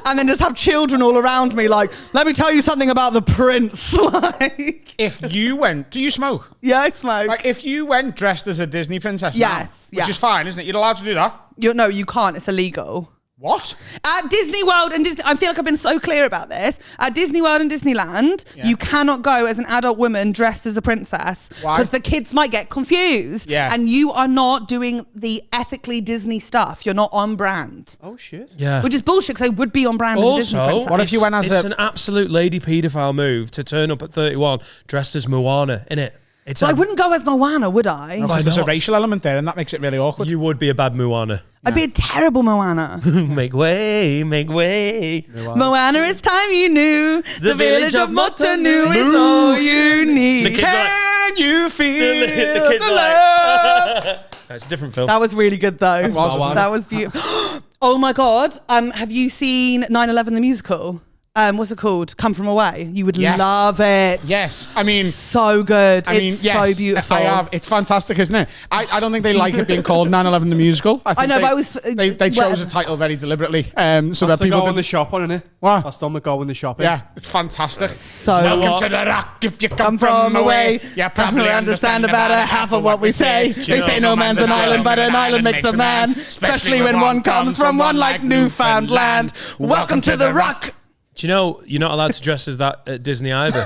and then just have children all around me. Like, let me tell you something about the prince. Like, If you went, do you smoke? yeah, I smoke. Like, if you went dressed as a Disney princess, Yes, now, which yeah. is fine, isn't it? You're allowed to do that. No, you can't. It's illegal. What? At Disney World and Disney, I feel like I've been so clear about this. At Disney World and Disneyland, you cannot go as an adult woman dressed as a princess Why? because the kids might get confused. Yeah. And you are not doing the ethically Disney stuff. You're not on brand. Oh, shit. yeah. Which is bullshit because I would be on brand as a Disney Also, princess. What if you went as it's a- an absolute lady paedophile move to turn up at 31 dressed as Moana, innit? It's But I wouldn't go as Moana, would I? Why There's a not? racial element there, and that makes it really awkward. You would be a bad Moana. I'd be a terrible Moana. Make way, make way. Moana, it's time you knew. The village of Motunui is all you need. The kids are like, Can you feel the kids the are love? like, it's a different film. That was really good though. That Was beautiful. Oh my god! Have you seen 9/11 the musical? What's it called? Come From Away. You would Yes. love it. Yes, I mean, So good. It's yes, so beautiful. I have. It's fantastic, isn't it? I don't think they like it being called 9/11 the musical. I think know, they, but I was- they chose whatever. a title very deliberately, so That's that the people. go in Didn't, the shop one, isn't it? What? That's done with go in the shop. yeah, it's fantastic. So Welcome to the rock. If you come from away, you probably understand about half of what we say. They say no man's an island, but an island makes a man. Especially when one comes from one like Newfoundland. Welcome to the rock. Do you know you're not allowed to dress as that at Disney either?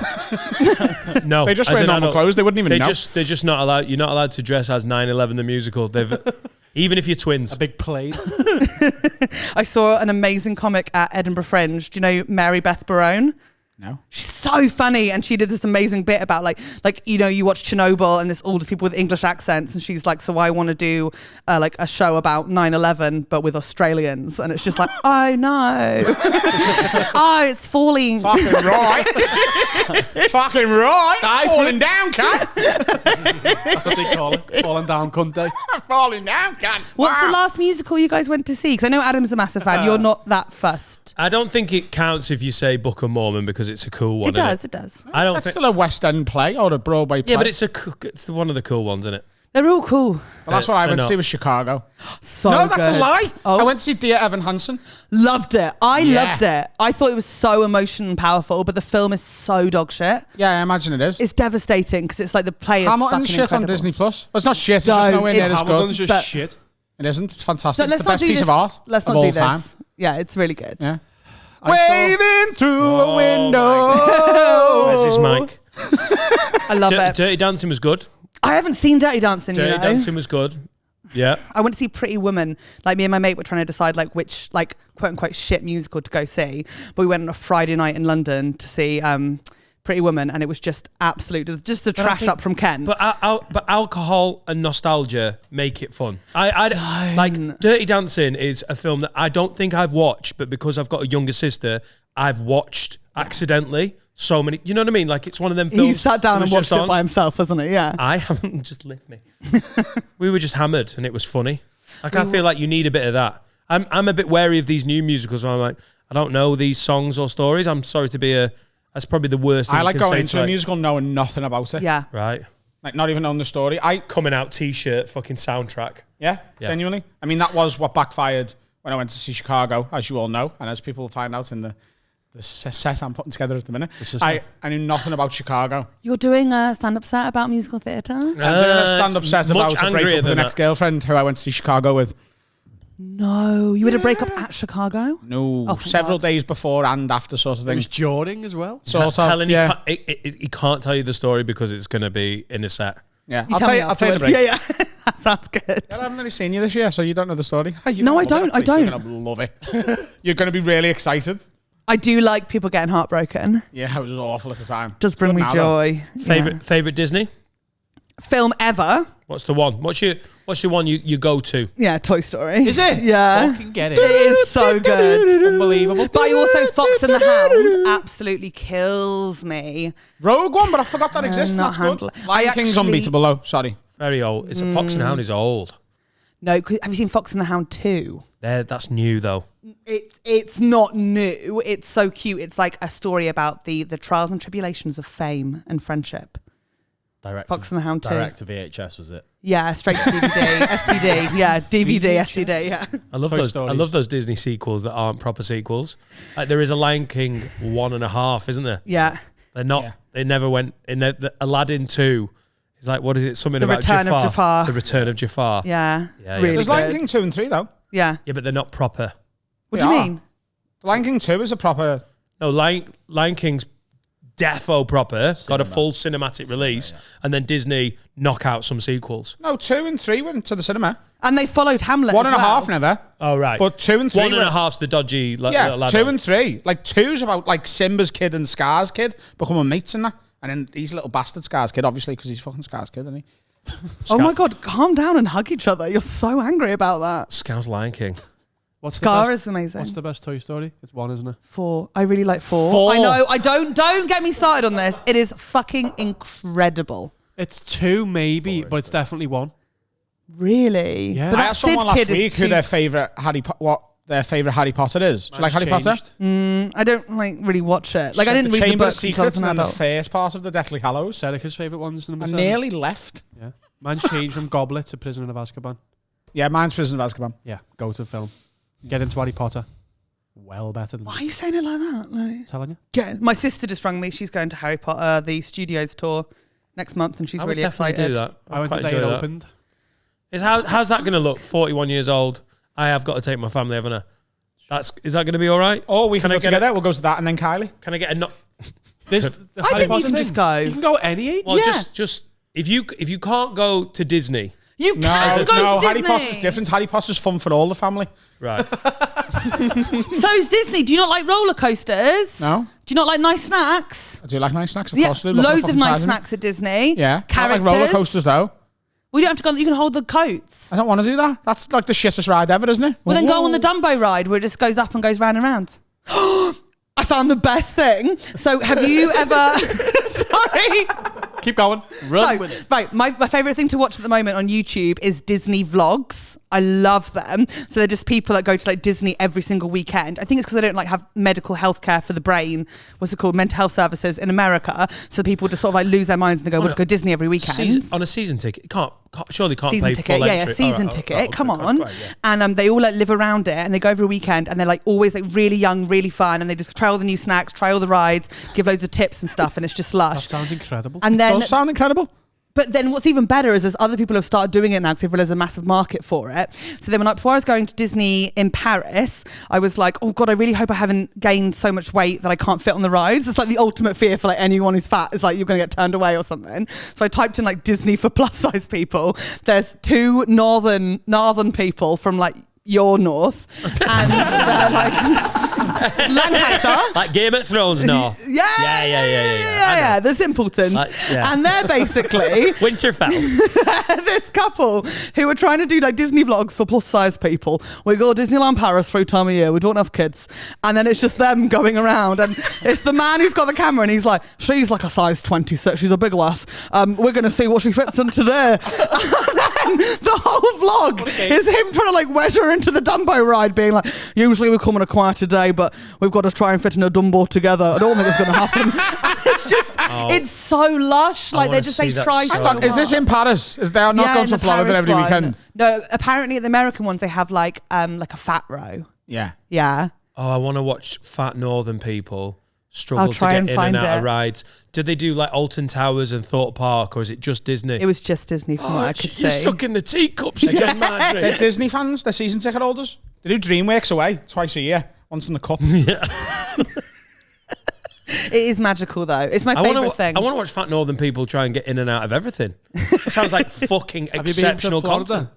No, They just as wear an normal adult. clothes. They wouldn't even know. They're just not allowed. You're not allowed to dress as 9/11 the musical. They've even if you're twins. A big plate. I saw an amazing comic at Edinburgh Fringe. Do you know Mary Beth Barone? No. She's so funny, and she did this amazing bit about like you watch Chernobyl, and there's all these people with English accents, and she's like, so I want to do like a show about 9/11 but with Australians, and it's just like, oh no, oh it's falling. Fucking right. Fucking right. Falling down, cunt. That's what they call it. Falling down cunt day. Falling down, cunt. What's Wow. the last musical you guys went to see? Because I know Adam's a massive fan. You're not that fussed. I don't think it counts if you say Book of Mormon because it's a cool one. It does. It does. I don't That's think. still a West End play or a Broadway play. Yeah, but it's one of the cool ones, isn't it? They're all cool. Well, that's what I went to no. see was Chicago. So No, that's good. a lie. Oh. I went to see Dear Evan Hansen. Loved it. I Yeah. loved it. I thought it was so emotional and powerful, but the film is so dog shit. Yeah, I imagine it is. It's devastating because it's like the play is Hamilton fucking shit incredible. on Disney Plus. Well, it's not shit. It's Don't. just nowhere near It's- as Hamilton's good. just But- shit. It isn't. It's So fantastic. let's It's the not best do piece this. of art Let's of not all do this. time. Yeah, it's really good. Yeah. I saw- Waving through a window. Where's his mic? I love it. Dirty Dancing was good. I haven't seen Dirty Dancing. Dirty you know? Dancing was good. Yeah. I went to see Pretty Woman. Like me and my mate were trying to decide like which like quote unquote shit musical to go see, but we went on a Friday night in London to see Pretty Woman, and it was just absolute, just the trash think- up from Ken. But alcohol and nostalgia make it fun. I like Dirty Dancing is a film that I don't think I've watched, but because I've got a younger sister, I've accidentally. So many, you know what I mean? Like it's one of them films. He sat down that was and watched just it on. by himself, hasn't he? Yeah. I haven't, just lift me. We were just hammered and it was funny. Like I feel like you need a bit of that. I'm a bit wary of these new musicals where I'm like, I don't know these songs or stories. I'm sorry to be that's probably the worst thing I like you can going say into to a like, musical knowing nothing about it. Yeah. right. Like not even knowing the story. Coming out t-shirt, fucking soundtrack. Yeah, genuinely. I mean, that was what backfired when I went to see Chicago, as you all know, and as people find out in the set I'm putting together at the minute. I knew nothing about Chicago. You're doing a stand-up set about musical theatre? I'm doing a stand-up set about a breakup with an ex-girlfriend who I went to see Chicago with. No. You had a breakup at Chicago? No, Oh, thank several God. days before and after sort of It thing. was during as well. Sort of, Helen, yeah. he can't tell you the story because it's going to be in a set. Yeah, You I'll tell you the afterwards. break. Yeah. That sounds good. Yeah, I haven't really seen you this year, so you don't know the story. No, I don't. I don't. You're going to love it. You're going to be really excited. I do like people getting heartbroken. Yeah, it was awful at the time. Does bring me Good now, though. joy. Favorite Disney? Film ever? What's the one? What's your one you go to? Yeah, Toy Story. Is it? Yeah. Fucking get It it. is so good. Unbelievable. But I also Fox and the Hound absolutely kills me. Rogue One, but I forgot that exists. not That's good. handle it. Lion I King's actually- unbeatable, though. Sorry. Very old. It's a Fox and Hound is old. No, have you seen Fox and the Hound 2? That's new though. It's not new. It's so cute. It's like a story about the trials and tribulations of fame and friendship. Direct Fox and the Hound 2. Direct to VHS, was it? Yeah, straight to DVD, STD. Yeah, DVD, STD. Yeah. I love Toy those. Stories. I love those Disney sequels that aren't proper sequels. Like there is a Lion King 1.5, isn't there? Yeah. They're not. Yeah. They never went. In the Aladdin 2 is like, what is it? Something The about Return of Jafar. The Return of Jafar. Yeah. Yeah, Really There's good. Lion King 2 and 3, though. Yeah. Yeah, but they're not proper. What They do you are. mean? The Lion King 2 is a proper... No, Lion King's defo proper. Got a full cinematic release, and then Disney knock out some sequels. No, 2 and 3 went to the cinema. And they followed Hamlet. 1.5 as well. never. Oh right, But 2 and 3 one and were- a half's the dodgy. Yeah, lad 2 on. and 3. Like, 2's about, like, Simba's kid and Scar's kid becoming mates in that. And then he's a little bastard Scar's kid, obviously, because he's fucking Scar's kid, isn't he? Oh my God, calm down and hug each other. You're so angry about that. Scout's Lion King. What's Scar the best, is amazing. What's the best Toy Story? It's 1, isn't it? 4. I really like 4. 4. I know. I don't get me started on this. It is fucking incredible. It's 2 maybe, 4 but is it's definitely 1. Really? Yeah. But I that asked Sid someone last kid week is who too... their favourite Harry Potter is. Do you like Harry Potter? I don't like really watch it. Like I didn't the read the Chamber of books until I was Secrets an and then the adult. first part of the Deathly Hallows. Serica's favourite one's number I 7. nearly left. Yeah. Mine's changed from Goblet to Prisoner of Azkaban. Yeah, mine's Prison of Azkaban. Yeah, go to the film. Get into Harry Potter. Well better than Why are you saying it like that? Like, telling you. my sister just rang me. She's going to Harry Potter, the studios tour next month, and she's I would really definitely excited. do that. I went quite the day it enjoy that. opened. How's that going to look? 41 years old. I have got to take my family, haven't I? Is that going to be all right? Or we can I go get together. We'll go to that and then Kylie. Can I get a no? The I Harry think you Potter can thing, just go. You can go any age. Well, Yeah. just if you can't go to Disney, You No, can go no, to Harry Disney. Potter's different. Harry Potter's fun for all the family. right? So is Disney. Do you not like roller coasters? No. Do you not like nice snacks? I do like nice snacks. Of Yeah, course I do. Look at the loads of fucking nice size me. snacks at Disney. Yeah. I Characters. like roller coasters, though. Well, you don't have to go. You can hold the coats. I don't want to do that. That's like the shittest ride ever, isn't it? Well, then go on the Dumbo ride where it just goes up and goes round and round. I found the best thing. So have you ever... Sorry. Keep going. Run with it. Right, my favourite thing to watch at the moment on YouTube is Disney vlogs. I love them. So they're just people that go to like Disney every single weekend. I think it's because they don't like have medical health care for the brain. What's it called? Mental health services in America. So people just sort of like lose their minds and they go, we'll just go Disney every weekend. On a season ticket, surely can't Season play ticket, full yeah, entry. season Alright, ticket. okay, Come that's on, great, yeah. and they all like live around it, and they go every weekend, and they're like always like really young, really fun, and they just try all the new snacks, try all the rides, give loads of tips and stuff, and it's just That lush. sounds incredible. And then, Does sound incredible. but then what's even better is there's other people who have started doing it now because they've realised there's a massive market for it. So then when before I was going to Disney in Paris, I was like, oh God, I really hope I haven't gained so much weight that I can't fit on the rides. It's like the ultimate fear for like anyone who's fat is like you're going to get turned away or something. So I typed in like Disney for plus size people. There's 2 northern people from like your north and they're like Lancaster. Like Game of Thrones North. Yeah. The Simpletons. And they're basically Winterfell. this couple who are trying to do like Disney vlogs for plus size people. We go to Disneyland Paris 3 times a year. We don't have kids. And then it's just them going around. And it's the man who's got the camera and he's like, she's like a size 26. She's a big lass. We're going to see what she fits in today. And then the whole vlog is him trying to like wedge her into the Dumbo ride, being like, usually we come on a quieter day, but we've got to try and fit in a Dumbo together. I don't think it's going to happen. It's just, it's so lush. Like they try so hard. Is this in Paris? Is they are not going to Florida every weekend? No, apparently at the American ones they have like a fat row. Yeah. Yeah. Oh, I want to watch fat northern people struggle I'll try to and get in and find out it. of rides. Did they do like Alton Towers and Thorpe Park, or is it just Disney? It was just Disney from what I could You're see. stuck in the teacups again, Marjorie. They're Disney fans. They're season ticket holders. They do DreamWorks away twice a year. Once in the cup. It is magical though. It's my favourite thing. I want to watch fat northern people try and get in and out of everything. It sounds like fucking exceptional content.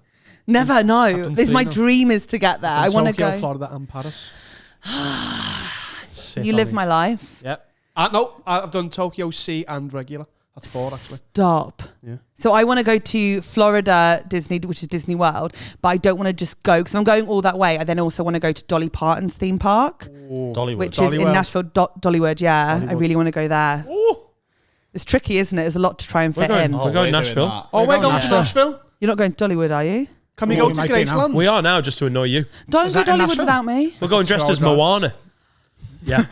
Never, no. This my dream is to get there. I want to Tokyo, go. Florida and Paris. You live my life. Yep. No, I've done Tokyo, Sea and regular. That's 4 actually. Stop. Yeah. So I want to go to Florida Disney, which is Disney World, but I don't want to just go because I'm going all that way. I then also want to go to Dolly Parton's theme park, which is in Nashville, Dollywood. Yeah, Dollywood. I really want to go there. Ooh. It's tricky, isn't it? There's a lot to try and fit in. We're going to Nashville. We're going to Nashville. You're not going to Dollywood, are you? Can we go to Graceland? We are now, just to annoy you. Don't go Dollywood without me. We're going dressed as Moana. Yeah.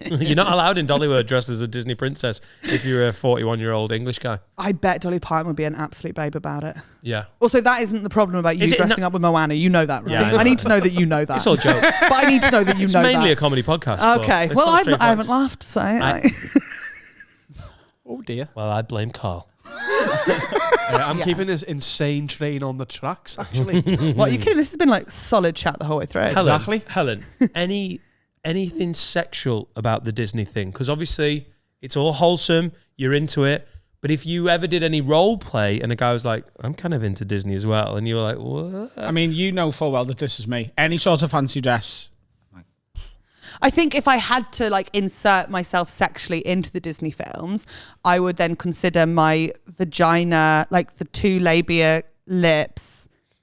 You're not allowed in Dollywood dressed as a Disney princess if you're a 41-year-old English guy. I bet Dolly Parton would be an absolute babe about it. Yeah. Also, that isn't the problem about you dressing up with Moana. You know that, right? Yeah, I need to know that you know that. It's all jokes. But I need to know that you know that. It's mainly a comedy podcast. Okay. Well, I haven't laughed, so... Oh, dear. Well, I blame Carl. I'm keeping this insane train on the tracks, actually. What, you kidding? This has been like solid chat the whole way through. Helen, anything sexual about the Disney thing? Because obviously it's all wholesome, you're into it, but if you ever did any role play and a guy was like, I'm kind of into Disney as well, and you were like, what? I mean, you know full well that this is me. Any sort of fancy dress. I think if I had to like insert myself sexually into the Disney films, I would then consider my vagina, like the 2 labia lips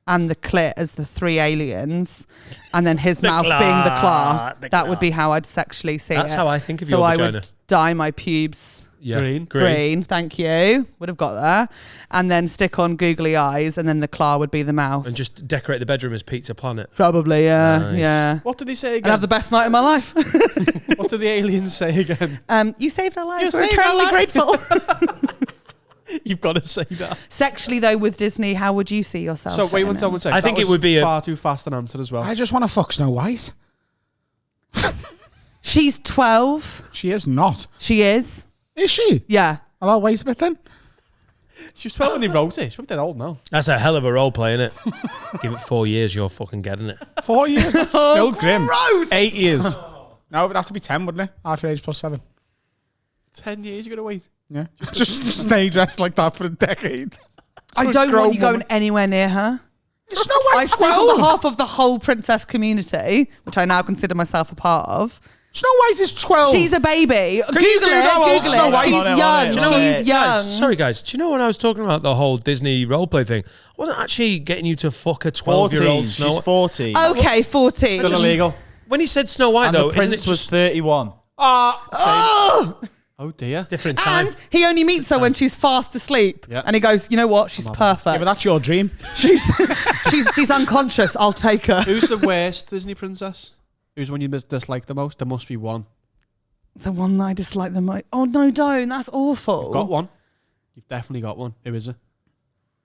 and the clit as the 3 aliens, and then his mouth being the claw. That would be how I'd sexually see it. That's how I think of your vagina. vagina. So I would dye my pubes Green. Thank you. Would have got there. And then stick on googly eyes, and then the claw would be the mouth. And just decorate the bedroom as Pizza Planet. Probably, yeah. Nice. Yeah. What did he say again? I'd have the best night of my life. What did the aliens say again? You saved our lives. We're eternally grateful. You've got to say that. Sexually, though, with Disney, how would you see yourself? So wait one second. I think it would be far too fast an answer as well. I just want to fuck Snow White. She's 12. She is not. She is. Is she? Yeah. I'll wait a bit then. She was 12 when they wrote it. She's probably dead old now. That's a hell of a role play, innit? Give it 4 years, you're fucking getting it. 4 years? That's still grim. Gross! 8 years. No, it would have to be 10, wouldn't it? After age plus 7. 10 years, you're going to wait. Yeah. Just stay dressed like that for a decade. I don't want you going anywhere near her. Snow White I speak on behalf of the whole princess community, which I now consider myself a part of. Snow White is 12. She's a baby. Google Google Snow it. White? She's young. She's young. Guys, sorry, guys. Do you know when I was talking about the whole Disney roleplay thing? I wasn't actually getting you to fuck a 12-year-old Snow She's White. 40. Okay, 14. Still illegal. When he said Snow White, And though, the isn't it prince was just 31. Oh, dear. different time? And he only meets her when she's fast asleep. Yeah. And he goes, you know what? She's perfect. Yeah, but that's your dream. she's unconscious. I'll take her. Who's the worst Disney princess? Who's one you dislike the most? There must be one. The one that I dislike the most. Oh, no, don't. That's awful. You've got one. You've definitely got one. Who is it?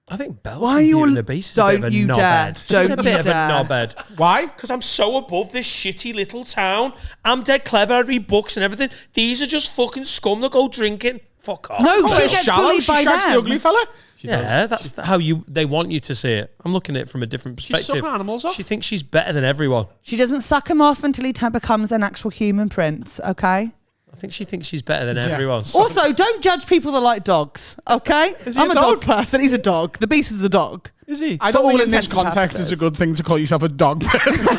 I think Belle Why from are you Beauty all- and the Beast is a Don't bit of a you dare. knobhead. She's Don't a bit you of dare. a knobhead. Why? Because I'm so above this shitty little town. I'm dead clever. I read books and everything. These are just fucking scum that go drinking. Fuck off. No, Oh, she it's gets shallow. bullied She by shags the them. ugly fella. Yeah, that's how they want you to see it. I'm looking at it from a different She's perspective. sucking animals off. She thinks she's better than everyone. She doesn't suck him off until he becomes an actual human prince, okay? I think she thinks she's better than everyone. Also, don't judge people that like dogs, okay? Is he I'm a a dog dog? person. He's a dog. The beast is a dog. Is he? I For don't all think in this intents and context it's a purposes. good thing to call yourself a dog person.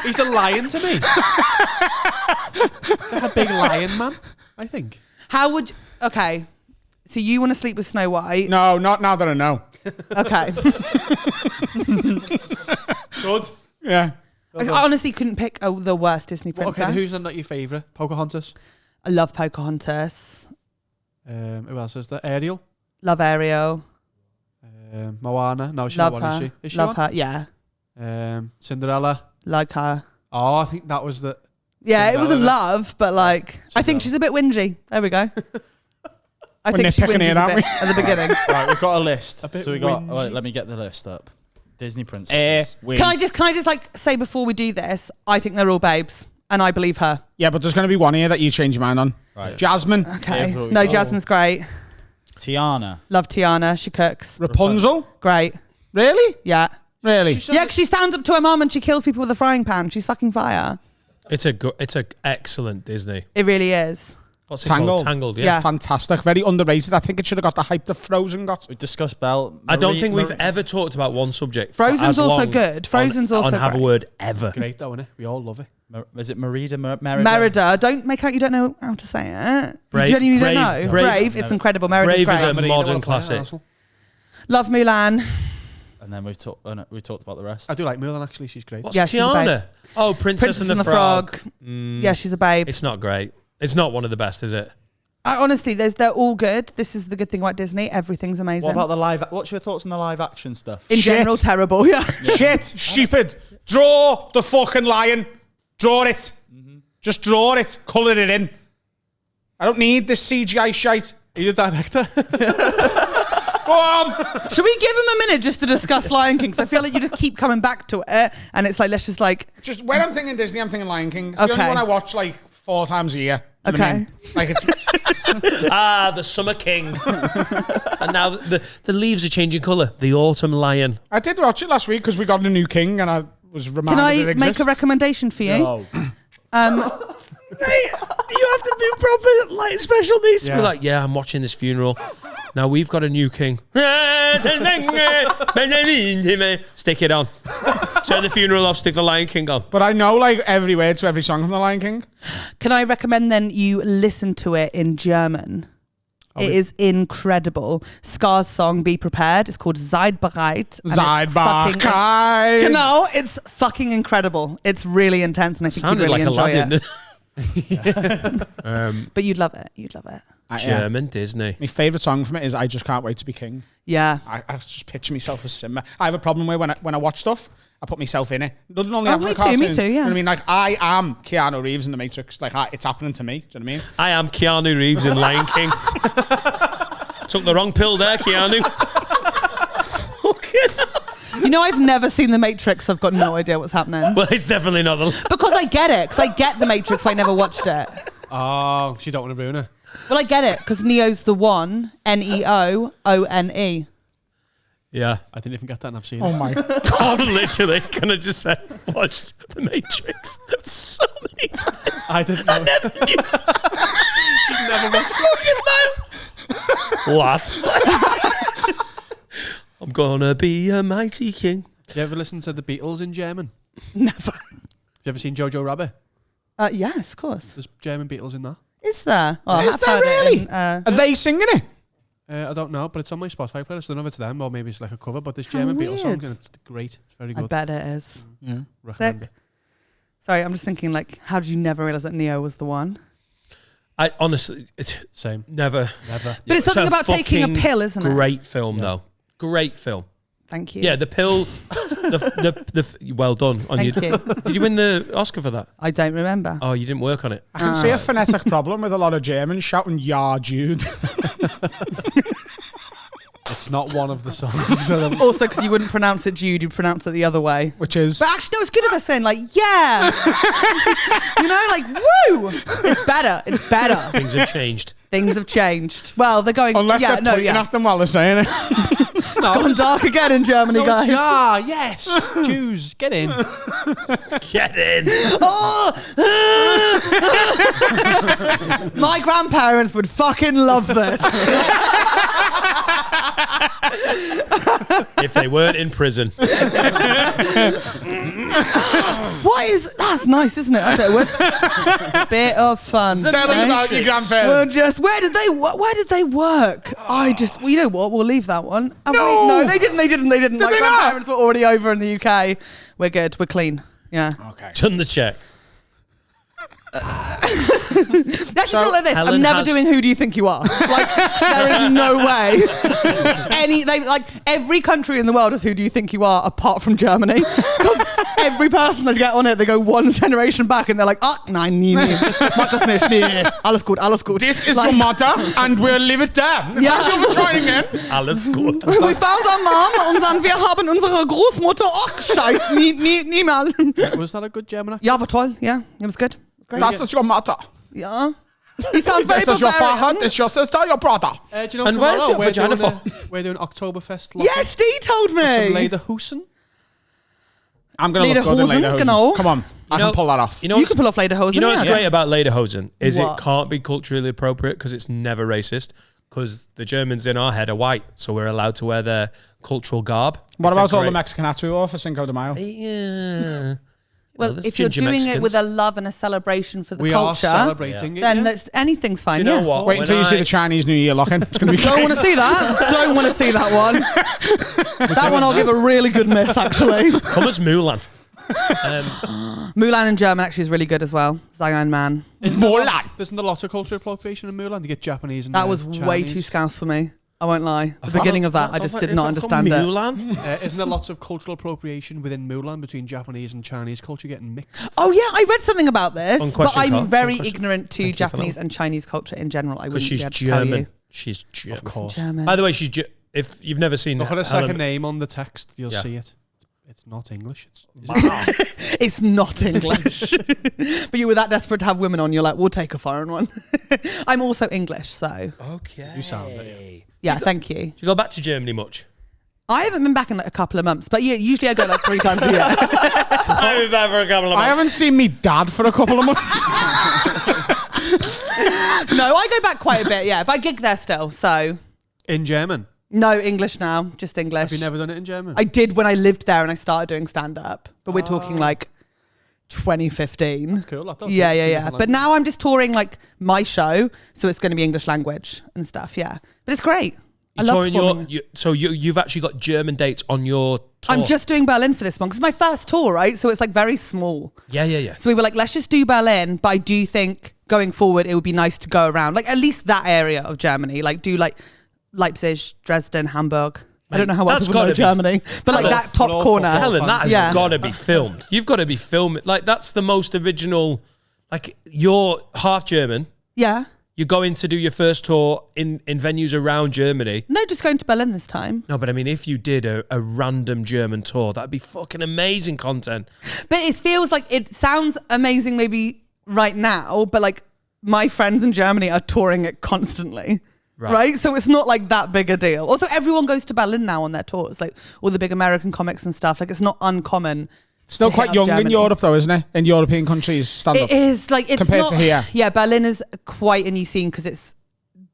He's a lion to me. He's like a big lion man, I think. How would... Okay. So you want to sleep with Snow White? No, not now that I know. Okay. Good. Yeah. I honestly couldn't pick the worst Disney princess. Okay, who's not your favourite? Pocahontas? I love Pocahontas. Who else is there? Ariel? Love Ariel. Moana? No, she's Love not one, her. is she? Is she Love one? her, yeah. Cinderella? Like her. Oh, I think that was the... Yeah, it wasn't Cinderella. love, but like... I think she's a bit whingy. There we go. I We're think she nitpicking whinges here, a aren't bit we? at the beginning. Right, we've got a list. bit So we got. whingy. Wait, let me get the list up. Disney princesses. Can I just like say before we do this, I think they're all babes, and I believe her. Yeah, but there's going to be one here that you change your mind on. Right. Jasmine. Okay. Yeah, No, oh. Jasmine's great. Tiana. Love Tiana. She cooks. Rapunzel. Great. Really? Yeah. Really? Yeah, 'cause she stands up to her mum and she kills people with a frying pan. She's fucking fire. It's a excellent Disney. It really is. What's it Tangled. called? Tangled, yeah. Yeah. Fantastic. Very underrated. I think it should have got the hype that Frozen got. We discussed Belle. I don't Marie- think we've Marie- ever talked about one subject. for Frozen's as also long good. Frozen's also on Have a great. Word ever. Great though, isn't it? We all love it. Is it Merida? Merida? Merida. Don't make out you don't know how to say it. Brave- You genuinely don't Brave- know. Brave- Brave. It's incredible. Merida's Brave is great. a Marina, modern wanna play classic. Arsenal? Love Mulan. And then we talked about the rest. I do like Mulan, actually. She's great. What's Yeah, she's a Tiana? Oh, Princess and the Frog. Yeah, she's a babe. It's not great. It's not one of the best, is it? Honestly, they're all good. This is the good thing about Disney. Everything's amazing. What about the live? What's your thoughts on the live action stuff? In Shit. general, terrible. Yeah. Shit. Stupid. Draw the fucking lion. Draw it. Just draw it. Colour it in. I don't need this CGI shite. Are you the director? Go on. Should we give him a minute just to discuss Lion King? 'Cause I feel like you just keep coming back to it, and it's like let's just like. Just when I'm thinking Disney, I'm thinking Lion King. It's the only Okay. one I watch like 4 times a year. Do you know what I Okay. mean? Like it's The Summer King. And now the leaves are changing colour. The Autumn Lion. I did watch it last week because we got a new king and I was Can reminded I it make exists. a recommendation for you? No. You have to be proper, like, special needs to be Yeah. like, yeah, I'm watching this funeral. Now we've got a new king. Stick it on. Turn the funeral off, stick the Lion King on. But I know like every word to every song from the Lion King. Can I recommend then you listen to it in German? It is incredible. Scar's song, Be Prepared. It's called Seid bereit. and it's fucking- Zeitbarkeit. No, it's fucking incredible. It's really intense, and I think you'd Sounded really like enjoy Aladdin. it. But you'd love it. You'd love it. German Disney. My favourite song from it is I Just Can't Wait to Be King. Yeah. I just picture myself as Simba. I have a problem where when I watch stuff, I put myself in it. It doesn't only Oh, happen me with too, me cartoons. too, yeah. You know what I mean? Like, I am Keanu Reeves in The Matrix. Like, it's happening to me. Do you know what I mean? I am Keanu Reeves in Lion King. Took the wrong pill there, Keanu. You know, I've never seen The Matrix. So I've got no idea what's happening. Well, it's definitely not the... Because I get it. Because I get The Matrix, but I never watched it. Oh, she don't want to ruin it. Well, I get it. Because Neo's the one. Neoone. Yeah. I didn't even get that and I've seen Oh it. my God, literally, can I just say, watched The Matrix so many times. I didn't know. She's never watched it. What? I'm gonna be a mighty king. You ever listen to the Beatles in German? Never. You ever seen Jojo Rabbit? Yes, of course. There's German Beatles in that. Is there? Oh, I Is have there heard really? it in, Are they singing it? I don't know, but it's on my Spotify playlist. I don't know if it's them or maybe it's like a cover, but there's How German Beatles weird. songs and it's great. It's very I good. bet it is. Recommend Sick. it. Sorry, I'm just thinking, like, how did you never realise that Neo was the one? I honestly, Same. never. But it's something a about taking a fucking pill, isn't it? Great film, though. Great film. Thank you. Yeah, the pill. Well done. On Thank you. Did you win the Oscar for that? I don't remember. Oh, you didn't work on it. I can see a phonetic problem with a lot of Germans shouting "Ya Jude." It's not one of the songs. Also, because you wouldn't pronounce it Jude, you'd pronounce it the other way. Which is But actually, no, it's good if they're saying, like, yeah. You know, like, woo. It's better. It's better. Things have changed. Things have changed. Well, they're going, unless yeah, they're no, pointing yeah. at them while they're saying it. It's gone dark again in Germany, No, guys. yeah, yes. Jews, get in. Get in. Oh! My grandparents would fucking love this. If they weren't in prison. That's nice, isn't it? I thought it would. Bit of fun. Tell us about your grandparents. Where did they work? You know what? We'll leave that one. No, they didn't. My grandparents were already over in the UK. We're good. We're clean. Yeah. Okay. Done the check. Let's put it like this. Helen I'm never has- doing Who Do You Think You Are? Like, there is no way. Every country in the world is Who Do You Think You Are, apart from Germany. Because every person that get on it, they go one generation back and they're like, nein, nee. Macht das nicht, nee. Alles gut, alles gut. This is your mother, and we'll leave it there. Ja. Thank you for joining in. Alles gut. We found our mom und dann wir haben unsere Großmutter. Scheiß, nie mal. Was that a good German accent? Ja, war toll. Yeah, it was good. That's your mother. Yeah. He sounds very This is your father, Bavarian. this is your sister, your brother. Do you know And where's tomorrow your vagina we're doing Oktoberfest. Yes, Dee told Some me. Lederhosen. I'm going to look good in Lederhosen, Lederhosen. genau. Come on, I know- can pull that off. You know You what's- can pull off Lederhosen. You know what's yeah. great about Lederhosen is What? it can't be culturally appropriate because it's never racist. Because the Germans in our head are white, so we're allowed to wear their cultural garb. What It's a about all the great- Mexican hats we wore for Cinco de Mayo? Yeah. Well, there's if you're ginger doing it Mexicans. with a love and a celebration for the We are culture, celebrating it. then yeah. that's anything's fine. Do you know yeah. what? Wait until you see the Chinese New Year lock-in. It's going to be Don't great. want to see that. Don't want to see that one. That one I'll give a really good miss, actually. Come as Mulan. Mulan in German actually is really good as well. Zion Man. Isn't there a lot- Mulan. Isn't there lots of cultural appropriation in Mulan? They get Japanese and That was Chinese. way too scouse for me. I won't lie. The beginning of that, I just did not understand it. Mulan? Isn't there lots of cultural appropriation within Mulan between Japanese and Chinese culture getting mixed? Oh yeah, I read something about this, Fun but question, I'm Carl. very Fun question. ignorant to Thank you for Japanese that. and Chinese culture in general. I Because wouldn't be she's able to tell you. German. She's German. Of course. German. By the way, if you've never seen Look at a Helen- second name on the text, you'll Yeah. see it. It's not English. It's not English. But you were that desperate to have women on, you're like, we'll take a foreign one. I'm also English, so Okay. You sound it, yeah, thank you. Do you go back to Germany much? I haven't been back in like a couple of months, but yeah, usually I go like 3 times a year. I've been back for a couple of I haven't seen me dad for a couple of months. No, I go back quite a bit, yeah, but I gig there still, so In German. no English now, just English. Have you never done it in German? I did when I lived there and I started doing stand-up, but we're talking like 2015. That's cool. I thought Yeah, it was yeah, a yeah. different But language. now I'm just touring like my show, so it's going to be English language and stuff. Yeah, but it's great. I love performing. You've actually got German dates on your tour. I'm just doing Berlin for this one because it's my first tour, right? So it's like very small. Yeah. So we were like, let's just do Berlin, but I do think going forward it would be nice to go around like at least that area of Germany, like do like Leipzig, Dresden, Hamburg. I don't know how well That's people know gotta be- Germany, but like Hello. that top Hello, corner. football. Helen, that has Yeah. got to be filmed. You've got to be filming. Like, that's the most original. Like, you're half German. Yeah. You're going to do your first tour in venues around Germany. No, just going to Berlin this time. No, but I mean, if you did a random German tour, that'd be fucking amazing content. But it feels like it sounds amazing maybe right now, but like my friends in Germany are touring it constantly. Right. So it's not like that big a deal. Also, everyone goes to Berlin now on their tours, like all the big American comics and stuff. Like it's not uncommon. Still to quite hit up young in Germany. Europe, though, isn't it? In European countries, stand up. It is like it's Compared not, to here. Yeah, Berlin is quite a new scene because it's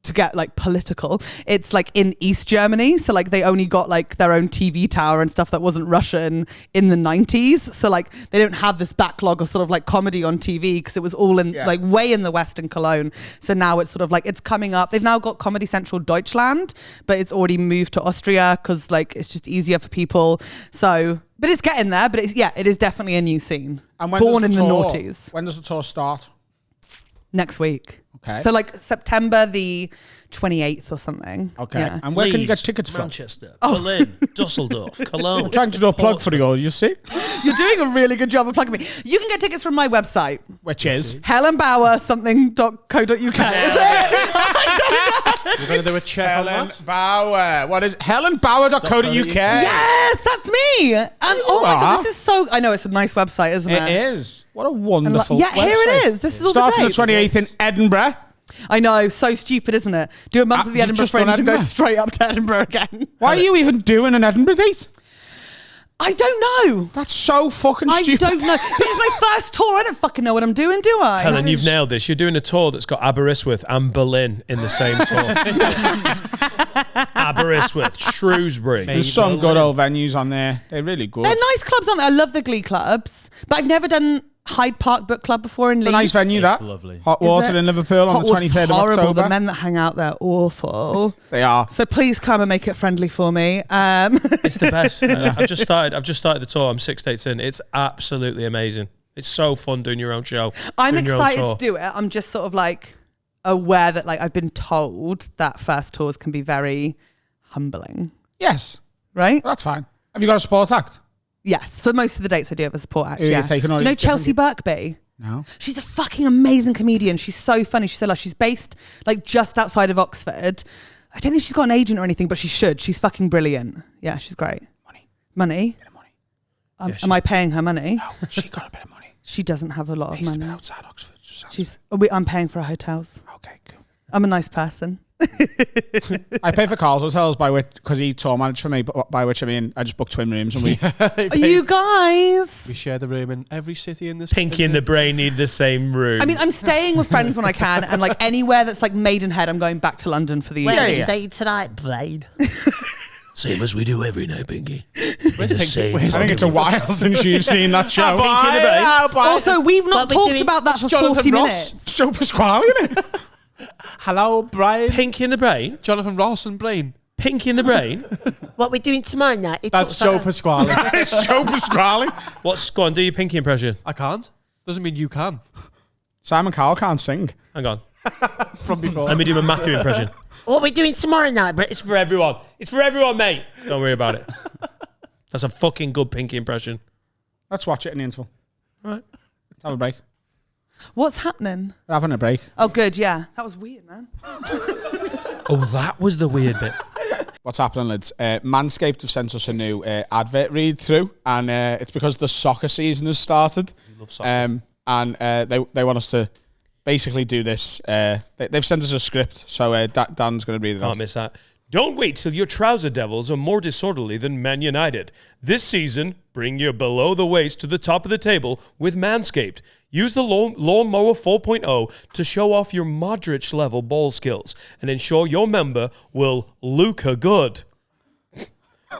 to get like political. It's like in East Germany, so like they only got like their own TV tower and stuff that wasn't Russian in the 90s. So like they don't have this backlog of sort of like comedy on TV because it was all in like way in the West in Cologne. So now it's sort of like it's coming up. They've now got Comedy Central Deutschland, but it's already moved to Austria because like it's just easier for people. So. But it's getting there. But it is definitely a new scene. And when Born does in the tour- noughties. When does the tour start? Next week. Okay. So like September the 28th or something. Okay. Yeah. And where can you get Leeds, tickets from? Manchester, Berlin, Dusseldorf, Cologne. I'm trying to do a plug for you, you see? You're doing a really good job of plugging me. You can get tickets from my website, Which is? Helen Bauer something.co.uk. Is it? You're going to do a check on Helen that? Bauer. What is helenbauer.co.uk? Yes, that's me. And oh my are. God, this is so. I know it's a nice website, isn't it? It is. What a wonderful yeah, here it website. is. This is all Starts the on the dates. 28th in Edinburgh. I know, so stupid, isn't it? Do a month of the you've Edinburgh just done Fringe and go Edinburgh? straight up to Edinburgh again. Why are you even doing an Edinburgh date? I don't know. That's so fucking I stupid. don't know. But it's my first tour. I don't fucking know what I'm doing, do I? Helen, you've nailed this. You're doing a tour that's got Aberystwyth and Berlin in the same tour. Aberystwyth, Shrewsbury. There's some good old venues on there. They're really good. They're nice clubs, aren't they? I love the Glee clubs, but I've never done Hyde Park Book Club before in It's Leeds. a nice venue, that. It's lovely. Hot Water in Liverpool on Hot the Water's 23rd of horrible. October. The men that hang out there are awful. They are. So please come and make it friendly for me. It's the best. I've just started the tour. I'm 6 dates in. It's absolutely amazing. It's so fun doing your own show. I'm doing your own excited tour. to do it. I'm just sort of like aware that like I've been told that first tours can be very humbling, Yes. right? That's fine. Have you got a support act? Yes, for most of the dates I do have a support act. Who are you Yeah. taking on? Do you know Different- Chelsea Birkby? No. She's a fucking amazing comedian. She's so funny. She's so lush. She's based like just outside of Oxford. I don't think she's got an agent or anything, but she should. She's fucking brilliant. Yeah, she's great. Money? Bit of money. Am I paying her money? No, she got a bit of money. She doesn't have a lot of Based a bit money. outside Oxford. I'm paying for her hotels. Okay, cool. I'm a nice person. I pay for Carl's hotels because he tour managed for me, but by which I mean I just booked twin rooms and we. You guys. We share the room in every city in this. Pinky and the Brain need the same room. I mean, I'm staying with friends when I can, and like anywhere that's like Maidenhead, I'm going back to London for the year. Yeah, yeah. Stay tonight, Blade. same as we do every night, Pinky. Where's Pinky? I think it's a while since you've seen that show. Pinky and the Brain. Also, we've not What we're talked doing- about that for Jonathan 40 Ross. minutes. It's Joe Pasquale, isn't it? Hello, Brian. Pinky and the Brain. Jonathan Ross and Brain. Pinky and the Brain. What we're doing tomorrow night? It That's talks Joe about- Pasquale. It's Joe Pasquale. What's go on? Do your Pinky impression. I can't. Doesn't mean you can. Simon Cowell can't sing. Hang on. From before. Let me do my Matthew impression. What we're doing tomorrow night, but It's for everyone. It's for everyone, mate. Don't worry about it. That's a fucking good Pinky impression. Let's watch it in the interval. All right. Let's have a break. What's happening? We're having a break. Oh, good, yeah. That was weird, man. Oh, that was the weird bit. What's happening, lads? Manscaped have sent us a new advert read through, and it's because the soccer season has started. Love soccer. And they want us to basically do this. They've sent us a script, so Dan's going to read it out. Can't miss that. Don't wait till your trouser devils are more disorderly than Man United. This season, bring your below the waist to the top of the table with Manscaped. Use the Lawnmower 4.0 to show off your Modric level ball skills and ensure your member will Luca good.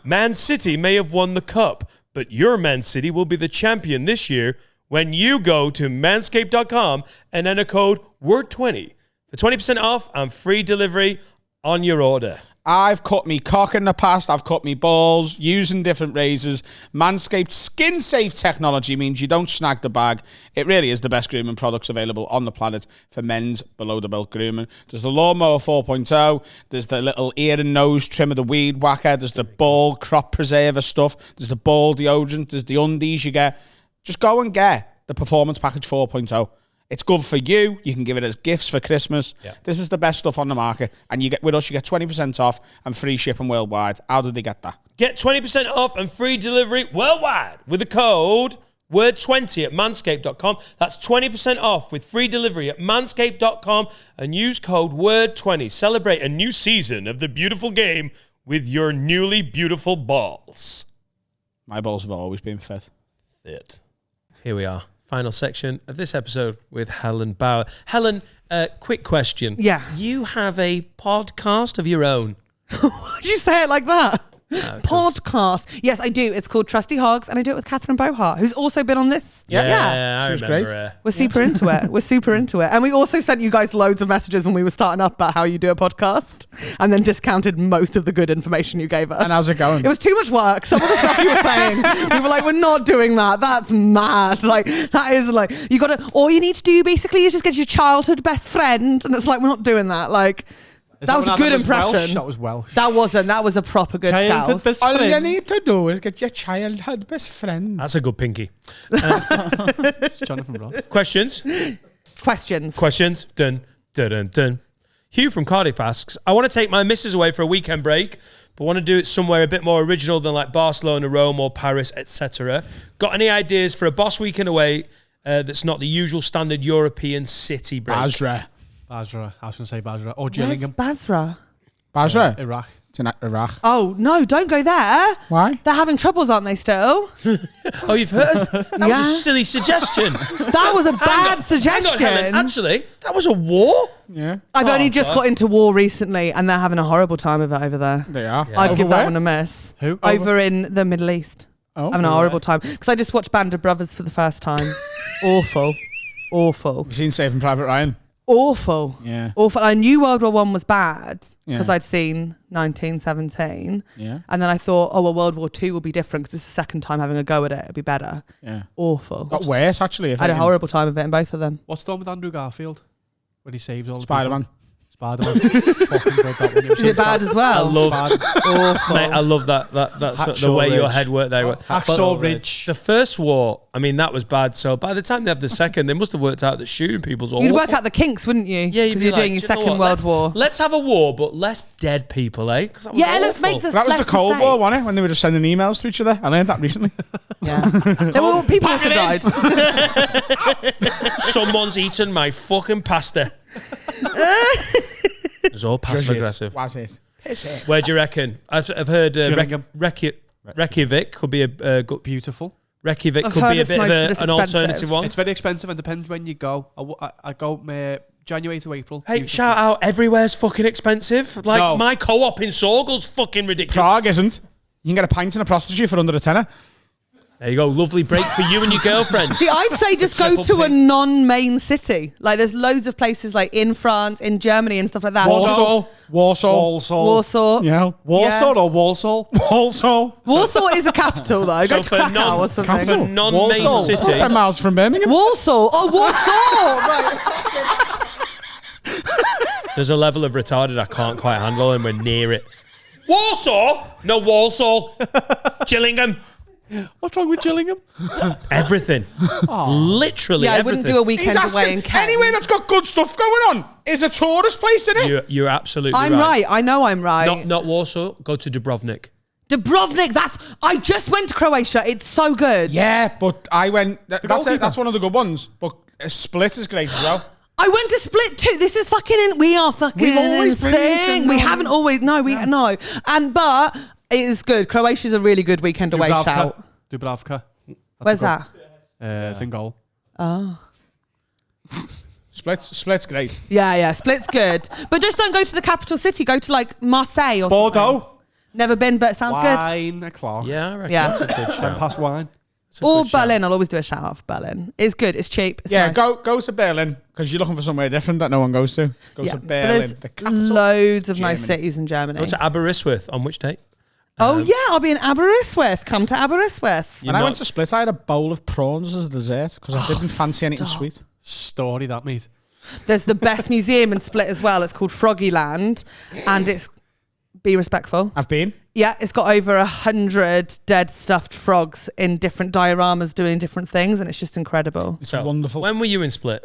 Man City may have won the cup, but your Man City will be the champion this year when you go to manscaped.com and enter code WORD20 for 20% off and free delivery on your order. I've cut me cock in the past. I've cut me balls using different razors. Manscaped skin-safe technology means you don't snag the bag. It really is the best grooming products available on the planet for men's below-the-belt grooming. There's the Lawnmower 4.0. There's the little ear and nose trimmer, the weed whacker. There's the ball crop preserver stuff. There's the ball deodorant. There's the undies you get. Just go and get the Performance Package 4.0. It's good for you. You can give it as gifts for Christmas. Yeah. This is the best stuff on the market. And you get with us, you get 20% off and free shipping worldwide. How did they get that? Get 20% off and free delivery worldwide with the code WORD20 at manscaped.com. That's 20% off with free delivery at manscaped.com and use code WORD20. Celebrate a new season of the beautiful game with your newly beautiful balls. My balls have always been fit. Here we are. Final section of this episode with Helen Bauer. Helen, quick question. Yeah. You have a podcast of your own. Why'd you say it like that? Podcast. Yes, I do. It's called Trusty Hogs, and I do it with Catherine Bohart, who's also been on this. Yeah, She I was remember great. her. We're super into it. We're super into it. And we also sent you guys loads of messages when we were starting up about how you do a podcast and then discounted most of the good information you gave us. And how's it going? It was too much work. Some of the stuff you were saying, we were like, we're not doing that. That's mad. Like, that is like, you got to, all you need to do basically is just get your childhood best friend. And it's like, we're not doing that. Like, that was a good impression. Welsh? That was Welsh. That wasn't. That was a proper good Childhood scouse. best All you friend. need to do is get your childhood best friend. That's a good pinky. It's Jonathan Ross. Questions? Questions. Dun, dun, dun, dun. Hugh from Cardiff asks, I want to take my missus away for a weekend break, but want to do it somewhere a bit more original than like Barcelona, Rome or Paris, etc. Got any ideas for a boss weekend away that's not the usual standard European city break? Basra. Basra. I was going to say Basra. Or Where's Gillingham. Basra? Basra? Iraq. It's in Iraq. Oh, no, don't go there. Why? They're having troubles, aren't they, still? Oh, you've heard? That was a silly suggestion. That was a bad suggestion. Helen, actually, that was a war. Yeah. I've only just got into war recently, and they're having a horrible time of it over there. They are. I'd Over give where? that one a miss. Who? Over in the Middle East. Oh. Having a horrible time. Because I just watched Band of Brothers for the first time. Awful. Awful. You've seen Saving Private Ryan? Awful. Yeah. Awful. I knew World War One was bad because Yeah. I'd seen 1917. Yeah. And then I thought, oh, well, World War Two will be different because it's the second time having a go at it. It'll be better. Yeah. Awful. Got worse, actually. If I had a anything. horrible time of it in both of them. What's done with Andrew Garfield when he saves all the Spider-Man. people? Spider-Man. Fucking good, that one. Is it bad as well? I love, Awful. mate, I love that's the Hacksaw way your Ridge. head worked there. Hacksaw Ridge. The first war, I mean, that was bad. So by the time they have the second, they must have worked out that shooting people's awful. You'd work out the kinks, wouldn't you? Yeah, you'd because be you're like, doing your "Do you know Second what? World War. Let's have a war, but less dead people, eh? 'Cause that was Yeah, let's awful. make this. That was the less Cold mistake. War, wasn't it? When they were just sending emails to each other. I learned that recently. Yeah. Well, people also died. Someone's eaten my fucking pasta. It was all passive aggressive. Was it? Piss it. Where do you reckon? I've heard Gillingham. Reykjavik could be a good. Beautiful. Reykjavik I've could heard be a it's bit nice, but of it's an expensive. alternative one. It's very expensive and depends when you go. I go January to April. Hey, Beautiful. shout out! Everywhere's fucking expensive. Like No. my co-op in Sorgel's fucking ridiculous. Prague isn't. You can get a pint and a prostitute for under a tenner. There you go, lovely break for you and your girlfriend. See, I'd say just go Triple to a P. non-main city. Like, there's loads of places like in France, in Germany, and stuff like that. Warsaw. Warsaw. Yeah. Warsaw or Walsall? Warsaw. Warsaw is a capital, though. Go to Krakow or something. for non-main Walsall. city. 10 miles from Birmingham. Warsaw. Oh, Warsaw. Right. There's a level of retarded I can't quite handle, and we're near it. Warsaw? No, Walsall. Gillingham. What's wrong with Gillingham? Everything. Literally Yeah, I everything. wouldn't do a He's weekend away in asking, Kent. anywhere that's got good stuff going on is a tourist place, isn't it? You're absolutely I'm right. I know I'm right. Not Warsaw. Go to Dubrovnik. Dubrovnik, I just went to Croatia. It's so good. Yeah, but I went... goalkeeper. That's one of the good ones. But Split is great as well. I went to Split too. This is fucking... We are fucking We've always been insane. eating, We no. haven't always... No, no. But it is good. Croatia's a really good weekend away shout. Dubravka. Where's that? It's in goal. Oh. Split's great. Yeah. Split's good. But just don't go to the capital city. Go to like Marseille or something. Bordeaux. Never been, but it sounds good. 9 o'clock. Yeah, I reckon Yeah. that's a good 10 shout. past wine. It's a Or good shout. Berlin. I'll always do a shout out for Berlin. It's good. It's cheap. It's Yeah, nice. go to Berlin because you're looking for somewhere different that no one goes to. Go Yeah. to But Berlin, there's the capital. loads of nice Germany. cities in Germany. Go to Aberystwyth on which date? Oh yeah, I'll be in Aberystwyth. Come to Aberystwyth. When I went to Split, I had a bowl of prawns as a dessert because I didn't fancy anything sweet. Story that, mate. There's the best museum in Split as well. It's called Froggyland, and it's be respectful. I've been. Yeah, it's got over 100 dead stuffed frogs in different dioramas doing different things, and it's just incredible. It's wonderful. When were you in Split?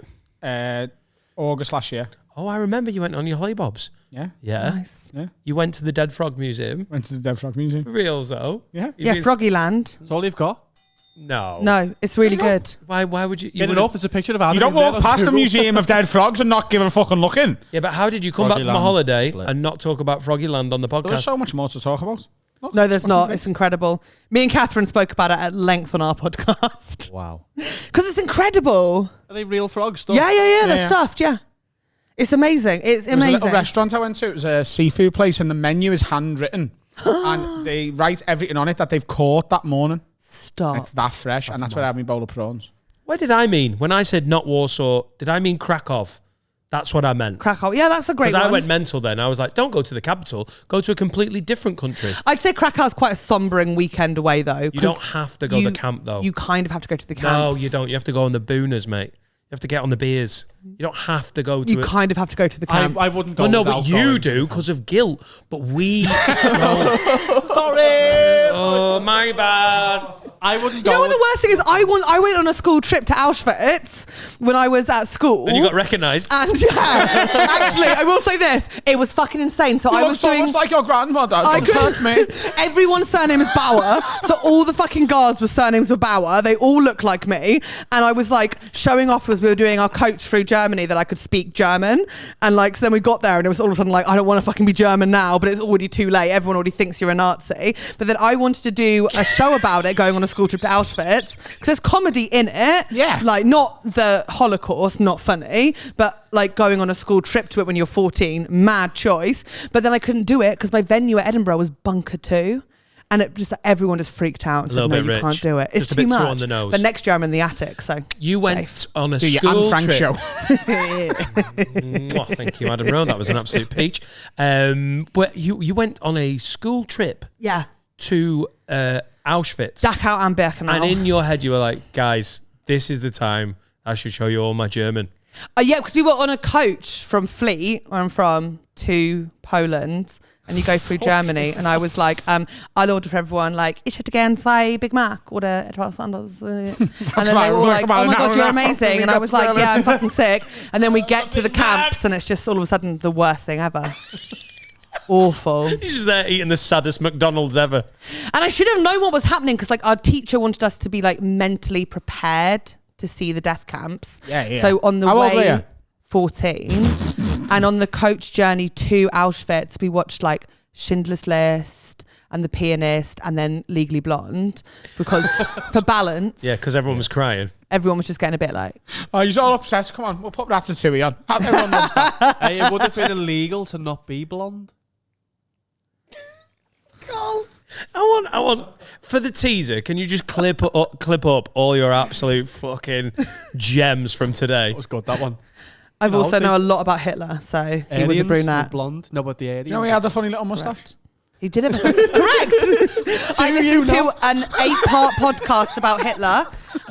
August last year. Oh, I remember you went on your hollybobs. Yeah. Yeah. Nice. You went to the Dead Frog Museum. Went to the Dead Frog Museum. For reals though. Yeah. You've Yeah, been- Froggyland. That's all you've got. No. No, it's really good. Why would you? Get it would've- up. There's a picture of Adam. You don't in there walk on past a Google. museum of dead frogs and not give it a fucking look in. Yeah, but how did you come back from a Froggyland holiday Split. and not talk about Froggyland on the podcast? There's so much more to talk about. No, there's not. It's incredible. Me and Catherine spoke about it at length on our podcast Wow. because it's incredible. Are they real frogs? Yeah, they're yeah. stuffed. Yeah, it's amazing. It's There was a amazing. little restaurant I went to. It was a seafood place, and the menu is handwritten, and they write everything on it that they've caught that morning. Stop. It's that fresh, and that's where I had my bowl of prawns. What did I mean? When I said not Warsaw, did I mean Krakow? That's what I meant. Krakow. Yeah, that's a great Because one. I went mental then. I was like, don't go to the capital. Go to a completely different country. I'd say Krakow's quite a sombering weekend away, though. You don't have to go to the camp, though. You kind of have to go to the camps. No, you don't. You have to go on the booners, mate. You have to get on the beers. You don't have to go to You it. kind of have to go to the camps. I wouldn't go. Well, no, but without you going to do the because of guilt. But we don't. Sorry. Oh, my bad. I wouldn't You go. know what the worst thing is? I went on a school trip to Auschwitz when I was at school. And you got recognised. And actually, I will say this: it was fucking insane. So I was so doing. much like your grandmother. I Don't touch me. Everyone's surname is Bauer, so all the fucking guards with surnames were Bauer. They all looked like me, and I was like showing off as we were doing our coach through Germany that I could speak German, and like so then we got there and it was all of a sudden like I don't want to fucking be German now, but it's already too late. Everyone already thinks you're a Nazi. But then I wanted to do a show about it, going on a school trip to Auschwitz, because there's comedy in it. Yeah. Like not the Holocaust, not funny, but like going on a school trip to it when you're 14, mad choice. But then I couldn't do it because my venue at Edinburgh was Bunker 2. And it just everyone just freaked out and said, no, you can't do it. It's Just a too bit much. too on the nose. But next year I'm in the attic, so You went safe. on a Do your school Anne Frank trip. show. Mwah, thank you, Adam Rowan. That was an absolute peach. But you went on a school trip Yeah. to Auschwitz. Dachau and Birkenau. And in your head, you were like, guys, this is the time I should show you all my German. Yeah, because we were on a coach from Fleet, where I'm from, to Poland. And you go through Germany, and I was like, I'll order for everyone, like, ich hätte gern 2 Big Mac oder etwas anderes. And then they were all like, oh my God, you're amazing. And I was like, yeah, I'm fucking sick. And then we get to the camps, and it's just all of a sudden the worst thing ever. Awful. He's just there eating the saddest McDonald's ever. And I should have known what was happening, because like our teacher wanted us to be like mentally prepared to see the death camps. Yeah. So on the How old were way, you? 14, and on the coach journey to Auschwitz, we watched like Schindler's List and The Pianist and then Legally Blonde, because for balance, Yeah, because everyone was crying. everyone was just getting a bit like, Oh, you're all obsessed. Come on, we'll put Ratatouille on. Everyone loves that. Hey, it would have been illegal to not be blonde. I want for the teaser. Can you just clip up all your absolute fucking gems from today? That was good, that one. I've No, also they- know a lot about Hitler, so he was a Aliens brunette. were blonde. No, but the aliens. You know he had the funny little moustache? He did it. Correct. I listened to an 8-part podcast about Hitler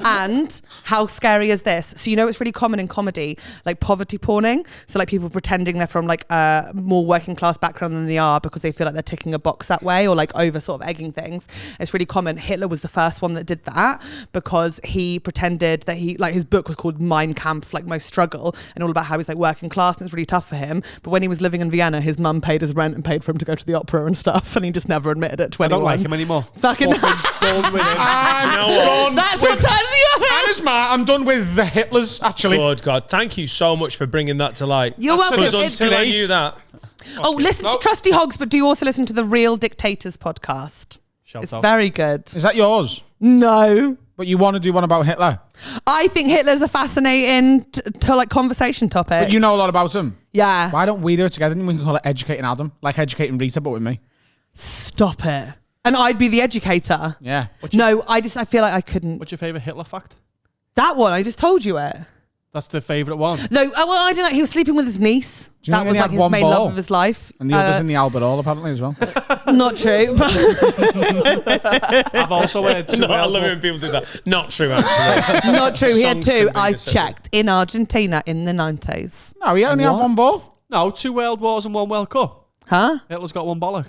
and how scary is this. So you know it's really common in comedy, like poverty porning. So like people pretending they're from like a more working class background than they are because they feel like they're ticking a box that way, or like over sort of egging things. It's really common. Hitler was the first one that did that because he pretended that he, like his book was called Mein Kampf, like Most Struggle, and all about how he's like working class and it's really tough for him. But when he was living in Vienna, his mum paid his rent and paid for him to go to the opera and stuff, and he just never admitted it to I anyone. don't like him anymore. Fucking Done with him. That's what turns you off. And smart. I'm done with the Hitlers, actually. Good God. Thank you so much for bringing that to light. You're welcome. Because until I knew that. Oh, listen to Trusty Hogs, but do you also listen to the Real Dictators podcast? Shout It's out. very good. Is that yours? No. But you want to do one about Hitler? I think Hitler's a fascinating like conversation topic. But you know a lot about him. Yeah. Why don't we do it together and we can call it Educating Adam? Like Educating Rita, but with me. Stop it. And I'd be the educator. Yeah. No, I feel like I couldn't. What's your favourite Hitler fact? That one, I just told you it. That's the favourite one. No, well, I don't know. He was sleeping with his niece. Do you know That he was only like had his one main ball? love of his life. And the other's in the Albert Hall, apparently, as well. Not true. I've also heard two No, I World love it War- when people do that. Not true, actually. Not true. He had Songs two. can be I the same. checked in Argentina in the 90s. No, he only had one ball. No, 2 World Wars and 1 World Cup. Huh? Hitler's got 1 bollock.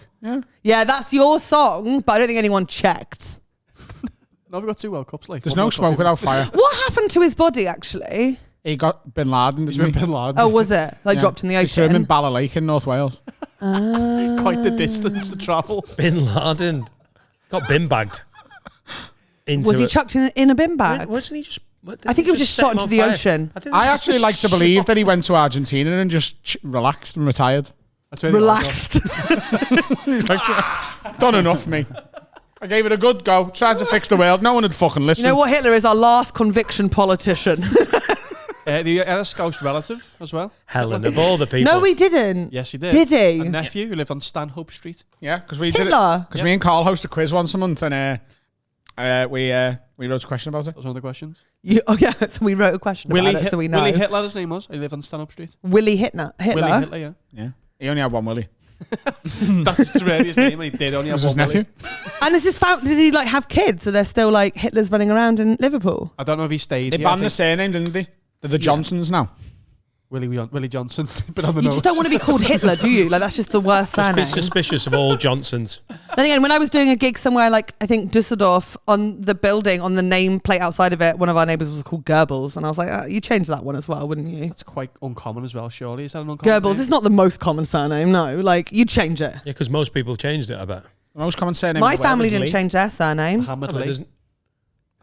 Yeah, that's your song, but I don't think anyone checked. No, we've got 2 World Cups. Like There's one no World Cup smoke in- without fire. What happened to his body, actually? He got Bin Laden, He's didn't been he? Bin Laden. Oh, was it? Like Yeah. dropped in the They threw him in ocean? Bala Lake in North Wales. Quite the distance to travel. Bin Laden. Got bin bagged. Into Was he it. chucked in a bin bag? Wasn't he just... I think he was just set shot him into on the fire? ocean. I, think I they just actually like to shot believe off that he went to Argentina and just relaxed and retired. That's really Relaxed. He was like, done enough, me. I gave it a good go. Tried to fix the world. No one would fucking listen. You know what? Hitler is our last conviction politician. He had a Scouse relative as well. Helen, of all the people. No, he didn't. Yes, he did. Did he? A nephew who lived on Stanhope Street. Yeah, because we did it. Hitler? Because me and Carl host a quiz once a month, and we wrote a question about it. That was one of the questions. Oh, yeah. So we wrote a question about it, so we know. Willie Hitler, his name was. He lived on Stanhope Street. Willie Hitler. Willie Hitler, yeah. Yeah, he only had one Willie. That's really his name, and he did only It have was his one nephew. Willie. And is his did he like have kids? So they're still like Hitler's running around in Liverpool? I don't know if he stayed They here. I banned the think- surname, didn't they? They're the Johnsons now. Willie Johnson. But on the You nose. just don't want to be called Hitler, do you? Like, that's just the worst Just be surname. suspicious of all Johnsons. Then again, when I was doing a gig somewhere, like, I think Dusseldorf, on the building, on the nameplate outside of it, one of our neighbours was called Goebbels. And I was like, you change that one as well, wouldn't you? That's quite uncommon as well, surely. Is that an uncommon Goebbels name? is not the most common surname, no. Like, you change it. Yeah, because most people changed it, I bet. The most common surname. My in the world family is didn't Lee. change their surname. Muhammad I bet Lee. there's- Big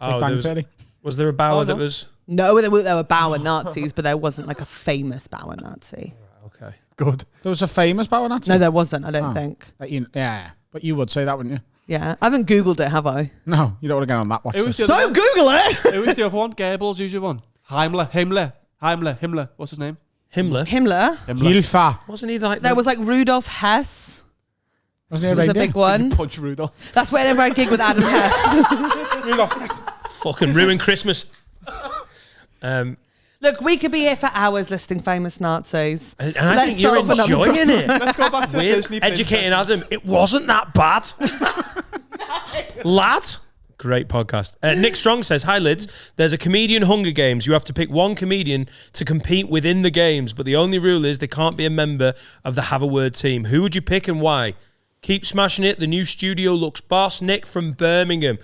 Oh, Bang there was, Theory. was there a Bauer Oh, that no. was... No, there were Bauer Nazis, but there wasn't like a famous Bauer Nazi. Okay. Good. There was a famous Bauer Nazi. No, there wasn't, I don't Oh. think. Yeah, but you would say that, wouldn't you? Yeah. I haven't Googled it, have I? No, you don't want to get on that watch Who was list. the other Don't Google it! one? Who was the other one? Goebbels, who's the one? Himmler. What's his name? Himmler. Himmler. Hilfa. Wasn't he like... There was like Rudolf Hess. Wasn't Was he a big one. Punch Rudolph. That's whenever I gig with Adam Hess. Fucking ruined Christmas. Look, we could be here for hours listing famous Nazis. And I Let's think you're solve another enjoying it. Let's go back to We're Disney. educating Adam. It wasn't that bad. Lad. Great podcast. Nick Strong says, hi, Lids. There's a comedian Hunger Games. You have to pick one comedian to compete within the games, but the only rule is they can't be a member of the Have a Word team. Who would you pick and why? Keep smashing it. The new studio looks boss. Nick from Birmingham.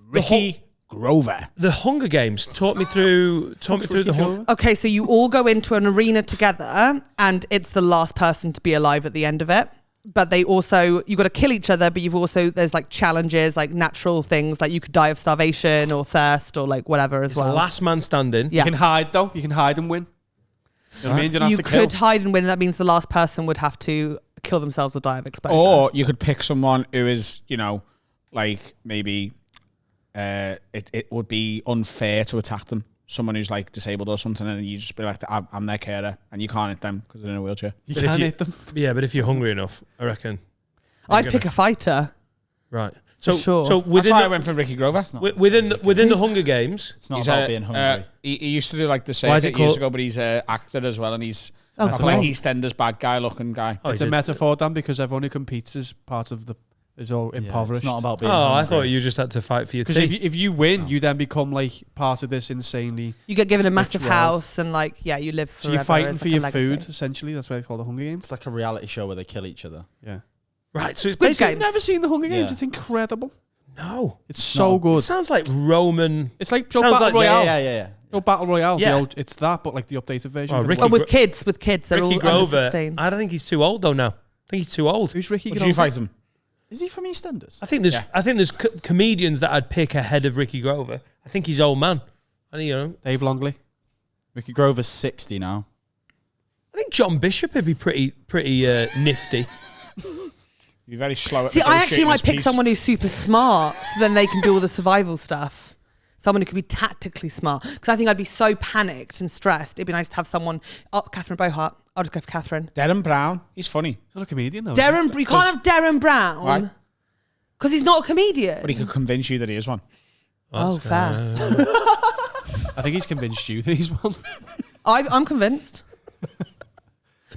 Ricky Grover. The Hunger Games. Talk me through the Hunger. Okay, so you all go into an arena together and it's the last person to be alive at the end of it. But they also, you got to kill each other, but there's like challenges, like natural things, like you could die of starvation or thirst or like whatever as It's well. last man standing. Yeah. You can hide, though. You can hide and win. You know what I mean? You don't You have to kill. could hide and win. That means the last person would have to kill themselves or die of exposure. Or you could pick someone who is, like maybe it would be unfair to attack them. Someone who's like disabled or something, and you just be like, I'm their carer, and you can't hit them because they're in a wheelchair. You But if can you- hit them. Yeah, but if you're hungry enough, I reckon. I'd pick a fighter. Right. So, sure. so That's within why I the, went for Ricky Grover. It's not, within the Hunger Games, it's not He's about a- being hungry. He used to do like the Why is circuit it years called- ago, but he's an actor as well, and he's Oh, like cool. EastEnders bad guy looking guy. oh, It's he's a metaphor, Dan, because everyone who competes is part of is all Yeah, impoverished. it's not about being Oh, I hungry. thought you just had to fight for your Because team. if you win, you then become like part of this insanely. You get given a massive world. house and like, yeah, you live So forever. you're fighting as, for like, a your legacy. food, essentially. That's why they call the Hunger Games. It's like a reality show where they kill each other. Yeah. Right. So it's Squid basically Games. Never seen the Hunger Games. Yeah. It's incredible. no. It's so No. good. It sounds like Roman. It's like Joe Sounds Battle like- Royale. Yeah. Joe Battle Royale. Yeah. The old, it's that, but like the updated version. Oh, for the Ricky Well, one. with kids, they're Ricky all under Grover. 16. I don't think he's too old though. Now I think he's too old. Who's Ricky Would Grover? you fight him? Is he from EastEnders? I think there's Yeah. I think there's comedians that I'd pick ahead of Ricky Grover. I think he's old man. I think Dave Longley. Ricky Grover's 60 now. I think John Bishop would be pretty nifty. You're very slow at See, I actually negotiating might his pick peace. someone who's super smart so then they can do all the survival stuff. Someone who could be tactically smart. Because I think I'd be so panicked and stressed. It'd be nice to have someone. Oh, Catherine Bohart. I'll just go for Catherine. Darren Brown. He's funny, He's not a comedian, though. Darren, you can't have Darren Brown. Why? Because he's not a comedian. but he could convince you that he is one. Oh, fair. I think he's convinced you that he's one. I'm convinced.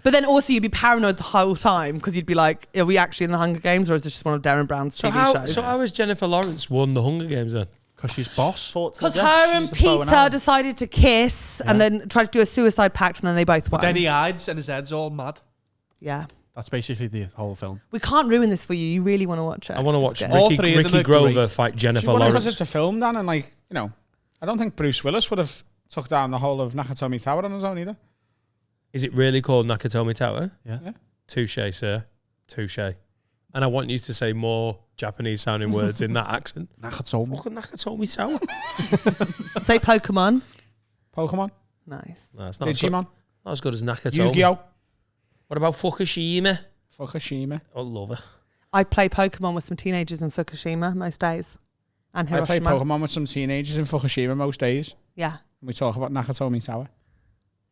But then also you'd be paranoid the whole time because you'd be like, are we actually in the Hunger Games or is this just one of Darren Brown's So TV how shows? has Jennifer Lawrence won the Hunger Games then? Because she's boss. Because her and Peter decided to kiss and then tried to do a suicide pact and then they both won. Then he hides and his head's all mad. Yeah. That's basically the whole film. We can't ruin this for you. You really want to watch it. I want to watch It's good. All Ricky, three of them Ricky are Grover great. fight Jennifer Because Lawrence. it's a film, Dan, and like, I don't think Bruce Willis would have took down the whole of Nakatomi Tower on his own either. Is it really called Nakatomi Tower? Yeah. Touche, sir. Touche. And I want you to say more Japanese sounding words in that accent. Nakatomi. Fucking Nakatomi Tower. Say Pokemon. Pokemon, Nice. No, it's not as good, Digimon, not as good as Nakatomi. Yu-Gi-Oh, What about Fukushima? Fukushima. I love it. I play Pokemon with some teenagers in Fukushima most days. And I play Hiroshima. Pokemon with some teenagers in Fukushima most days. Yeah. And we talk about Nakatomi Tower.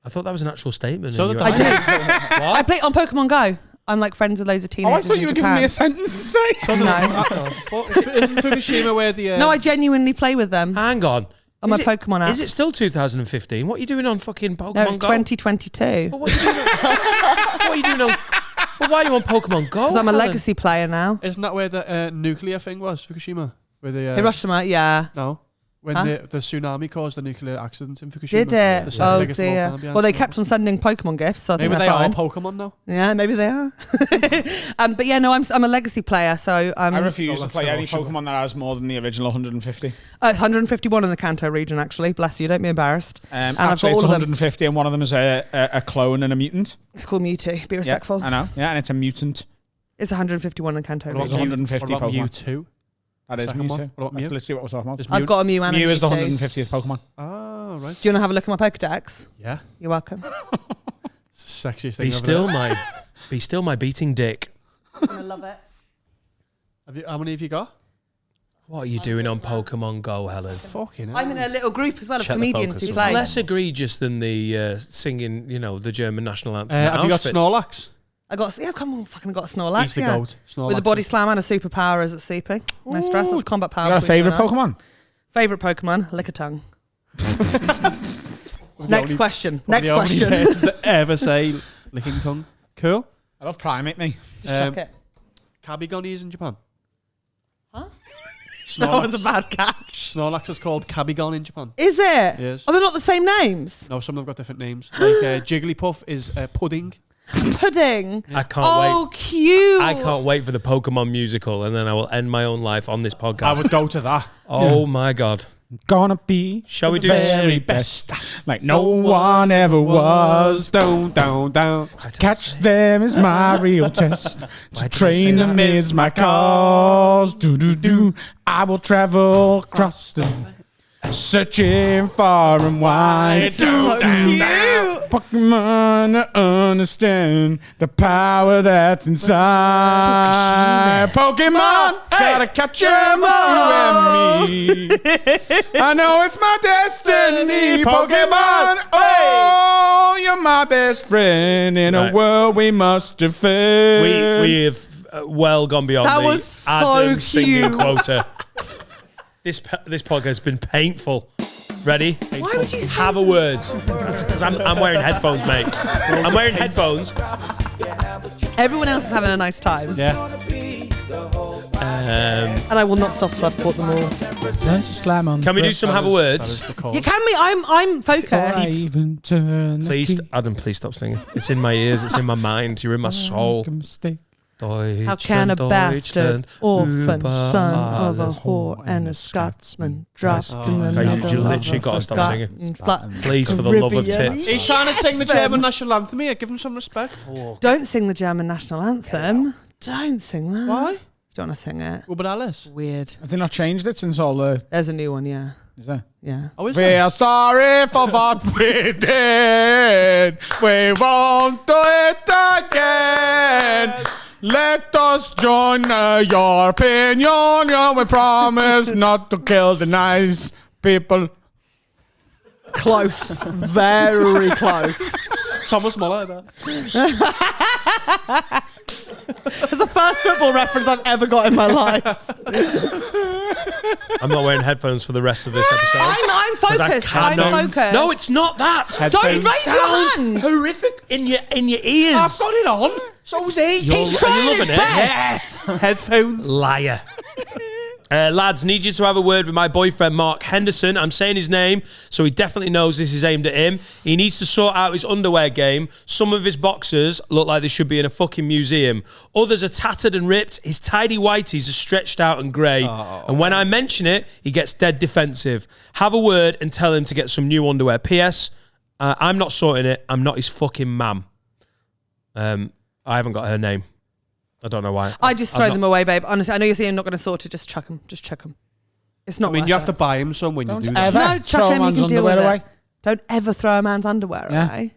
I thought that was an actual statement. So and did you I do. what? I play on Pokemon Go. I'm like friends with loads of Oh, teenagers I thought you in were Japan. giving me a sentence to say. No. Isn't Fukushima where the... No, I genuinely play with them Hang on. on my Is it- Pokemon app. Is it still 2015? What are you doing on fucking Pokemon No, it's Go? 2022. But what are you doing on, what are you doing on... But why are you on Pokemon Go? Because I'm a Helen? legacy player now. Isn't that where the nuclear thing was, Fukushima? Where the... Hiroshima, yeah. No. when Huh? the tsunami caused the nuclear accident in Fukushima. Did it? The second Oh biggest of all dear. time behind Well, they Chernobyl. kept on sending Pokemon gifts, so I think Maybe they're they are fine. Pokemon now. Yeah, maybe they are. But yeah, no, I'm a legacy player, so I refuse to that's play so any optional. Pokemon that has more than the original 150. it's 151 in the Kanto region. Actually, bless you, don't be embarrassed. And I've Actually, got it's all of them. 150, and one of them is a clone and a mutant. It's called Mewtwo. Be Yeah, respectful. I know. Yeah, and it's a mutant. It's 151 in Kanto What about There's region. 150 what about Pokemon. Mewtwo? That is Second Mewtwo. one. What about That's Mew? literally what we're talking about. Is I've got a Mew and Mew a is the Mewtwo. 150th Pokemon. Ah, right. Do you want to have a look at my Pokedex? Yeah. You're welcome. Sexiest thing Be still my beating dick. I love it. How many have you got? What are you doing on Pokemon Go, Helen? Fucking hell. I'm in a little group as well of Check the comedians focus who as play. well. Less egregious than the singing, the German national anthem. Have you got Auschwitz. Snorlax? Come on, fucking got a Snorlax. He's the yeah. goat. Snorlax. With a body slam and a superpower as it's CP. No stress, that's combat power. You got a between you favourite and I. Pokemon? Favourite Pokemon? Lickitung. Next question. One of Next the only question. players to ever say licking tongue. Cool. I love Primate, me. Just check it. Kabigonies in Japan. Huh? Snorlax. That was a bad catch. Snorlax is called Kabigon in Japan. Is it? Yes. Are they not the same names? No, some of them have got different names. Like Jigglypuff is pudding. Pudding. I can't Oh, wait. cute. I can't wait for the Pokemon musical, and then I will end my own life on this podcast. I would go to that. Oh my god! Gonna be Shall we the do very best, like no one ever was. Down, down, down. To catch them is my real test. To train them is my cause. Do do do. I will travel across them, searching far and wide. So cute. Pokemon understand the power that's inside. Pokemon, gotta catch 'em, you and me. I know it's my destiny. Pokemon, oh, you're my best friend in a Right. world we must defend. We have well gone beyond That the was so Adam singing cute. quota. This podcast has been painful. Ready? Why would you say Have a word? Because I'm wearing headphones, mate. I'm wearing headphones. Everyone else is having a nice time. Yeah. And I will not stop until I've caught them all. Can we do some have a word? You can me. I'm focused. Please, Adam, please stop singing. It's in my ears. It's in my mind. You're in my soul. How can a bastard, orphan, son of a whore and a Scotsman, dropped in the Guys, middle you of literally a gotta stop singing. forgotten flat Please, for the love of Caribbean. tits. He's trying to sing the Yes, German Ben. national anthem here. Give him some respect. Don't sing the German national anthem. Don't sing that. Why? You don't want to sing it. Uber Alice. Weird. Have they not changed it since all the... There's a new one, yeah. Is there? Yeah. Oh, is We there? are sorry for what we did. We won't do it again. Let us join your opinion. Yeah, we promise not to kill the nice people. Close. Very close. Thomas Muller. That. It's the first football reference I've ever got in my life. I'm not wearing headphones for the rest of this episode. I'm 'Cause I focused. I'm cannot- focused. No, it's not that. Don't It raise your sounds hands. horrific in your ears. I've got it on. So is he. He's Are trying you his loving it? best. Headphones. Liar. Lads, need you to have a word with my boyfriend Mark Henderson. I'm saying his name, so he definitely knows this is aimed at him. He needs to sort out his underwear game. Some of his boxers look like they should be in a fucking museum. Others are tattered and ripped. His tidy whities are stretched out and grey. And when I mention it, he gets dead defensive. Have a word and tell him to get some new underwear. P.S. I'm not sorting it. I'm not his fucking mam. I haven't got her name. I don't know why. I just throw them away, babe. Honestly, I know you're saying you're not going to sort it. Just chuck them. Just chuck them. It's not. I mean, worth you have it. to buy him some when you Don't do that. ever No, chuck throw a him. You man's can deal with underwear it. away. Don't ever throw a man's underwear Yeah. away.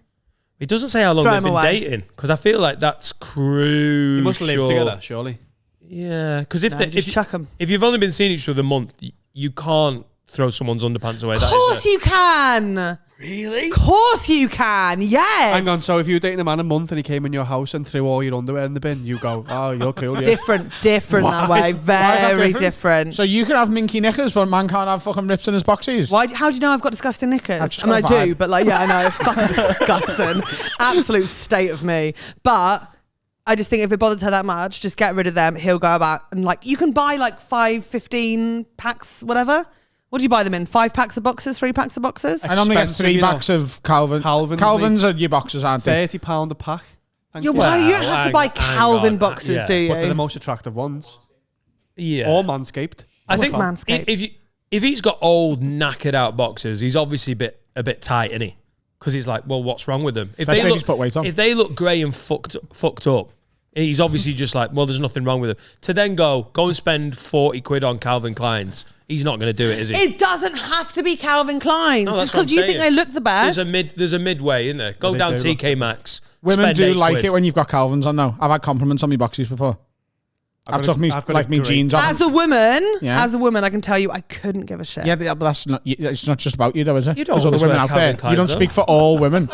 It doesn't say how long Throw they've him been away. dating, because I feel like that's crucial. You must live together, surely. Yeah, because No, just chuck them. if you've only been seeing each other a month, you can't throw someone's underpants away. Of course you can. Really? Of course you can. Yes. Hang on, so if you were dating a man a month and he came in your house and threw all your underwear in the bin, you go, oh, you're cool, yeah. Different that way. Why is that Very different? different. So you can have minky knickers, but a man can't have fucking rips in his boxies. Why? How do you know I've got disgusting knickers? That's I mean, I just a do, vibe. but like, yeah, I know it's fucking disgusting. Absolute state of me. But I just think if it bothers her that much, just get rid of them. He'll go about and like you can buy like 5, 15 packs, whatever What do you buy them in? 5 packs of boxes? 3 packs of boxes? I normally get Expensive, 3 you know. packs of Calvin. Calvin's are your boxes, aren't they? £30 a pack. Thank Yeah, you. well, you don't have to buy hang Calvin on. boxes, Yeah. do you? But they're the most attractive ones. Yeah. Or Manscaped. I think Manscaped? if he's got old knackered out boxers, he's obviously a bit tight, isn't he? Because he's like, well, what's wrong with them? Especially if he's put weight on. If they look grey and fucked up, he's obviously just like, well, there's nothing wrong with them. To then go and spend 40 quid on Calvin Klein's, he's not going to do it, is he? It doesn't have to be Calvin Klein's. No, that's Just what I'm because you think they saying. look the best. There's a midway, isn't there? Go They down do. TK Maxx. Women spend do 8 like quid. it when you've got Calvin's on, though. I've had compliments on me boxes before. I've took me jeans off. As a woman, Yeah. I can tell you, I couldn't give a shit. Yeah, but that's not. It's not just about you, though, is it? You don't There's other always women wear out Calvin there. Kleins, You don't though. speak for all women.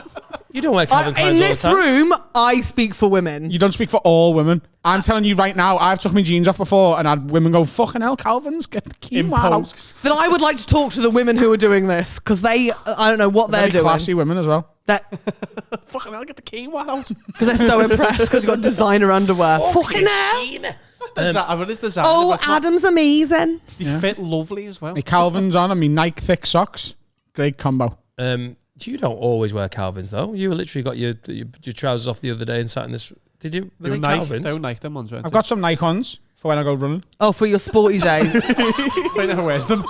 You don't wear Calvin Klein's In all the this time. room, I speak for women. You don't speak for all women. I'm telling you right now, I've took my jeans off before and had women go, fucking hell, Calvin's, get the quinoa out. Then I would like to talk to the women who are doing this because I don't know what they're Very doing. classy women as well. Fucking hell, get the quinoa out. Because they're so impressed because you've got designer underwear. Fucking hell. What is design? Oh, Adam's amazing. They fit lovely as well. My Calvin's on and my Nike thick socks. Great combo. You don't always wear Calvin's though. You literally got your trousers off the other day and sat in this. Did you? Were they Calvin's? They were Nike, them ones, weren't I've got some Nikons for when I go running. Oh, for your sporty days. they? So he never wears them.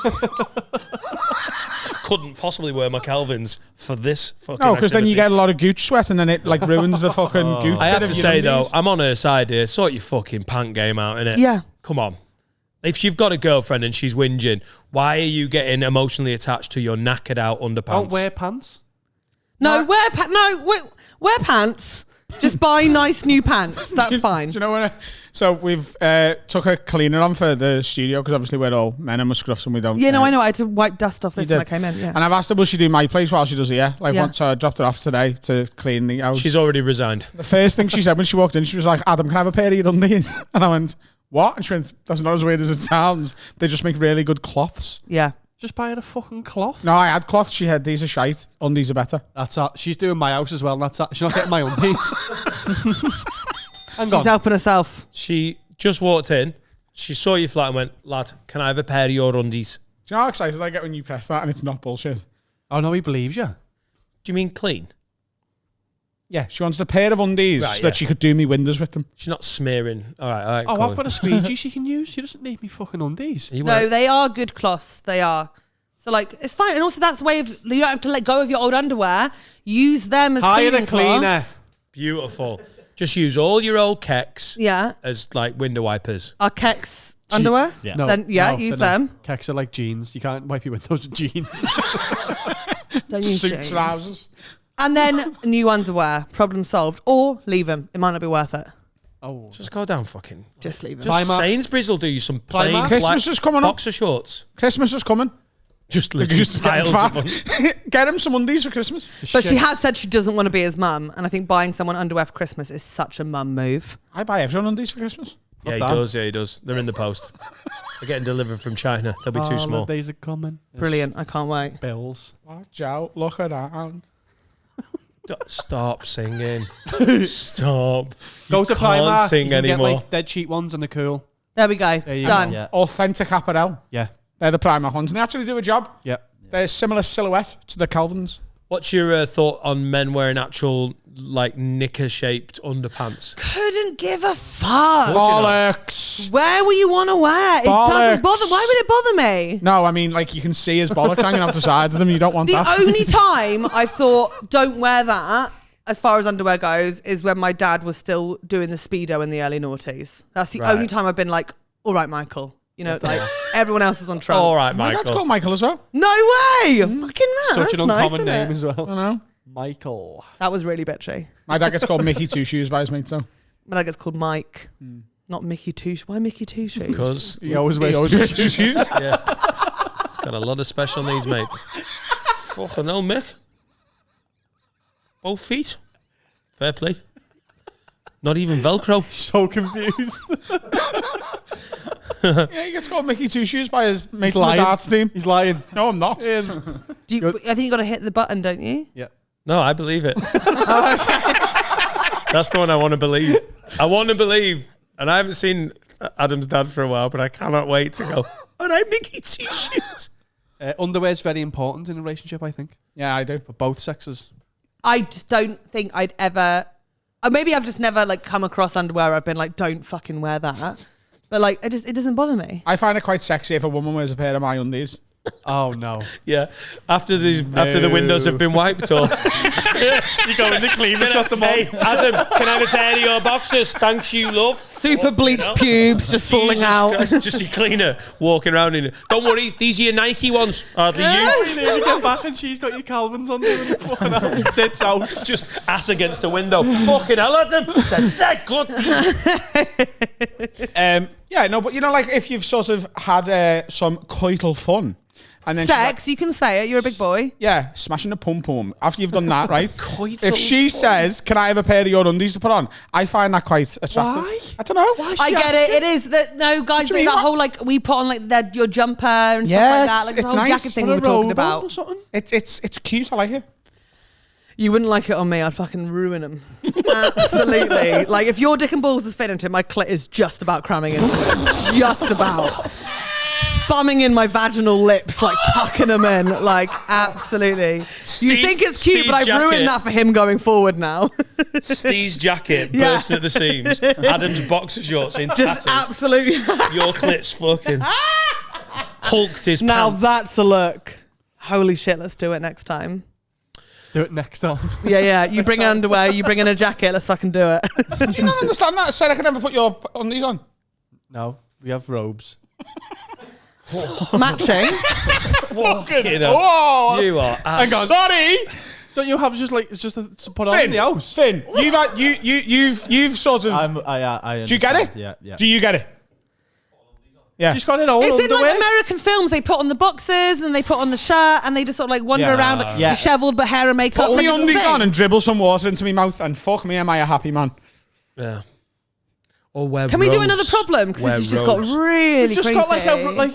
Couldn't possibly wear my Calvin's for this fucking. No, because then you activity. get a lot of gooch sweat and then it like ruins the fucking gooch. I have bit to of your say though, undies. I'm on her side here. Sort your fucking pant game out, innit? Yeah. Come on. If you've got a girlfriend and she's whinging, why are you getting emotionally attached to your knackered out underpants? Don't wear pants. No, wear pants. Just buy nice new pants. That's fine. Do you know when? So we've took a cleaner on for the studio because obviously we're all men and we're scruffs and we don't. Yeah, no, I know. I had to wipe dust off this when I came in. Yeah. And I've asked her, will she do my place while she does here? Like Yeah. once I dropped her off today to clean the house. She's already resigned. The first thing she said when she walked in, she was like, Adam, can I have a pair of your undies? And I went, what? And she went, that's not as weird as it sounds. They just make really good cloths. Yeah. Just buy her a fucking cloth. No, I had cloths. She had, these are shite. Undies are better. That's she's doing my house as well. That's she's not getting my undies. Hang She's on. helping herself. She just walked in. She saw you flat and went, lad, can I have a pair of your undies? Do you know how excited I get when you press that and it's not bullshit? Oh no, he believes you. Do you mean clean? Yeah, she wants a pair of undies Right, so yeah. that she could do me windows with them. She's not smearing. All right. Oh, Colin. I've got a squeegee she can use. She doesn't need me fucking undies. Are you No, wearing- they are good cloths. They are. So like, it's fine. And also that's a way of, you don't have to let go of your old underwear. Use them as Hire cleaning a cleaner. cloths. Beautiful. Just use all your old kecks Yeah. as like window wipers. Our Kex underwear. Yeah. No, Then, yeah, no, use they're them. not. Kecks are like jeans. You can't wipe your windows with jeans. Don't use Suit jeans. trousers. And then new underwear. Problem solved. Or leave them. It might not be worth it. Oh, Just go down fucking. Just leave them. Just Primark. Sainsbury's will do you some plain Primark. Christmas is coming up. boxer shorts. Christmas is coming. Just The literally goose is getting piles of fat. money. Get him some undies for Christmas. But she has said she doesn't want to be his mum. And I think buying someone underwear for Christmas is such a mum move. I buy everyone undies for Christmas. Yeah, he that. does. Yeah, he does. They're in the post. They're getting delivered from China. They'll be too small. Holidays are coming. Brilliant. I can't wait. Bills. Watch out. Look around. Stop singing. Stop. Go to can't Primark. sing you can anymore. get like dead cheap ones and they're cool. There we go. There you Done. go. Yeah. Authentic apparel. Yeah. They're the Primark ones. And they actually do a job. Yeah. They're a similar silhouette to the Calvins. What's your thought on men wearing actual like knicker-shaped underpants? Couldn't give a fuck. Bollocks. Where will you want to wear? It doesn't Bollocks. bother. Why would it bother me? No, I mean, like, you can see his bollocks hanging off the sides of them. You don't want The that. only time I thought don't wear that, as far as underwear goes, is when my dad was still doing the Speedo in the early noughties. That's the Right. only time I've been like, all right, Michael. You know, like everyone else is on trunks. All right, My Michael. dad's called Michael as well. No way! Fucking man. Such that's an nice, uncommon isn't name it? as well. I know. Michael. That was really bitchy. My dad gets called Mickey Two Shoes by his mates, though. My dad gets called Mike, not Mickey Two Shoes. Why Mickey Two Shoes? Because He always wears two shoes. yeah, it's got a lot of special needs, mates. Fucking hell, Mick. Both feet. Fair play. Not even Velcro. So confused. Yeah, he gets called Mickey Two Shoes by his mates on the lying. darts team. He's lying. No, I'm not. Do you, I think you got to hit the button, don't you? Yeah. No, I believe it. That's the one I want to believe. I want to believe. And I haven't seen Adam's dad for a while, but I cannot wait to go, all right, Mickey Two Shoes. Underwear's very important in a relationship, I think, Yeah, I do. for both sexes. I just don't think I'd ever. Maybe I've just never like come across underwear where I've been like, don't fucking wear that. But like, it doesn't bother me. I find it quite sexy if a woman wears a pair of my undies. Oh no! Yeah. After the windows have been wiped, or You go in the cleaner's got them on. hey, Adam, can I have a pair of your boxers? Thanks, you love. Super bleached pubes just falling Jesus out. Christ, just a cleaner walking around in it. Don't worry, these are your Nike ones. Hardly used. You get back and she's got your Calvins on there and the fucking out. Tits out. Just ass against the window. Fucking hell, Adam. That's good. Yeah, no, but you know, like if you've sort of had some coital fun. And then she's Sex, you can say it. You're a big boy. like, yeah, smashing the pum pum. After you've done that, right? Coital If she says, "Can I have a pair of your undies to put on?" I find that quite attractive. Why? I don't know. Why? I get it. It is that no guys do you do mean? that whole like we put on like your jumper and Yeah, stuff like that. Like the it's whole nice. jacket thing Put we a were talking robe on or about. something. It's cute. I like it. You wouldn't like it on me. I'd fucking ruin them. Absolutely. Like if your dick and balls is fit into it, my clit is just about cramming into it. Just about. Thumbing in my vaginal lips, like tucking them in, like absolutely. You think it's cute, but I've ruined that for him going forward now. Steve's jacket Yeah. bursting at the seams. Adam's boxer shorts in Just tatters. absolutely. Your clit's fucking hulked his Now pants. that's a look. Holy shit, let's do it next time. Do it next time. Yeah. You bring underwear, you bring in a jacket, let's fucking do it. Do you not understand that? I said I could never put your undies on. No, we have robes. Matching. Fucking hell. Oh, You are hang on. Sorry, Don't you have just like it's just to put on in Finn. the house? Finn, you've had, you've sort of. I Do you get understand. it? Yeah. Do you get it? Yeah. She's got it all It's in underwear. like American films. They put on the boxes and they put on the shirt and they just sort of like wander Yeah. around like, Yeah. dishevelled but hair and makeup. Put Like, my it's a undies thing. on and dribble some water into my mouth, and fuck me, am I a happy man? Yeah. Or wear Can we do robes. another problem? Because Wear this has just got robes. really We've just creepy. got like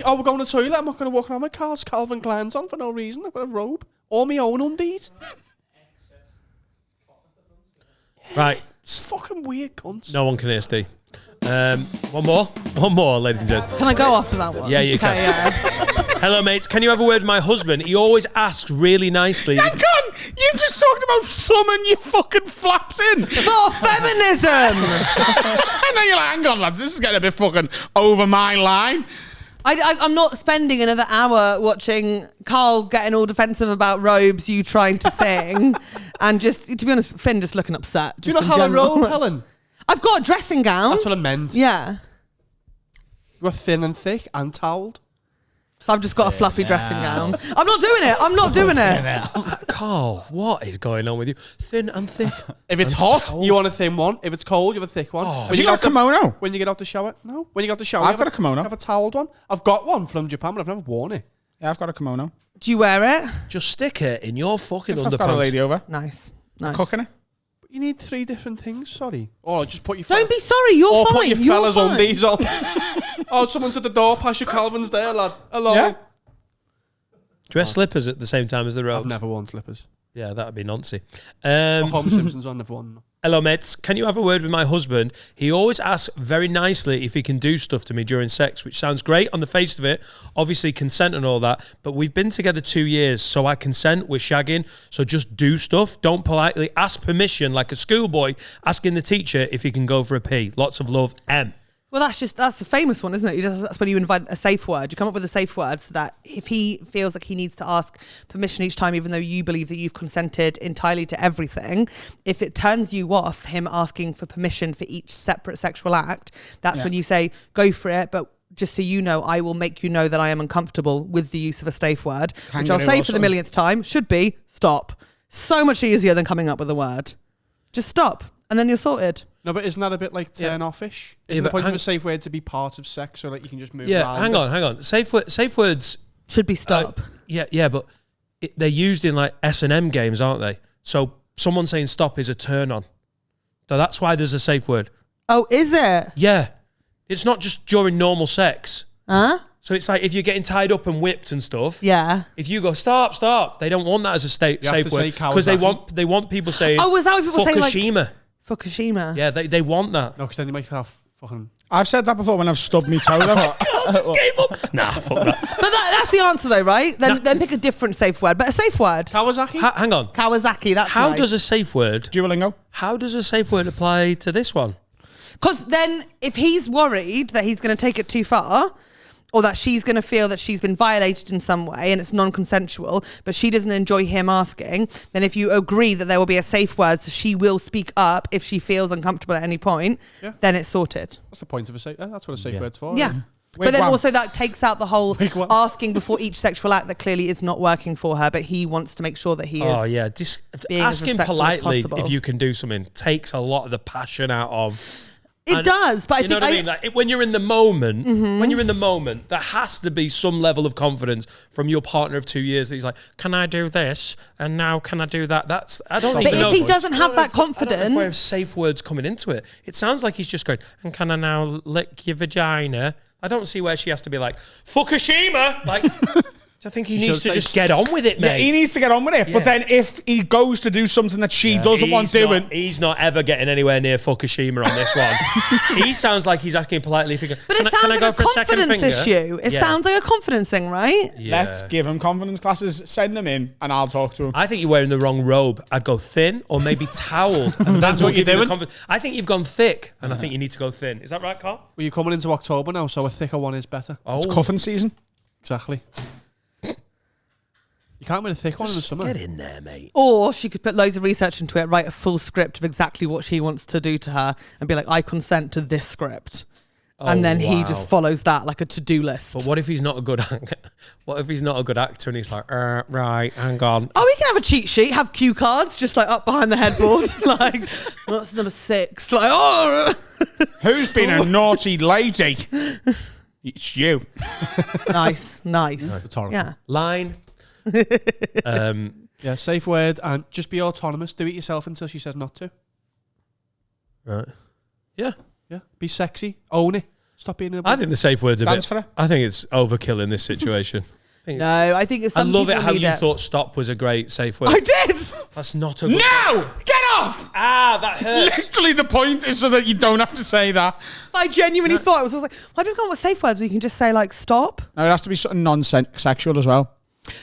we're going to the toilet. I'm not going to walk around with Calvin Klein's on for no reason. I've got a robe or my own undies. Right. It's fucking weird, cunts. No one can hear Steve. One more, ladies and gents. Can I go after that one? Yeah, you can. Okay, yeah. Hello, mates. Can you have a word with my husband? He always asks really nicely. Hang on, you just talked about thumbing your fucking flaps in. For feminism! And then you're like, hang on, lads, this is getting a bit fucking over my line. I'm not spending another hour watching Carl getting all defensive about robes, you trying to sing, and just, to be honest, Finn just looking upset. Do you just know in Helen general. robe, Helen? I've got a dressing gown. That's what I meant. Yeah. You're thin and thick and towelled. So I've just got a fluffy dressing gown. I'm not doing it. Carl, what is going on with you? Thin and thick. If it's hot, you want a thin one. If it's cold, you have a thick one. Have you got a kimono? When you get out the shower? No. When you get out the shower, I've got a kimono. I have a towelled one. I've got one from Japan, but I've never worn it. Yeah, I've got a kimono. Do you wear it? Just stick it in your fucking I've got a lady underpants. over. Nice. Cooking it. But you need 3 different things, sorry. Or just put your Don't be sorry, you're or fine. put your You're fellas fine. undies on. Oh, someone's at the door, pass your Calvin's there, lad. Hello. Yeah. Do you wear slippers at the same time as the robes? I've never worn slippers. Yeah, that would be noncy. Homer Simpson's one, never worn them. Hello, mates. Can you have a word with my husband? He always asks very nicely if he can do stuff to me during sex, which sounds great on the face of it. Obviously, consent and all that. But we've been together 2 years, so I consent. We're shagging. So just do stuff. Don't politely ask permission like a schoolboy asking the teacher if he can go for a pee. Lots of love, M. Well, that's a famous one, isn't it? That's when you invite a safe word. You come up with a safe word so that if he feels like he needs to ask permission each time, even though you believe that you've consented entirely to everything, if it turns you off, him asking for permission for each separate sexual act, that's when you say, go for it, but just so you know, I will make you know that I am uncomfortable with the use of a safe word, which I'll say for the millionth time, should be stop. So much easier than coming up with a word. Just stop, and then you're sorted. No, but isn't that a bit like turn off-ish? Isn't the point of a safe word to be part of sex so that you can just move around? Hang on. Safe words should be stop. But they're used in like S&M games, aren't they? So someone saying stop is a turn on. So that's why there's a safe word. Oh, is it? Yeah. It's not just during normal sex. Huh? So it's like if you're getting tied up and whipped and stuff. Yeah. If you go stop, they don't want that as a safe word because they want people saying. Oh, was that what people say like Fukushima? Fukushima? Yeah, they want that. No, because then you might have fucking I've said that before when I've stubbed me toe. Just gave up. Nah, fuck that. But that's the answer though, right? Then pick a different safe word. But a safe word. Kawasaki? Hang on. Kawasaki, that's How nice. does a safe word? Duolingo. How does a safe word apply to this one? Because then if he's worried that he's going to take it too far, or that she's going to feel that she's been violated in some way and it's non-consensual, but she doesn't enjoy him asking, then if you agree that there will be a safe word, so she will speak up if she feels uncomfortable at any point, then it's sorted. What's the point of a safe? That's what a safe word's for. Yeah. But then also that takes out the whole asking before each sexual act that clearly is not working for her, but he wants to make sure that he is. Oh yeah, being as asking respectful as politely possible. if you can do something takes a lot of the passion out of. It does, but I you know think what I mean. Like when you're in the moment, there has to be some level of confidence from your partner of 2 years that he's like, "Can I do this? And now can I do that?" That's I don't even know. But if he doesn't have that I don't know confidence, if we have safe words coming into it. It sounds like he's just going, "And can I now lick your vagina?" I don't see where she has to be like, "Fukushima." Like, I think he needs to just get on with it, mate. Yeah, he needs to get on with it. Yeah. But then if he goes to do something that she doesn't want doing, he's not ever getting anywhere near Fukushima on this one. He sounds like he's asking politely. If he goes, but it sounds like a confidence issue. It sounds like a confidence thing, right? Yeah. let's give him confidence classes. Send him in, and I'll talk to him. I think you're wearing the wrong robe. I'd go thin or maybe towels. And that's what you're doing. I think you've gone thick, and I think you need to go thin. Is that right, Carl? Well, you're coming into October now, so a thicker one is better. Oh, It's cuffing season. Exactly. You can't wear a thick one in the summer. Get in there, mate. Or she could put loads of research into it, write a full script of exactly what she wants to do to her, and be like, "I consent to this script." And then he just follows that like a to-do list. But what if he's not a good actor? What if he's not a good actor and he's like, right, hang on. Oh, he can have a cheat sheet, have cue cards just like up behind the headboard. Like, what's number 6? Like, oh. Who's been a naughty lady? It's you. Nice. Rhetorical. Yeah. Line. Yeah, safe word, and just be autonomous. Do it yourself until she says not to. Right. Yeah. Yeah. Be sexy. Own it. Stop being a... I think the safe word's a Dance bit... for her. I think it's overkill in this situation. No, I think it's I some love it people how need you it. thought stop was a great safe word. I did. That's not a good... No! Get off! Ah, that hurts. Literally the point is so that you don't have to say that. I genuinely thought it was. I was like, why do we come up with safe words where you can just say like stop? No, it has to be something non-sexual as well.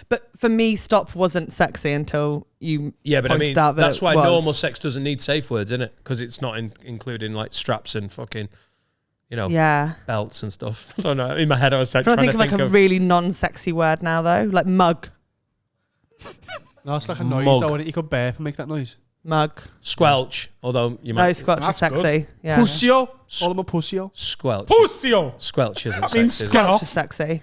But for me, stop wasn't sexy until you Yeah, but I pointed mean, out that that's why it was. normal sex doesn't need safe words, isn't it? Because it's not including like straps and fucking, belts and stuff. I don't know. In my head, I was trying to think of like a really non-sexy word now though, like mug. No, it's like a noise Mug. though, and you could burp and make that noise. Mug. Squelch, although you No, might... squelch is That's sexy. good. Yeah. Pussio. All of my pussio. Squelch. Pussio! Squelch isn't That means sexy. is it? get Squelch off. is sexy.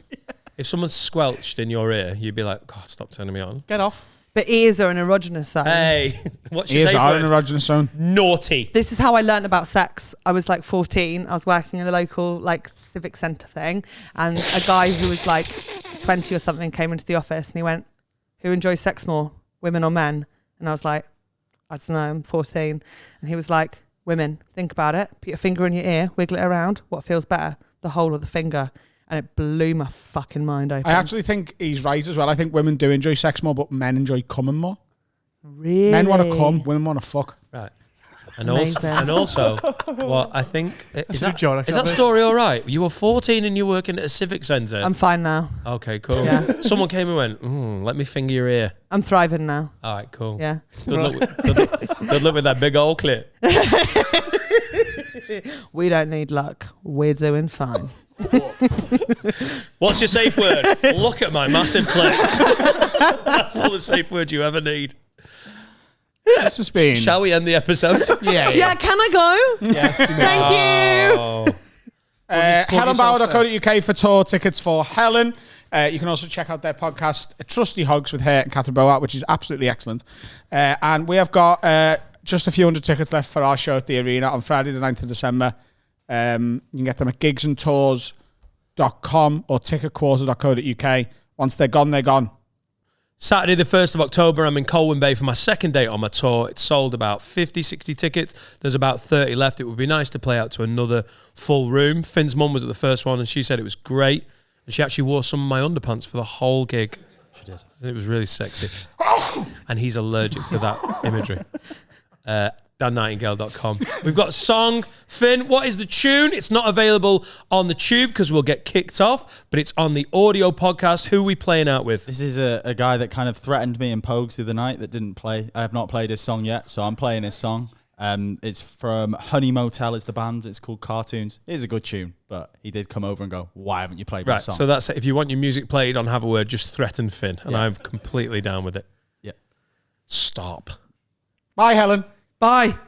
If someone squelched in your ear, you'd be like, God, stop turning me on. Get off. But ears are an erogenous zone. Hey, what's your Ears safe are in word? an erogenous zone. Naughty. This is how I learned about sex. I was like 14. I was working in the local like civic centre thing, and a guy who was like 20 or something came into the office and he went, "Who enjoys sex more, women or men?" And I was like, "I don't know, I'm 14." And he was like, "Women, think about it. Put your finger in your ear, wiggle it around. What feels better? The whole of the finger." And it blew my fucking mind open. I actually think he's right as well. I think women do enjoy sex more, but men enjoy coming more. Really? Men want to come, women want to fuck. Right. Amazing. And also, what I think... Is a joke, that story all right? You were 14 and you were working at a civic centre? I'm fine now. Okay, cool. Yeah. Someone came and went, let me finger your ear. I'm thriving now. All right, cool. Yeah. Good luck with that big old clip. We don't need luck. We're doing fine. What's your safe word? Look at my massive clit. That's all the safe word you ever need. This has been... Shall we end the episode? Yeah, can I go? Yes, you may. Thank you. Oh. HelenBauer.co.uk for tour tickets for Helen. You can also check out their podcast, Trusty Hogs with her and Catherine Bauer, which is absolutely excellent. And we have got just a few hundred tickets left for our show at the Arena on Friday the 9th of December. You can get them at gigsandtours.com or ticketquarter.co.uk. Once they're gone, they're gone. Saturday the 1st of October, I'm in Colwyn Bay for my second date on my tour. It's sold about 50, 60 tickets. There's about 30 left. It would be nice to play out to another full room. Finn's mum was at the first one and she said it was great. And she actually wore some of my underpants for the whole gig. She did. It was really sexy. And he's allergic to that imagery. dannightingale.com. We've got a song. Finn, what is the tune? It's not available on the tube because we'll get kicked off, but it's on the audio podcast. Who are we playing out with? This is a guy that kind of threatened me in Pogues the other night that didn't play. I have not played his song yet, so I'm playing his song. It's from Honey Motel, it's the band. It's called Cartoons. It is a good tune, but he did come over and go, why haven't you played my song? So that's it. If you want your music played on Have a Word, just threaten Finn, and I'm completely down with it. Yeah. Stop. Bye, Helen. Bye.